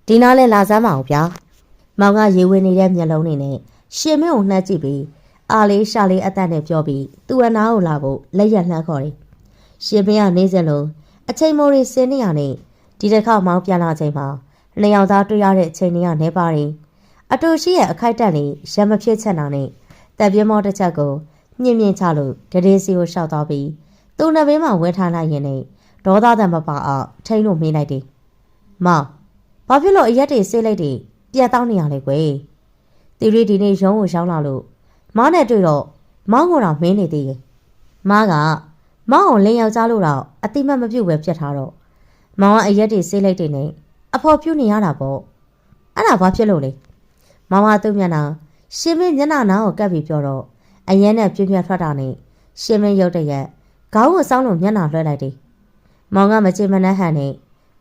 းဒီနားလဲလာစမ်းမအောင်ဗျာမောင်ကရေဝင်နေတဲ့မျက်လုံးတွေနဲ့ရှင်မင်းကိုနှက်ကြည့်ပြီးအာလေးရှာလေးအသက်နဲ့ပြောပြီးသူ့အနားကိုလာဖို့လက်ရက်လှမ်းခေါ်တယ်ရှင်မင်းကနေစလုံး အချိန်မိုးရီစင်းနေရနဲ့ဒီတစ်ခါမောင်းပြန်လာချိန်မှာနှစ်ယောက်သားတွေ့ရတဲ့အချိန်တွေကနေပါတယ်အတူရှိရဲ့အခိုက်တက်လေးရမဖြစ်ချက်နာနဲ့တပ်ပြင်းမောတစ်ချက်ကိုညင်မြင့်ချလို့ဒရေစီကိုရှောက်သွားပြီးသူ့နှစ်ဘေးမှာဝဲထားလိုက်ရင်နဲ့ဒေါသတံမပါအောင်ထိန်လို့မေးလိုက်တယ်။မောင်ဘာဖြစ်လို့အရက်တွေဆေးလိုက်တွေပြတ်တောင်းနေရလဲကွယ်။တီရီဒီနေ့ရုံးကိုရှောင်းလာလို့မောင်နဲ့တွေ့တော့မောင်ကတော့မင်းနေသေးရဲ့။မောင်ကမောင်ကိုလင်းယောက်ကြားလို့တော့အတိမတ်မပြုတ်ပဲပြတ်ထားတော့မောင်ကအရက်တွေဆေးလိုက်တွေနဲ့အဖော်ပြုတ်နေရတာပေါ့။အဲ့ဒါဘာဖြစ်လို့လဲ။မောင်ကသူ့မျက်နှာရှင်မင်းမျက်နှာနားကိုကပ်ပြီးပြောတော့အရင်နဲ့ပြင်းပြထွက်တာနဲ့ရှင်မင်းရုတ်တရက်ခေါင်းကိုစောင်းလို့မျက်နှာလွှဲလိုက်တယ်။မောင်ကမချေမနှက်ဟန်နဲ့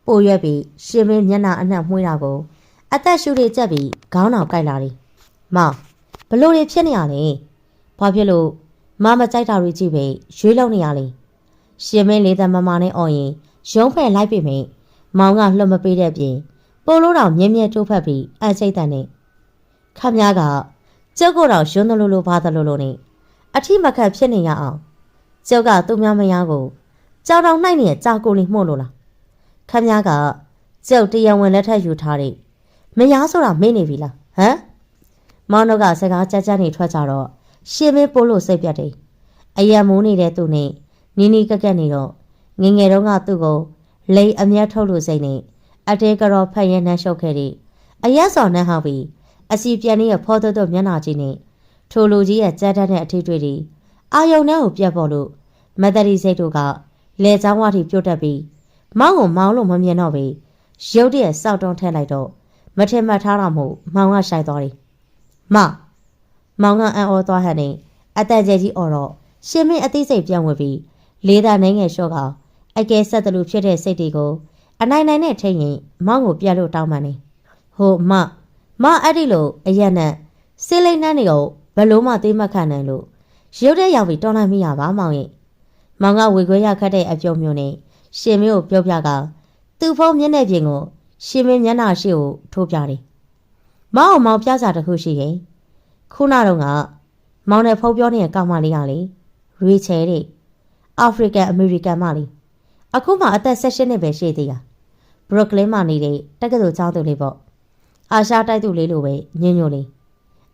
ပို့ရွက်ပြီးရှင်မင်းမျက်နှာအနှံ့မှွေးတာကိုအသက်ရှူတွေကျက်ပြီးခေါင်းတော်ကိုက်လာတယ်။မောင်ဘလို့တွေဖြစ်နေရလဲ။ဘာဖြစ်လို့မမကြိုက်တာတွေကြည့်ပဲရွေးလုံးနေရလဲ။ရှင်မင်းလေးသက်မမနဲ့အော်ရင်ရုံးဖက်လိုက်ပြီမိမောင်ကလှမပေးတဲ့ပြင်ပို့လို့တော့မြဲမြဲတိုးဖက်ပြီးအချိတ်တန်နဲ့ခမများကကျုပ်ကတော့ရွှန်းသလိုလိုဘာသလိုလိုနဲ့အထိမခတ်ဖြစ်နေရအောင်ကျုပ်ကသူ့များမယားကိုကြောင်တောင်နှိုက်နေတဲ့ကြာကိုလေးမှု့လို့လားခမများကကျုပ်တရားဝင်လက်ထက်ယူထားတဲ့မယားဆိုတာမင်းနေပြီလားဟမ်မောင်တို့ကစကားကြကြနေထွက်ကြတော့ရှင်မင်းပို့လို့စိတ်ပြတ်တယ်အယံမိုးနေတဲ့သူနဲ့နီးနီးကက်ကက်နေတော့ငငယ်တုန်းကသူ့ကိုလိန်အမျက်ထုတ်လို့စိတ်နဲ့အတဲကတော့ဖက်ရဲနှမ်းရှုပ်ခဲ့တယ်အရက်စော်နှမ်းဟောက်ပြီးအစီပြန်နေတဲ့ဖော်သွတ်မျက်နှာကြီးနဲ့ထိုလူကြီးရဲ့ကြမ်းတမ်းတဲ့အထီးတွေဒီအာယုံထဲကိုပြတ်ပေါ်လို့မတရီစိတ်တို့ကလေချောင်းဝါထိပြုတ်တက်ပြီးမောင်းကိုမောင်းလို့မမြင်တော့ဘူးရုတ်တရက်စောက်တုံးထည့်လိုက်တော့မထင်မှတ်ထားတာမို့မောင်ကရှိုက်သွားတယ်မောင်ကအံ့ဩသွားဟန်နဲ့အတန်ကျဲကြီးအော်တော့ရှင်မင်းအသိစိတ်ပြန်ဝင်ပြီးလေးသားနိုင်ငယ်လျှော့ကအကဲဆက်တလူဖြစ်တဲ့စိတ်တွေကိုအနိုင်နိုင်နဲ့ထိရင်မောင်ကိုပြတ်လို့တောင်းပန်နေဟိုမအဲ့ဒီလိုအရက်နဲ့စေးလိမ့်နှမ်းနေကိုဘလို့မှသိမခံနိုင်လို့ရုပ်တဲ့ရောက်ပြီးတောင်းလိုက်မိရပါမောင်ရဲ့မောင်ကဝေခွဲရခတ်တဲ့အပြုံမျိုးနဲ့ရှင်မင်းကိုပြောပြကသူ့ဖုံးမျက်နှာပြင်ကိုရှင်မင်းမျက်နှာရှိကိုထိုးပြတယ်မောင်ပြစာတစ်ခုရှိရင်ခုနတော့ကမောင်နဲ့ဖုံးပြောနေတဲ့ကောင်မလေးကလေရွေးချယ်တဲ့အာဖရိကန်အမေရိကန်မလေးအခုမှအသက်16နှစ်ပဲရှိသေးတာဘရုတ်ကလင်းမှာနေတဲ့တက္ကသိုလ်ကျောင်းသူလေးပေါ့အာရှတိုက်သူလေးလိုပဲညင်ညိုလေး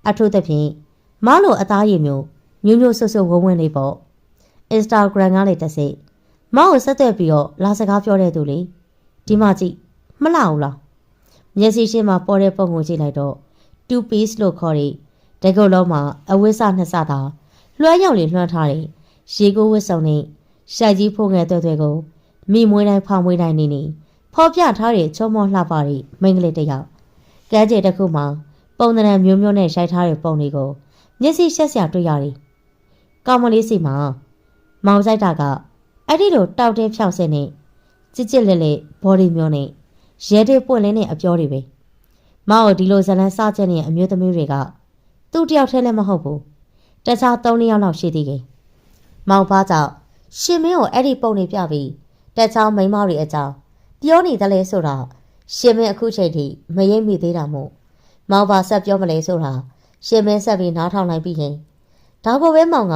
အထူးသဖြင့်မောင်လိုအသားရည်မျိုးညိုဆွဆွဝဝင်းလေးပေါ့ Instagram ကလည်းတစ်စိမောင်ကိုဆက်သွယ်ပြီးတော့လာစကားပြောတဲ့သူလေဒီမှာကြည့်မလှဘူးလားမျက်စိရှင်းမှာပေါ်တဲ့ပုံကိုကြည့်လိုက်တော့ two piece လို့ခေါ်တဲ့တကုတ်လုံးမှာအဝိစနှစ်စသာလွှမ်းရောက်လေလွှမ်းထားတဲ့ရေကိုဝစ်စုံနဲ့ရှိုက်ကြီးဖုန်ငယ်တွေကိုမိမွေးတိုင်းဖောင်မွေးတိုင်းနေဖော်ပြထားတဲ့ချုံမောလှပတဲ့မိန်းကလေးတစ်ယောက်ကဲကျေတစ်ခုမှာပုံသဏ္ဍာန်မျိုးမျိုးနဲ့ရှိုက်ထားတဲ့ပုံတွေကိုမျက်စိရှက်စရာတွေ့ရတယ်။ကောင်မလေးစီမှာမောင်ဆိုင်တာကအဲ့ဒီလိုတောက်တဲ့ဖြောက်စင်နဲ့ကြစ်လက်လက်ဘော်ဒီမျိုးနဲ့ရဲတဲ့ပွင့်လင်းတဲ့အပြောတွေပဲ။မောင်ကိုဒီလိုဇလန်းစချက်နေတဲ့အမျိုးသမီးတွေကသူ့တယောက်တည်းလည်းမဟုတ်ဘူး။တခြား3ယောက်လောက်ရှိသေးတယ်။မောင်ဘာကြောင့်ရှင်မင်းကိုအဲ့ဒီပုံတွေပြပြီးတခြားမိန်းမတွေအကြောင်းပြောနေတယ်လေဆိုတော့ရှင်မင်းအခုချိန်ထိမရိပ်မိသေးတာမို့မောင်ဘာဆက်ပြောမလဲဆိုတာရှင်မင်းဆက်ပြီးနားထောင်လိုက်ပြီးရင်ဒါကိုပဲမောင်က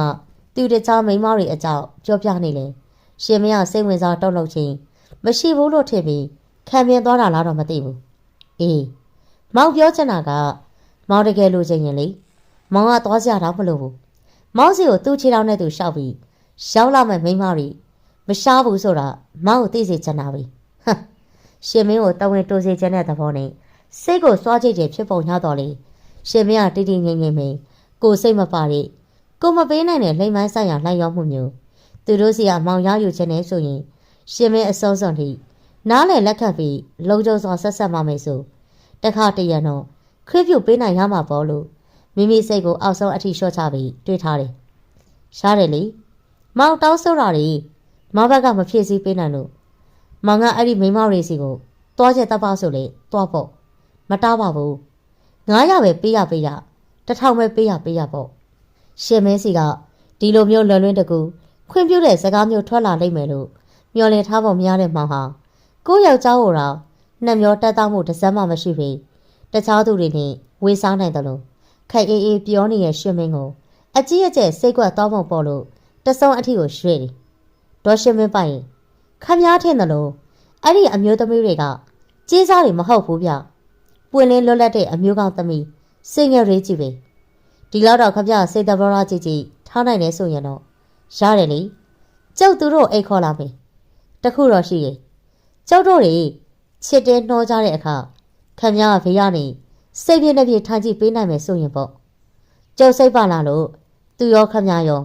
သူတခြားမိန်းမတွေအကြောင်းပြောပြနေလေရှင်မင်းကစိတ်ဝင်စားတုံ့လောက်ချင်းမရှိဘူးလို့ထင်ပြီးခံမြင်သွားတာလားတော့မသိဘူးအေးမောင်ပြောချင်တာကမောင်တကယ်လို့ချင်းရင်လေမောင်ကသွားကြတော့မလို့ဘူးမောင်စီကိုသူ့ခြေထောက်နဲ့သူရှောက်ပြီးရောက်လာမဲ့မိန်းမတွေမရှားဘူးဆိုတာမောင်ကိုသိစေချင်တာပဲဟမ်ရှင်မင်းကိုတဝင်တိုးစေချင်တဲ့သဘောနဲ့စိတ်ကိုစွာကြိတ်တယ်ဖြစ်ပုံရတော့လေရှင်မင်းကတိတိငိမ့်ငိမ့်မင်းကိုစိတ်မပါတဲ့ကိုမပေးနိုင်တဲ့လိမ်မိုင်းဆိုင်ရာလိုက်ရောက်မှုမျိုးသူတို့စီကမောင်ရယူခြင်းနဲ့ဆိုရင်ရှင်မင်းအစောစွန်ထိနားလေလက်ခတ်ပြီးလုံခြုံစွာဆက်ဆက်မှမယ်ဆိုတခါတရံတော့ခရစ်ပြုတ်ပေးနိုင်ရမှာပေါ့လို့မိမိစိတ်ကိုအောက်ဆုံးအထိလျှော့ချပြီးတွေးထားတယ်ရှားတယ်လေမောင်တောင်းဆိုတာတွေမောင်ဘက်ကမဖြည့်ဆည်းပေးနိုင်လို့မောင်ကအဲ့ဒီမိန်းမတွေစီကိုတွားချက်တပ်ပါဆိုလေတွားပေါ့မတားပါဘူး900ပဲပေးရ1000ပဲပေးရပေါ့ရှင်မင်းစီကဒီလိုမျိုးလွယ်လွင်းတကူခွင့်ပြုတဲ့စကားမျိုးထွက်လာလိမ့်မယ်လို့မျှော်လင့်ထားဖို့မရတဲ့မောင်ဟာကိုယ့်ယောက်ျားကိုတော့နှမျောတက်တောက်မှုတစ်စက်မှမရှိပေတခြားသူတွေနဲ့ဝေစားနိုင်တယ်လို့ခိုက်အေးအေးပြောနေတဲ့ရှင်မင်းကိုအကြီးအကျယ်စိတ်ကွက်တောင်းပုံပေါ်လို့တဆုံအထီကိုရွှေ့တယ်ဒေါ်ရှင်မင်းပိုင် ခမည်းထင်တယ်လို့အဲ့ဒီအမျိုးသမီးတွေကကြေးစားတွေမဟုတ်ဘူးဗျပွင့်လင်းလွတ်လပ်တဲ့အမျိုးကောင်းသမီးစိတ်ငယ်ရေးကြည့်ပဲဒီလောက်တော့ခမည်းစိတ်တဘောရကြည့်ကြည့်ထားနိုင်တယ်ဆိုရင်တော့ရတယ်လေကျုပ်သူတို့အိတ်ခေါ်လာပြီတခုတော့ရှိရဲ့ကျုပ်တို့တွေချစ်တဲ့နှောကြတဲ့အခါခမည်းကဘေးကနေစိတ်ပြည့်နဲ့ပြည့်ထားကြည့်ပေးနိုင်မယ်ဆိုရင်ပေါ့ကျုပ်စိတ်ပါလာလို့သူရောခမည်းရော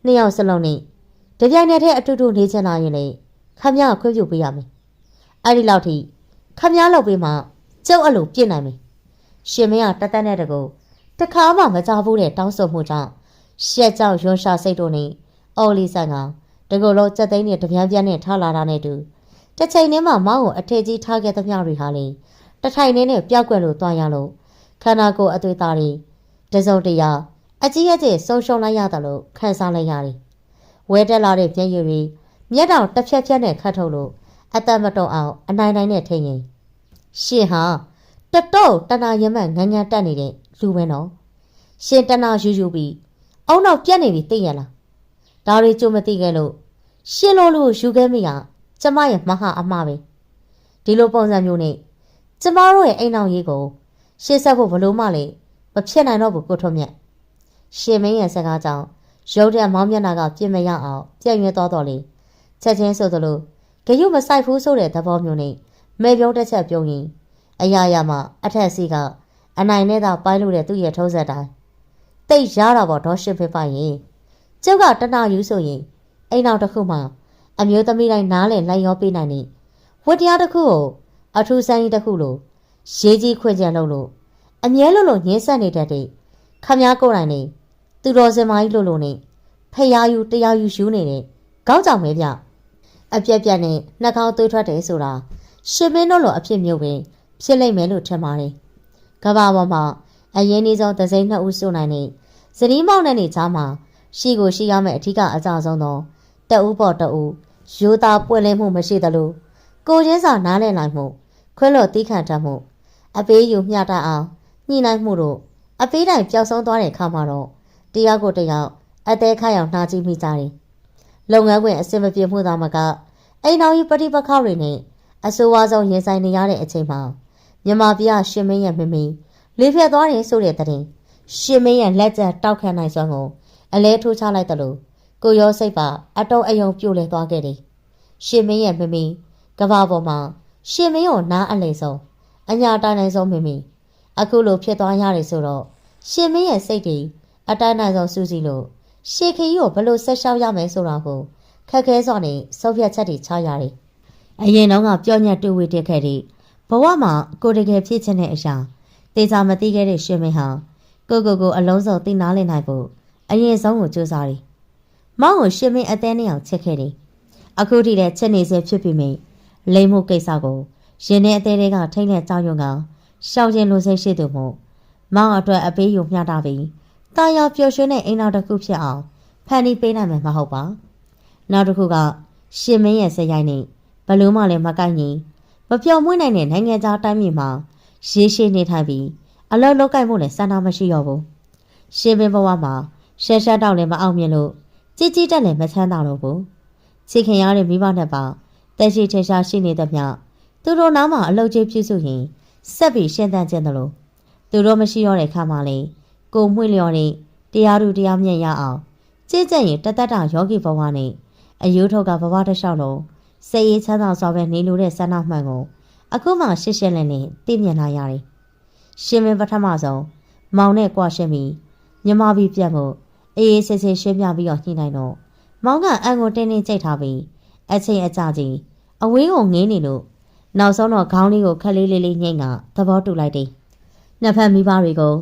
နှစ်ယောက်စလုံးနဲ့တပြိုင်နက်တည်းအတူတူနေချင်လာရင်လေခမည်းကခွင့်ပြုပေးရမယ်အဲ့ဒီလောက်ထိခမည်းလောက်ပေးမှကျုပ်အဲ့လိုပြစ်နိုင်မယ်ရှင်မင်းကတသက်နဲ့တကူတခါမှမကြဘူးတဲ့တောင်းဆိုမှုကြောင့်ရှက်ကြောက်ရွံရှာစိတ်တို့နဲ့အော်လီဆန်ကတကူလုံးစက်သိန်းနဲ့တပြန်းပြန်းနဲ့ထားလာတာနဲ့တူတစ်ချိန်တည်းမှာမောင်းကိုအထည်ကြီးထားခဲ့သမျှတွေဟာလေတထိုင်နဲ့ပျောက်ကွယ်လို့တွားရလို့ခန္ဓာကိုယ်အသွေးသားတွေတစုံတရာအကြီးအကျယ်ဆုံးရှုံးလိုက်ရတယ်လို့ခံစားလိုက်ရတယ်ဝဲတက်လာတဲ့ပြည့်ရည်တွေမျက်တောင်တစ်ဖြက်ဖြက်နဲ့ခတ်ထုတ်လို့အသက်မတုံအောင်အနိုင်နိုင်နဲ့ထိန်ရင်ရှင်ဟာတတော့တနာရမတ်ငန်းငန်းတက်နေတဲ့လူပဲနော်ရှင်တနာယူယူပြီးအောင်းတော့ပြက်နေပြီသိရလားဒါတွေကြုံမသိခဲ့လို့ရှင်လိုလူယူခဲ့မိဟာကျမရဲ့မဟာအမှားပဲဒီလိုပုံစံမျိုးနဲ့ကျမတို့ရဲ့အိမ်အောင်ရေးကိုရှေ့ဆက်ဖို့ဘလို့မှလည်းမဖြစ်နိုင်တော့ဘူးကိုထွန်းမြတ်ရှင်မင်းရဲ့စကားကြောင့်ရုပ်တဲ့မောင်းမျက်နှာကပြစ်မရအောင်ပြည့်ရွှဲသွားတော့လေချက်ချင်းဆိုသလိုဂယုမဆိုင်ဘူးဆိုတဲ့သဘောမျိုးနဲ့မဲပြုံးတစ်ချက်ပြုံးရင်အရာရာမှာအထက်စီကအနိုင်နဲ့သာပိုင်းလို့တဲ့သူ့ရဲ့ထုံးစက်တိုင်းတိတ်ရတာပေါ့ဒေါ်ရှစ်ဖေးပိုင်ရင်ကျုပ်ကတနာယူဆိုရင်အိမ်အောင်တစ်ခုမှအမျိုးသမီးတိုင်းနားလည်လိုက်ရောပေးနိုင်နေဝတ်တရားတစ်ခုကိုအထူးဆိုင်တစ်ခုလို့ရေးကြီးခွင့်ကြံလို့အမြဲလို့ညင်းဆက်နေတတ်တဲ့ခမည်းကိုယ်တိုင်နေသူတော်စင်မကြီးလို့နေဖျားယူတရားယူနေတယ်ကောင်းကြောင်ပဲဗျအပြက်ပြက်နဲ့နှာခေါင်းသွေးထွက်တယ်ဆိုတာရှင်မင်းတို့လိုအဖြစ်မျိုးပဲဖြစ်လိမ့်မယ်လို့ထင်ပါတယ်ကဘာပေါ်မှာအရင်နေ့ဆုံးသစိမ့်နှစ်ဦးစုနိုင်နေစရီးမောက်နဲ့နေချားမှာရှိကိုရှိရမယ့်အထီးကအကြဆုံးသောတအူးပေါ်တအူးရိုးသားပွင့်လင်းမှုမရှိသလိုကိုချင်းစာနားလည်နိုင်မှုခွဲလို့တီးခံတတ်မှုအပေးယူမျှတအောင်ညှိနှိုင်းမှုတို့အပေးတိုင်းပျောက်ဆုံးသွားတဲ့အခါမှာတော့တရားကိုတရားအသေးခါရောက်နှာကြည့်မိကြတယ်လုပ်ငန်းခွင်အဆင်မပြေမှုသာမကအိမ်တော်ကြီးပဋိပက္ခတွေနဲ့အဆိုးဝါးဆုံးရင်ဆိုင်နေရတဲ့အချိန်မှာမြန်မာပြည်ရှင်မင်းရဲ့မမီလေးဖြတ်သွားတယ်ဆိုတဲ့တဲ့ရှင်မင်းရဲ့လက်ကျန်တောက်ခံနိုင်စွမ်းကိုအလဲထိုးချလိုက်တယ်လို့ကိုရောစိတ်ပါအတုံးအယုံပြိုလဲသွားခဲ့တယ်ရှင်မင်းရဲ့မမီကဘာပေါ်မှာရှင်မင်းကိုနားအလဲဆုံးအညာတိုင်းနိုင်ဆုံးမမီအခုလိုဖြစ်သွားရတယ်ဆိုတော့ရှင်မင်းရဲ့စိတ်တွေအတိုင်းနိုင်ဆုံးစူးစီးလို့ရှေခီကိုဘလို့ဆက်လျှောက်ရမယ်ဆိုတာကိုခက်ခဲစွာနဲ့စောဖြတ်ချက်တွေချရတယ်အရင်တော့ကပြောညက်တွေ့ဝေတက်ခဲ့တဲ့ဘဝမှာကိုတကယ်ဖြစ်ချင်တဲ့အရာတေချာမသိခဲ့တဲ့ရှင်မင်းဟာကိုအလုံးစုံသိနာလည်နိုင်ဖို့အရင်ဆုံးကိုစူးစမ်းတယ်မောင်ကိုရှင်မင်းအသေးနဲ့အောင်ချစ်ခဲ့တယ်အခုထိလည်းချစ်နေစေဖြစ်ပြီးမိလိမ့်မှုကိစ္စကိုရင်ထဲအသေးတွေကထိမ့်တဲ့ကြောက်ရွံ့ကရှောင်ကျင်လိုစိတ်ရှိသူမို့မောင်အတွက်အပေးယူမျှတာပြီးတာယာပျော်ရွှင်တဲ့အိမ်တော်တစ်ခုဖြစ်အောင်ဖန်တီးပေးနိုင်မှာမဟုတ်ပါနောက်တစ်ခုကရှင်မင်းရဲ့စရိုက်နဲ့ဘလို့မှလည်းမကိုက်ညီမပျော်မွေ့နိုင်တဲ့နိုင်ငံသားတိုင်းပြည်မှာရေးရှိနေထိုင်ပြီးအလောက်လောက်ကိုက်မှုလည်းစံတော်မရှိတော့ဘူးရှင်မင်းဘဝမှာရှက်ရှက်တော့လည်းမအောင်မြင်လို့ကြီးကြီးတက်လည်းမချမ်းသာတော့ဘူးချစ်ခင်ရတဲ့မိဘနှစ်ပါးတက်ရှိထရှားရှိနေသမျှသူတို့နားမှာအလုပ်ကြီးပြုစုရင်ဆက်ပြီးရှင်းတန်းခြင်းတယ်လို့သူတို့မရှိရတဲ့ခါမှလည်းကိုမှုလျော်နေတရားသူတရားမြတ်ရအောင်ကြည်ကြရင်တသက်တာယောဂီဘဝနဲ့အယုထုတ်ကဘဝတစ်လျှောက်လုံးစိတ်အေးချမ်းသာစွာပဲနေလို့တဲ့ဆန္ဒမှန်ကိုအခုမှရှင်းရှင်းလင်းလင်းသိမြင်လာရတယ်။ရှင်မင်းပထမဆုံးမောင်နဲ့ကြွားရှင်းပြီးမြမပြီးပြတ်ဖို့အေးအေးဆေးဆေးရှင်းပြပြီးတော့ညှိနှိုင်းတော့မောင်ကအံကိုတင်းတင်းကြိတ်ထားပြီးအချိန်အကြာကြီးအဝေးကိုငင်းနေလို့နောက်ဆုံးတော့ခေါင်းလေးကိုခက်လေးလေးညှိကသဘောတူလိုက်တယ်။နှစ်ဖက်မိဘတွေကို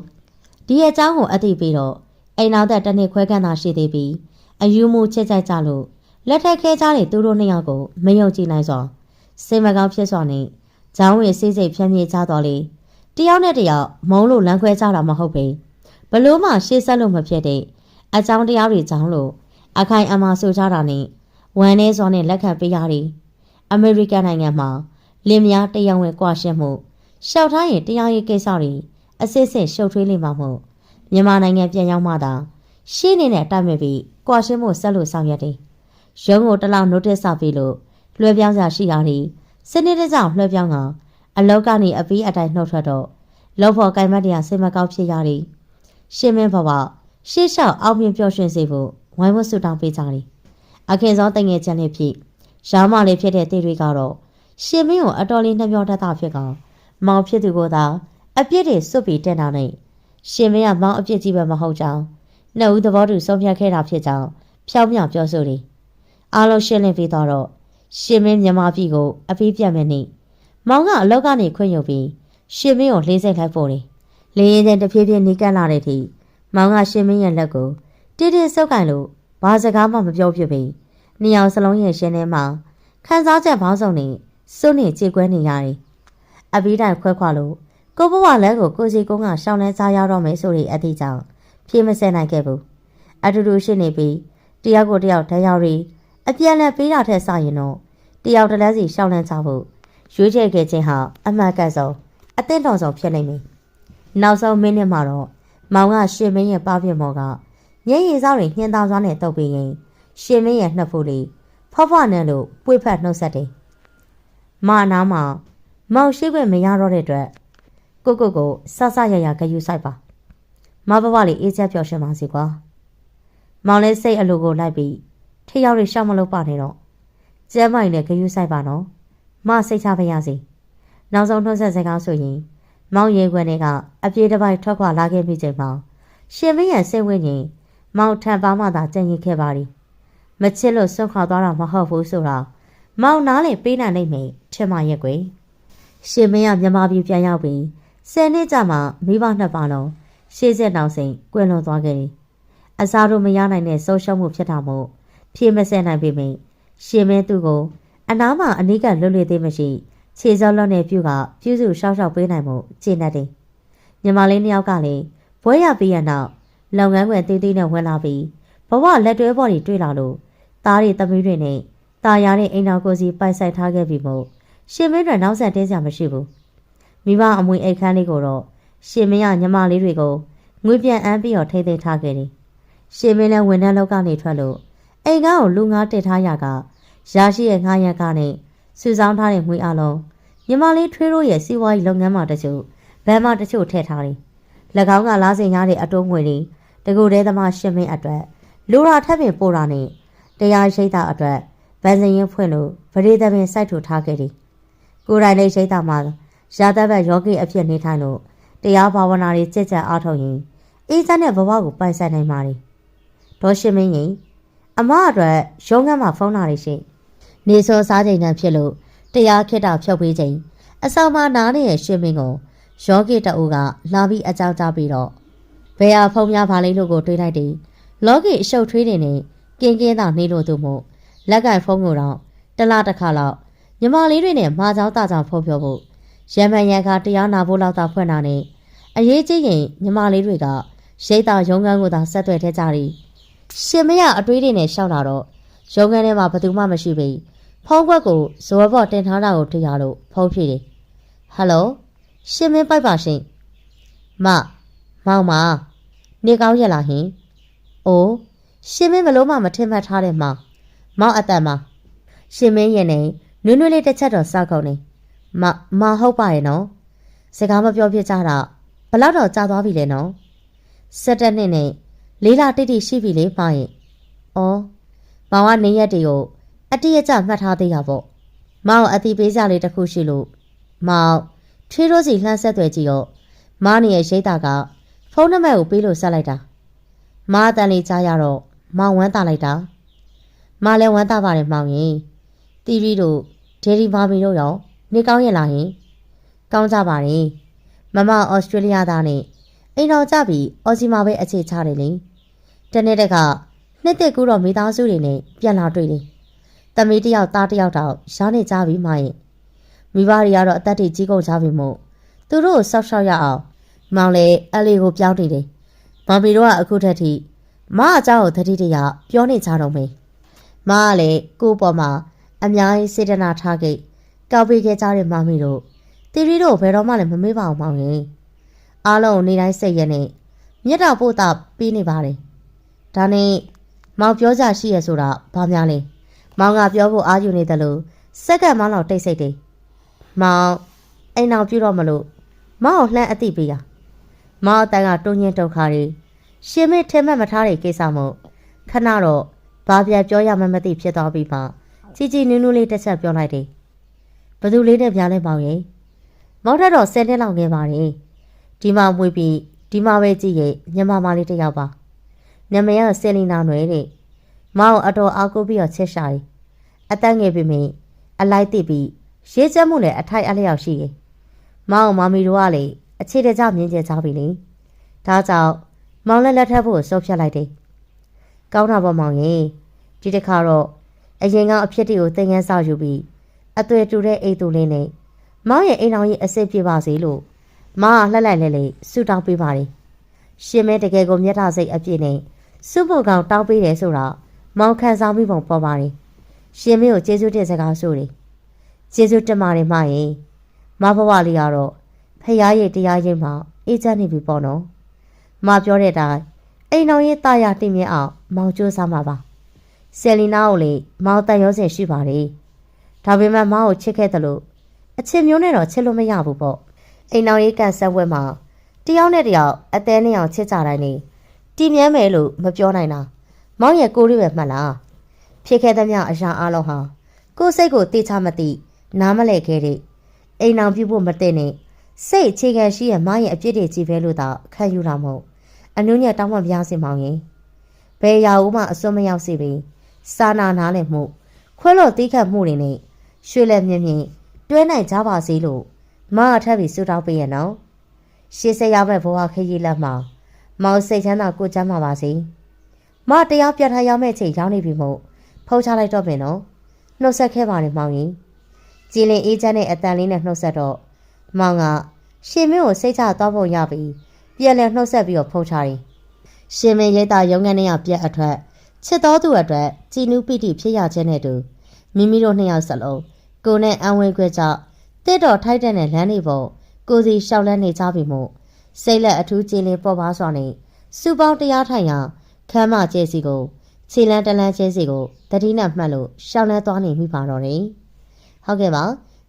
ဒီအကြောင်းကိုအသိပေးတော့အိမ်နောက်သက်တစ်နှစ်ခွဲခန့်သာရှိသေးပြီးအယူမှုချစ်ကြိုက်ကြလို့လက်ထက်ခဲကြတဲ့သူတို့နှစ်ယောက်ကိုမယုံကြည်နိုင်စွာစိတ်မကောင်းဖြစ်စွာနဲ့ဂျောင်းဝေစိတ်စိတ်ဖြန်းပြေးကြတော့လေတယောက်နဲ့တယောက်မုံလို့လမ်းခွဲကြတာမဟုတ်ပေဘလို့မှရှေ့ဆက်လို့မဖြစ်တဲ့အကြောင်းတရားတွေကြောင့်လို့အခိုင်အမာဆိုကြတာနဲ့ဝမ်းနေစွာနဲ့လက်ခံပေးရတယ်အမေရိကန်နိုင်ငံမှာလင်းများတရားဝင်ကြွားရှင်းမှုရှောက်ထားရင်တရားရေးကိစ္စတွေအစစ်စစ်ရှုပ်ထွေးလိမ့်မှာမို့မြန်မာနိုင်ငံပြန်ရောက်မှသာရှင်းနေတဲ့တိုက်မဲ့ပြီးကြွားရှင်းမှုဆက်လို့ဆောင်ရွက်တယ်ရုံးကိုတလောက် notice ဆောက်ပြီးလို့ လွှဲပြောင်းစာရှိရတယ်စနစ်တကျလွှဲပြောင်းကအလောက်ကနေအပြီးအတိုင်းနှုတ်ထွက်တော့လောက်ဖို့ကိုင်မတ်တရားစိတ်မကောင်းဖြစ်ရတယ်ရှင်မင်းဘဝရှေ့လျှောက်အောင်မြင်ပျော်ရွှင်စေဖို့ဝိုင်းဝန်းဆူတောင်းပေးကြတယ်အခင်းဆုံးတငယ်ချင်းလေးဖြစ်ရောင်းမလေးဖြစ်တဲ့တေတွေကတော့ရှင်မင်းကိုအတော်လေးနှမျောတတ်တာဖြစ်ကောင်မောင်ဖြစ်သူကိုသာအပြစ်တွေစွတ်ပြီးတက်တာနဲ့ရှင်မင်းကမောင်အပြစ်ကြီးပဲမဟုတ်ကြောင်းနှစ်ဦးသဘောတူဆုံးဖြတ်ခဲ့တာဖြစ်ကြောင်းဖြောင်းမြောင်ပြောဆိုတယ်အားလုံးရှင်းလင်းပြီးတော့ရှင်မင်းမြန်မာပြည်ကိုအပြီးပြတ်မယ်နေ့မောင်ကအလောက်ကနေခွင့်ယူပြီးရှင်မင်းကိုလှေးစိတ်လိုက်ပို့တယ်လေရင်တဲ့တဖြည်းဖြည်းနီးကပ်လာတဲ့အထိမောင်ကရှင်မင်းရဲ့လက်ကိုတိတိဆုပ်ကင်လို့ဘာစကားမှမပြောဖြစ်ပြီးနှစ်ယောက်စလုံးရဲ့ရှင်ထဲမှာခံစားချက်ပေါင်းစုံနဲ့စွန့်နေကြေကွဲနေရတယ်အပြီးတိုင်းခွဲခွာလို့ကိုဘဝလန်းကိုကိုစီကုန်းကရှောင်းလန်းစားရတော့မယ်ဆိုတဲ့အသည့်ကြောင့်ဖြေမစဲနိုင်ခဲ့ဘူးအတူတူရှိနေပြီးတယောက်ကိုတယောက်တယောက်ရီအပြန်လည်ပေးတာထက်စရင်တော့တယောက်တစ်လက်စီရှောင်းလန်းကြဖို့ရွေးချယ်ခဲ့ခြင်းဟာအမှန်ကန်ဆုံးအသင့်တော်ဆုံးဖြစ်နေပြီနောက်ဆုံးမိနစ်မှာတော့မောင်ကရှင်မင်းရဲ့ပါပြမော်ကညင်ရီစားတွေနှင်းသားစွာနဲ့တုပ်ပြီးရင်ရှင်မင်းရဲ့နှက်ဖူးလေးဖွားဖွားနဲ့လို့ပွေဖက်နှုတ်ဆက်တယ်မာနာမှာမောင်ရှိခွင့်မရတော့တဲ့အတွက်ကိုဆဆရရဂယူဆိုင်ပါမဘဘလေးအေးချက်ပျော်ရွှင်ပါစေကွာမောင်လေးစိတ်အလိုကိုလိုက်ပြီးထရောက်တွေရှောက်မလို့ပါနေတော့ကျဲမိုင်နဲ့ဂယူဆိုင်ပါနော်မစိတ်ချပါရစေနောက်ဆုံးနှုတ်ဆက်စကားဆိုရင်မောင်ရဲခွန်းတွေကအပြေးတစ်ပိုက်ထွက်ခွာလာခဲ့ပြီးချိန်မှာရှင်မင်းရဲ့စိတ်ဝိညာဉ်မောင်ထံပါမှသာကြင်ရင်ခဲ့ပါသည်မချစ်လို့ဆွတ်ခွာသွားတာမဟုတ်ဘူးဆိုတာမောင်နားလေပေးနိုင်နိုင်မယ်ထင်မှရဲ့ကွယ်ရှင်မင်းကမြန်မာပြည်ပြန်ရောက်ပြီး10နှစ်ကြာမှမိဘနှစ်ပါလုံးရှေ့ဆက်နောက်စိန်ကွယ်လွန်သွားခဲ့တယ်အစားတို့မရနိုင်တဲ့ဆုံးရှုံးမှုဖြစ်တာမို့ဖြေမစဲနိုင်ပေမယ့်ရှင်မင်းသူ့ကိုအနားမှာအနိကလွတ်လွတ်သေးမရှိခြေစောလွတ်နေပြုစုရှောက်ရှောက်ပေးနိုင်မှုကျင့်တတ်တယ်ညီမလေးနှစ်ယောက်ကလည်းဘွဲရပြီးရနောက်လုပ်ငန်းခွင်သေးသေးနဲ့ဝင်လာပြီးဘဝလက်တွဲပေါ်တွေတွေ့လာလို့သားတွေသမီးတွေနဲ့ตาရတဲ့အိမ်တော်ကိုစီပိုက်ဆိုင်ထားခဲ့ပြီးမို့ရှင်မင်းတွေနောက်ဆက်တင်းစရာမရှိဘူးမိဘအမွေအိတ်ခမ်းလေးကိုတော့ရှင်မင်းကညီမလေးတွေကိုငွေပြန်အမ်းပြီးတော့ထိသိမ်းထားခဲ့တယ်ရှင်မင်းလည်းဝန်ထမ်းလောက်ကနေထွက်လို့အိမ်ကားကိုလူငါတက်ထားရကရရှိရဲ့ငှားရက်ကနဲ့စုဆောင်းထားတဲ့ငွေအလုံးညီမလေးထွေးတို့ရဲ့စီးပွားရေးလုပ်ငန်းမှာတချို့ဘဏ်မှာတချို့ထည့်ထားတယ်၎င်းကလားစင်ရတဲ့အတိုးငွေတွေတကူတဲသမားရှင်မင်းအတွက်လူရာထပ်ပင်ပို့တာနဲ့တရားရှိတာအတွက်ဗန်စင်ရင်ဖွင့်လို့ဗရေသပင်စိုက်ထူထားခဲ့တယ်ကိုယ်တိုင်လေးရှိတာမှာရာသက်ဘက်ယောဂီအဖြစ်နေထိုင်လို့တရားဘာဝနာတွေကြက်ကြက်အားထုတ်ရင်အေးစတဲ့ဘဝကိုပိုင်ဆိုင်နိုင်ပါတယ်ဒေါ်ရှင်မင်းကြီးအမအတွက်ရုံးခန်းမှာဖုန်းလာတယ်ရှိနေစောစားချိန်နဲ့ဖြစ်လို့တရားခက်တာဖြုတ်ပေးချိန်အဆောင်မှာနားနေတဲ့ရှင်မင်းကိုယောဂီတအူးကလာပြီးအကြောင်းကြားပြီးတော့ဘယ်ဟာဖုန်းများပါလိမ့်လို့ကိုတွေးလိုက်တယ်လောကီအရှုပ်ထွေးနေနဲ့ကင်းကင်းသာနေလို့သူမို့လက်ကင်ဖုန်းကိုတော့တလားတစ်ခါလောက်ညီမလေးတွေနဲ့မာချောင်းတာချောင်းဖုန်းပြောဖို့ရံမှန်ရံခါတရားနာဖို့လောက်သာဖွင့်တာနဲ့အရေးကြီးရင်ညီမလေးတွေကရိတ်တာရုံးခန်းကိုသာဆက်သွယ်ထည့်ကြတယ်ရှင်မရအတွေးတွေနဲ့ရှောက်လာတော့ရုံးခန်းထဲမှာဘယ်သူမှမရှိပြီဖုန်းကွက်ကိုဇော်ဘော့တင်ထားတာကိုတွေ့ရလို့ဖုန်းဖြေတယ်ဟယ်လိုရှင်မင်းပိုက်ပါရှင်မောင်မနေကောင်းရလားဟင်အိုးရှင်မင်းဘလို့မှမထင်မှတ်ထားတဲ့မောင်အသက်မှာရှင်မင်းရင်နဲ့နွေးနွေးလေးတစ်ချက်တော့စောက်ကုန်နေမဟုတ်ပါရဲ့နော်စကားမပြောဖြစ်ကြတာဘလောက်တော့ကြာသွားပြီလဲနော်17နှစ်နဲ့လေးလတိတိရှိပြီလေပါရဲ့အော်မောင်ကနေရက်တွေကိုအတိအကျမှတ်ထားသေးတာပေါ့မောင်အတိပေးကြလေးတစ်ခုရှိလို့မောင်ထွေးရိုးစီလှမ်းဆက်သွယ်ကြည့်တော့မားနေရဲ့ရိတ်တာကဖုန်းနံပါတ်ကိုပေးလို့ဆက်လိုက်တာမားအတန်လေးကြားရတော့မောင်ဝမ်းသာလိုက်တာမားလည်းဝမ်းသာပါတယ်မောင်ရင်တီဗီတို့ဒေဒီမာမီတို့ရောနေကောင်းရဲ့လားဟင်ကောင်းကြပါတယ်မမဩစတြေးလျသားနဲ့အိမ်တော်ကြပြီးအော်စီမာပဲအခြေချတယ်လေတနေ့တက်ကနှစ်သက်ကူတော့မိသားစုတွေနဲ့ပြန်လာတွေ့တယ်သမီးတယောက်သားတယောက်တော့ရှားနေကြပြီမာရဲ့မိဘတွေကတော့အသက်တွေကြီးကုန်ကြပြီမို့သူတို့ကိုဆောက်ရှောက်ရအောင်မောင်လည်းအလေးကိုပြောင်းနေတယ်မမီတို့ကအခုထက်ထိမအเจ้าကိုသတိတရပြောနေကြတော့မယ်မကလည်းကို့ပေါ်မှာအများကြီးစေတနာထားခဲ့ကောက်ပေးခဲ့ကြတဲ့မမီတို့တီရီတို့ဘယ်တော့မှလည်းမမေ့ပါအောင်မောင်ရင်အားလုံးနေတိုင်းစိတ်ရနဲ့မြတ်တော်ပို့တာပြီးနေပါတယ်ဒါနဲ့မောင်ပြောကြရှိရဆိုတာဘာများလဲမောင်ကပြောဖို့အားယူနေတယ်လို့ စက္ကန့်မှလောက်တိတ်ဆိတ်တယ်မောင်အိမ်အောင်ပြုတော့မလို့မောင်လှမ်းအသိပေးရမောင်အတန်းကတွင်းချင်းဒုက္ခတွေရှင်မထင်မှတ်မထားတဲ့ကိစ္စမို့ခဏတော့ဘာပြပြောရမှမသိဖြစ်သွားပြီးမှជីជីနူးနူးလေးတစ်ချက်ပြောလိုက်တယ်ဘသူလေးနဲ့ပြလဲမောင်ရဲ့မောင်ထက်တော့10နှစ်လောက်ငယ်ပါတယ်ဒီမှာမွေးပြီးဒီမှာပဲကြည့်ရဲ့ညီမလေးတစ်ယောက်ပါနာမည်ကဆယ်လီနာနွယ်တဲ့မောင်အတော်အားကိုးပြီးတော့ချက်ရှာတယ်အတန်းငယ်ပြီမင်းအလိုက်သိပြီးရေးချက်မှုနဲ့အထိုက်အလျောက်ရှိတယ်မောင်မမီတို့ကလေအခြေတကျမြင်ကျကြပြီလေဒါကြောင့်မောင်လက်ထပ်ဖို့ဆုံးဖြတ်လိုက်တယ်ကောင်းတာပေါ့မောင်ရဲ့ဒီတစ်ခါတော့အရင်ကအဖြစ်တွေကိုသင်ခန်းစာယူပြီးအသွေးတူတဲ့အိတ်တူလေးနဲ့မောင်ရဲ့အိမ်တော်ကြီးအစစ်ပြေပါစေလို့မောင်ကလှက်လိုက်လဲလေဆူတောင်းပေးပါတယ်ရှင်မဲတကယ်ကိုမျက်နှာစိတ်အပြည့်နဲ့စုဖို့ကောင်တောင်းပေးတယ်ဆိုတော့မောင်ခံဆောင်ပြီးပုံပေါ်ပါတယ်ရှင်မဲကိုကျေးဇူးတင်စကားဆိုတယ်ကျေးဇူးတင်ပါတယ်မရဲ့မဘဝလေးကတော့ဖျားရည်တရားရင်းမှာအေးချမ်းနေပြီပေါ့နော်မပြောတဲ့အတိုင်းအိမ်တော်ရဲ့တာယာတည်မြဲအောင်မောင်ကြိုးစားမှာပါဆယ်လီနာကိုလေမောင်တန်ရောစင်ရှိပါတယ်ဒါပေမဲ့မောင်ကိုချစ်ခဲ့တယ်လို့အချစ်မျိုးနဲ့တော့ချစ်လို့မရဘူးပေါ့အိမ်တော်ရဲ့ကန်ဆက်ဝဲမှာတယောက်နဲ့တယောက်အသေးနဲ့အောင်ချစ်ကြတိုင်းနေတည်မြဲမယ်လို့မပြောနိုင်တာမောင်ရဲ့ကိုယ်လေးပဲမှတ်လားဖြစ်ခဲ့သမျှအရာအလုံးဟာကိုယ်စိတ်ကိုတိချမသိနားမလဲခဲ့တဲ့အိမ်အောင်ပြုဖို့မတဲ့နဲ့စိတ်အခြေခံရှိရဲ့မောင်ရဲ့အပြစ်တွေကြီးပဲလို့သာခံယူတာမဟုတ်အနုညက်တောင်းမှပြားစင်မောင်ရင်ဘယ်ရာဦးမှအစွန်းမရောက်စေပြီစာနာနားလည်မှုခွဲလို့တီးခတ်မှုတွေနဲ့ရွှေလက်မြင့်မြင့်တွဲနိုင်ကြပါစေလို့မအထက်ပြီးဆူတောင်းပေးရနော်ရှေ့ဆက်ရမယ့်ဘဝခရီးလက်မှာမောင်စိတ်ချမ်းသာကိုချမ်းသာပါစေမတရားပြတ်ထားရမယ့်ချိန်ရောက်နေပြီမို့ဖုံးချလိုက်တော့ပြီနော်နှုတ်ဆက်ခဲ့ပါတယ်မောင်ရင်ကြည်လင်အေးချမ်းတဲ့အတန်လေးနဲ့နှုတ်ဆက်တော့မောင်ကရှင်မင်းကိုစိတ်ချသွားဖို့ရပြီပြန်လည်နှုတ်ဆက်ပြီးတော့ဖုံးချတယ်ရှင်မင်းရိတ်တာရုံးခန်းထဲကပြက်အထွက်ချစ်တော်သူအတွက်ကြည်နူးပိတိဖြစ်ရခြင်းနဲ့တူမိမိတို့နှစ်ယောက်စလုံးကိုနဲ့အံဝဲခွဲကြတစ်တော်ထိုက်တဲ့လမ်းတွေပေါ်ကိုစီရှောက်လန်းနေကြပြီမို့စိတ်လက်အထူးကြည်လင်ပေါ်ပါစွာနဲ့စူပေါင်းတရားထိုင်ရာခမ်းမကျဲစီကိုခြေလန်းတလန်းကျဲစီကိုတတိနဲ့မှတ်လို့ရှောက်လန်းသွားနေမိပါတော့တယ်ဟုတ်ကဲ့ပါ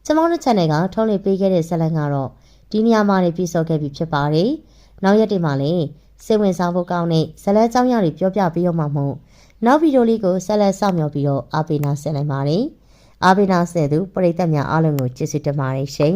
ကျွန်တော်တို့ channel ကထုံးနေပေးခဲ့တဲ့ဇာတ်လမ်းကတော့ဒီနေရာမှာနေပြဆိုခဲ့ပြီးဖြစ်ပါတယ်နောက်ရက်တွေမှာလည်းစိတ်ဝင်စားဖို့ကောင်းတဲ့ဇာတ်လမ်းကြောင်းရတွေပြောပြပေးရမှာမို့နောက်ဗီဒီယိုလေးကိုဆက်လက်စောင့်မျှော်ပြီးတော့အားပေးနာဆင်နိုင်ပါတယ်အားပေးနာဆင်သူပရိသတ်များအားလုံးကိုကျေးဇူးတင်ပါတယ်ရှင်